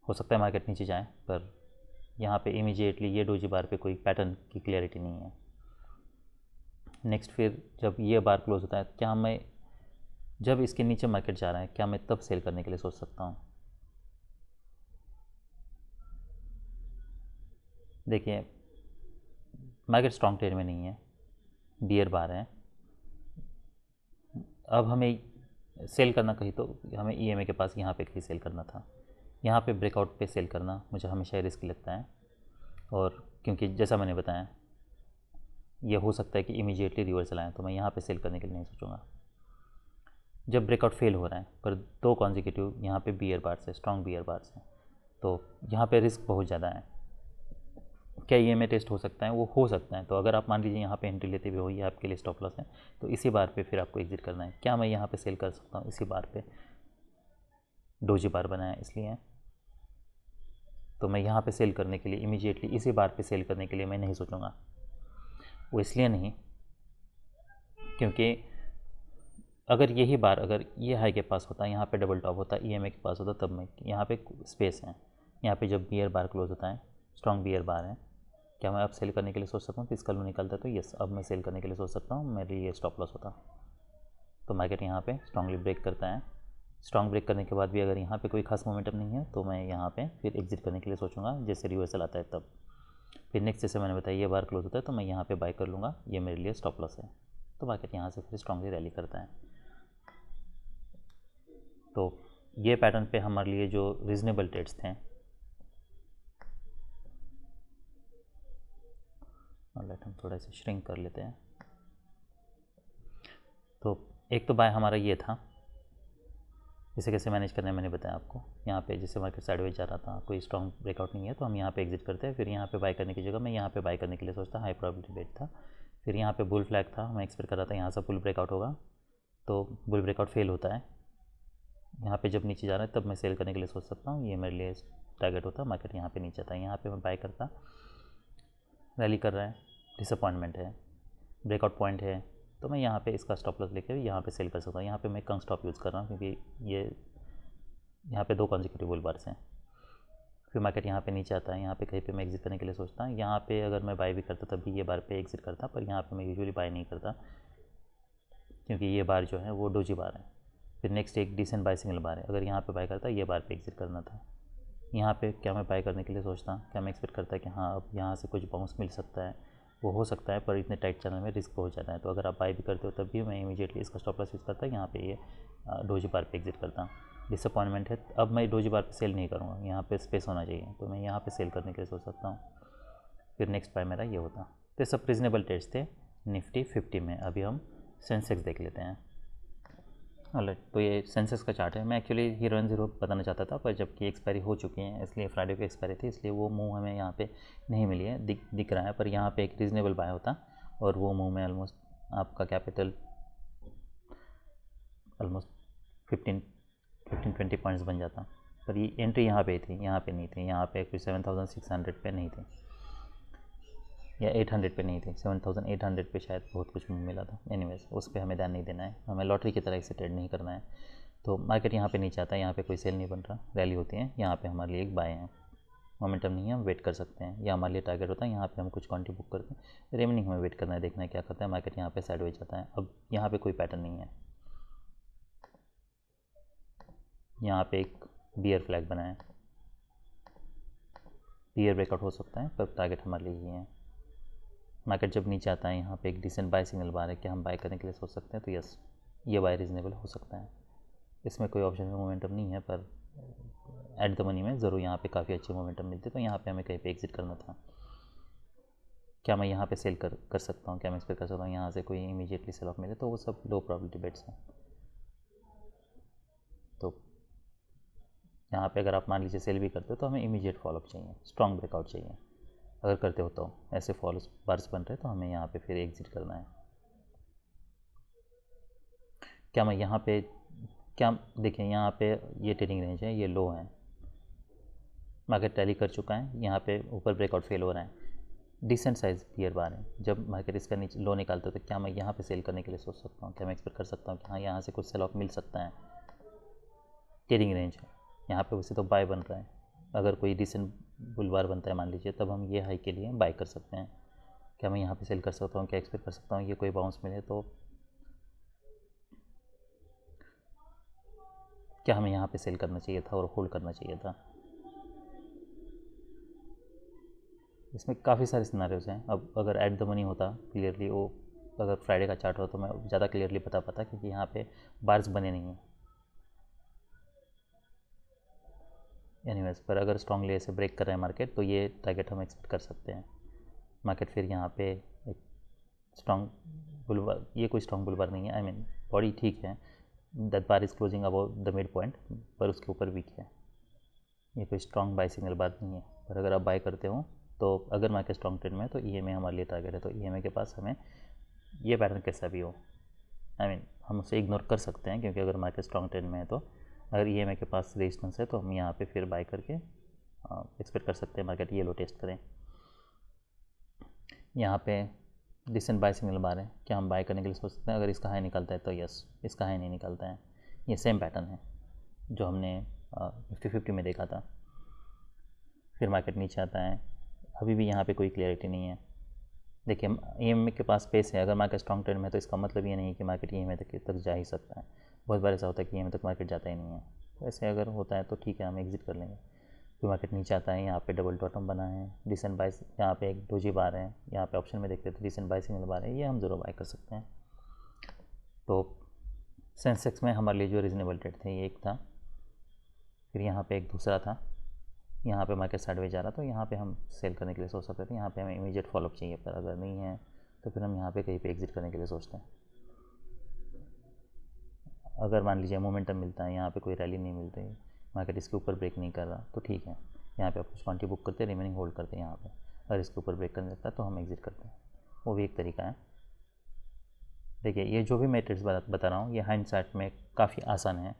हो सकता है मार्केट नीचे जाए, पर यहाँ पे इमीडिएटली ये डोजी बार पे कोई पैटर्न की क्लियरिटी नहीं है। नेक्स्ट फिर जब ये बार क्लोज होता है, क्या मैं जब इसके नीचे मार्केट जा रहा है क्या मैं तब सेल करने के लिए सोच सकता हूँ? देखिए मार्केट स्ट्रॉन्ग ट्रेड में नहीं है, बियर बार है, अब हमें सेल करना कहीं तो हमें ईएमए के पास यहाँ पे कहीं सेल करना था, यहाँ पे ब्रेकआउट पे सेल करना मुझे हमेशा रिस्क लगता है, और क्योंकि जैसा मैंने बताया ये हो सकता है कि इमीडिएटली रिवर्सल आए, तो मैं यहाँ पे सेल करने के लिए नहीं सोचूंगा। जब ब्रेकआउट फेल हो रहा है पर 2 कॉन्जिक्यूटिव यहाँ पे बियर बार से, स्ट्रॉन्ग बियर बार से, तो यहाँ पे रिस्क बहुत ज़्यादा है। क्या ईएमए टेस्ट हो सकता है? वो हो सकता है, तो अगर आप मान लीजिए यहाँ पे एंट्री लेते हुए हो, ये आपके लिए स्टॉप लॉस है, तो इसी बार पे फिर आपको एग्जिट करना है। क्या मैं यहाँ पे सेल कर सकता हूँ? इसी बार पे डोजी बार बनाया इसलिए, तो मैं यहाँ पे सेल करने के लिए इमीडिएटली इसी बार पे सेल करने के लिए मैं नहीं सोचूंगा। वो इसलिए नहीं क्योंकि अगर यही बार अगर ये हाई के पास होता, यहाँ पे डबल टॉप होता, ईएमए के पास होता, तब मैं यहाँ पे स्पेस है, यहाँ पे जब बियर बार क्लोज होता है, स्ट्रॉन्ग बियर बार है, क्या मैं अब सेल करने के लिए सोच सकता हूँ? फिजिकल में निकलता है तो यस, अब मैं सेल करने के लिए सोच सकता हूँ, मेरे लिए स्टॉप लॉस होता। तो मार्केट यहाँ पे स्ट्रांगली ब्रेक करता है, स्ट्रॉन्ग ब्रेक करने के बाद भी अगर यहाँ पे कोई खास मोमेंटम नहीं है तो मैं यहाँ पे फिर एग्जिट करने के लिए सोचूंगा, जैसे रिवर्सल आता है तब। फिर नेक्स्ट जैसे मैंने बताया ये बार क्लोज होता है तो मैं यहाँ पे बाय कर लूँगा, ये मेरे लिए स्टॉप लॉस है, तो मार्केट यहाँ से फिर स्ट्रांगली रैली करता है। तो ये पैटर्न पे हमारे लिए जो रीजनेबल ट्रेड्स थे, ऑलराइट हम थोड़ा सा श्रिंक कर लेते हैं। तो एक तो बाय हमारा ये था, इसे कैसे मैनेज करना है मैंने बताया आपको। यहाँ पे जैसे मार्केट साइडवेज जा रहा था, कोई स्ट्रॉन्ग ब्रेकआउट नहीं है तो हम यहाँ पे एग्जिट करते हैं, फिर यहाँ पे बाय करने की जगह मैं यहाँ पे बाय करने के लिए सोचता, हाई प्रोबेबिलिटी बेट था। फिर यहाँ पे बुल फ्लैग था, मैं एक्सपेक्ट कर रहा था यहाँ से बुल ब्रेकआउट होगा, तो बुल ब्रेकआउट फेल होता है, यहाँ पे जब नीचे जा रहा है तब मैं सेल करने के लिए सोच सकता हूँ, ये मेरे लिए टारगेट होता। मार्केट यहाँ पे नीचे आता है, यहाँ पे मैं बाय करता, रैली कर रहा है, डिसअपॉइंटमेंट है, ब्रेकआउट पॉइंट है, तो मैं यहाँ पे इसका स्टॉप लॉस लेकर यहाँ पे सेल कर सकता हूँ। यहाँ पे मैं कंग स्टॉप यूज़ कर रहा हूँ क्योंकि ये यहाँ पे 2 कॉन्जिक्यूटिव बुल बार्स हैं। फिर मार्केट यहाँ पे नीचे आता है, यहाँ पे कहीं पे मैं एग्जिट करने के लिए सोचता हूँ, यहाँ पे अगर मैं बाय भी करता तब भी ये बार पे एग्जिट करता, पर यहाँ पे मैं यूजुअली बाय नहीं करता क्योंकि ये बार जो है वो डोजी बार है। फिर नेक्स्ट एक डिसेंट बाय सिग्नल बार है, अगर यहाँ पे बाय करता ये बार पे एग्जिट करना था। यहाँ पे क्या मैं बाय करने के लिए सोचता, क्या मैं एक्सपेक्ट करता कि हाँ अब यहाँ से कुछ बाउंस मिल सकता है, वो हो सकता है, पर इतने टाइट चैनल में रिस्क बहुत ज़्यादा है, तो अगर आप बाय भी करते हो तब भी मैं इमीडिएटली इसका स्टॉप लॉस यूज़ करता, यहाँ पे ये डोजी बार पे एग्जिट करता। डिसअपॉइंटमेंट है, अब मैं डोजी बार पे सेल नहीं करूँगा, यहाँ पे स्पेस होना चाहिए, तो मैं यहाँ पे सेल करने के लिए सोच सकता हूँ। फिर नेक्स्ट बाय मेरा ये होता। तो सब रीजनेबल ट्रेड्स थे निफ्टी 50 में। अभी हम सेंसेक्स देख लेते हैं। ऑलराइट, तो ये सेंसेक्स का चार्ट है। मैं एक्चुअली हीरो एंड ज़ीरो बताना चाहता था, पर जबकि एक्सपायरी हो चुकी है, इसलिए फ्राइडे को एक्सपायरी थी, इसलिए वो मूव हमें यहाँ पे नहीं मिली है, दिख रहा है, पर यहाँ पे एक रीजनेबल बाय होता और वो मूव में ऑलमोस्ट आपका कैपिटल ऑलमोस्ट 15-20 पॉइंट्स बन जाता। पर ये एंट्री यहाँ पे थी, यहाँ पे नहीं थी, यहाँ पे कोई 7600 पे नहीं थी या 800 पे नहीं थी, 7800 पे शायद बहुत कुछ मिला था। एनीवेज उस पर हमें ध्यान नहीं देना है, हमें लॉटरी की तरह इसे ट्रेड नहीं करना है। तो मार्केट यहाँ पे नीचे आता है, यहाँ पे कोई सेल नहीं बन रहा, रैली होती है, यहाँ पे हमारे लिए एक बाय है, मोमेंटम नहीं है, हम वेट कर सकते हैं, या हमारे लिए टारगेट होता है, यहाँ पे हम कुछ क्वांटिटी बुक करते हैं, रिमेनिंग हमें वेट करना है, देखना है क्या करता है मार्केट। यहाँ पे साइडवेज जाता है, अब यहाँ पे कोई पैटर्न नहीं है, यहाँ पे एक बियर फ्लैग बना है, बियर ब्रेकआउट हो सकता है, पर टारगेट हमारे लिए ही है। मार्केट जब नीचे आता है, यहाँ पे एक डिसेंट बाय सिग्नल बार है, कि हम बाय करने के लिए सोच सकते हैं, तो यस ये बाय रीजनेबल हो सकता है, इसमें कोई ऑप्शन में मोमेंटम नहीं है, पर एट द मनी में ज़रूर यहाँ पे काफ़ी अच्छी मोमेंटम मिलती है, तो यहाँ पे हमें कहीं पे एग्जिट करना था। क्या मैं यहाँ पे सेल कर सकता हूँ, क्या मैं एक्सपेक्ट कर सकता हूँ यहाँ से कोई इमीडिएटली सेल ऑफ मिले, तो वो सब लो प्रोबेबिलिटी बेट्स हैं। तो यहाँ पे अगर आप मान लीजिए सेल भी करते हो तो हमें इमीडिएट फॉलोअप चाहिए, स्ट्रॉन्ग ब्रेकआउट चाहिए। अगर करते हो तो ऐसे फॉलो बार्स बन रहे तो हमें यहाँ पे फिर एग्जिट करना है। क्या मैं यहाँ पे क्या देखिए यहाँ पे ये ट्रेडिंग रेंज है, ये लो है, मार्केट टैली कर चुका है, यहाँ पे ऊपर ब्रेकआउट फेल हो रहा है, डिसेंट साइज पियर बार है। जब मार्केट इसका नीचे लो निकालता है तो क्या मैं यहाँ पे सेल करने के लिए सोच सकता हूँ, क्या मैं एक्सपेक्ट कर सकता हूँ कि हाँ यहाँ से कुछ सेल ऑफ मिल सकता है। ट्रेडिंग रेंज है, यहाँ पे वैसे तो बाय बन रहा है, अगर कोई डिसेंट बुलवार बनता है मान लीजिए तब हम ये हाई के लिए बाय कर सकते हैं। क्या मैं यहाँ पे सेल कर सकता हूँ, क्या एक्सपेक्ट कर सकता हूँ ये कोई बाउंस मिले तो क्या हमें यहाँ पे सेल करना चाहिए था और होल्ड करना चाहिए था। इसमें काफ़ी सारे सिनारियोज हैं। अब अगर एट द मनी होता क्लियरली, वो अगर फ्राइडे का चार्ट हो तो मैं ज़्यादा क्लियरली बता पाता, क्योंकि यहाँ पे बार्स बने नहीं हैं। एनीवेज, पर अगर स्ट्रांगली ऐसे ब्रेक कर रहे हैं मार्केट तो ये टारगेट हम एक्सपेक्ट कर सकते हैं। मार्केट फिर यहाँ पे एक स्ट्रॉन्ग बुलवार, ये कोई स्ट्रॉन्ग बुलवार नहीं है, आई मीन बॉडी ठीक है, that bar is closing about the mid point, पर उसके ऊपर वीक है। ये कोई स्ट्रॉन्ग बाय सिग्नल बात नहीं है। पर अगर आप बाय करते हो तो अगर मार्केट स्ट्रॉन्ग ट्रेंड में है तो ईएमए हमारे लिए टारगेट है। तो ईएमए के पास हमें ये पैटर्न कैसा भी हो, आई मीन हम उसे इग्नोर कर सकते हैं, क्योंकि अगर मार्केट स्ट्रॉन्ग ट्रेंड में है तो अगर ईएमए के पास रेजिस्टेंस है तो हम यहाँ पे फिर बाय करके एक्सपेक्ट कर सकते हैं मार्केट ये लो टेस्ट करें। यहाँ पे डिसेंट बाय सिग्नल बार है, क्या हम बाय करने के लिए सोच सकते हैं। अगर इसका हाई निकलता है तो यस, इसका हाई नहीं निकलता है। ये सेम पैटर्न है जो हमने 50-50 में देखा था। फिर मार्केट नीचे आता है, अभी भी यहाँ पे कोई क्लियरिटी नहीं है। देखिए ईएमए के पास स्पेस है, अगर मार्केट स्ट्रॉन्ग ट्रेंड में है तो इसका मतलब ये नहीं कि मार्केट ईएमए तक जा ही सकता है। बहुत बार ऐसा होता है कि ईएमए तक मार्केट जाता ही नहीं है। तो ऐसे अगर होता है तो ठीक है, हम एग्जिट कर लेंगे। फिर मार्केट नीचे आता है, यहाँ पे डबल टॉटम बना है, डिसेंट बाय, यहाँ पे एक डोजी बार है, यहाँ पे ऑप्शन में देखते हैं तो डिसेंट बाय सिग्नल बार है, ये हम ज़रूर बाय कर सकते हैं। तो सेंसेक्स में हमारे लिए जो रीजनेबल ट्रेड थे ये एक था, फिर यहाँ पे एक दूसरा था, यहाँ पे मार्केट साइडवेज जा रहा तो यहाँ पे हम सेल करने के लिए सोच सकते थे। यहाँ पे हमें इमीडिएट फॉलोअप चाहिए, पर अगर नहीं है तो फिर हम यहाँ पे कहीं पे एग्जिट करने के लिए सोचते हैं। अगर मान लीजिए मोमेंटम मिलता है, यहाँ पे कोई रैली नहीं मिल रही, मार्केट इसके ऊपर ब्रेक नहीं कर रहा तो ठीक है, यहाँ पे आप कुछ क्वांटिटी बुक करते हैं, रिमेनिंग होल्ड करते हैं यहाँ पे। अगर इसके ऊपर ब्रेक करने लगता है तो हम एग्जिट करते हैं, वो भी एक तरीका है। देखिए ये जो भी मैं ट्रेड्स बता रहा हूँ ये हाइंडसाइट में काफ़ी आसान है,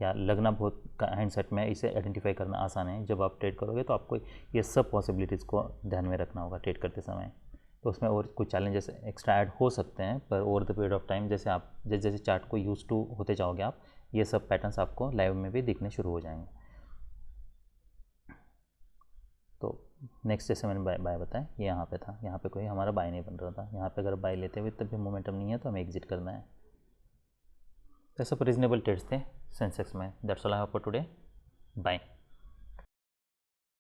या लगना बहुत हाइंडसाइट में इसे आइडेंटिफाई करना आसान है। जब आप ट्रेड करोगे तो आपको ये सब पॉसिबिलिटीज़ को ध्यान में रखना होगा ट्रेड करते समय। तो उसमें और कुछ चैलेंजेस एक्स्ट्रा ऐड हो सकते हैं, पर over the period of time जैसे आप जैसे चार्ट को यूज टू होते जाओगे आप, ये सब पैटर्न्स आपको लाइव में भी दिखने शुरू हो जाएंगे। तो नेक्स्ट जैसे मैंने बाय बताया, ये यहाँ पे था, यहाँ पे कोई हमारा बाय नहीं बन रहा था, यहाँ पे अगर बाय लेते हुए तब भी मोमेंटम नहीं है तो हमें एग्जिट करना है। तो सब रीजनेबल ट्रेड्स थे सेंसेक्स में। That's all I have for today, bye.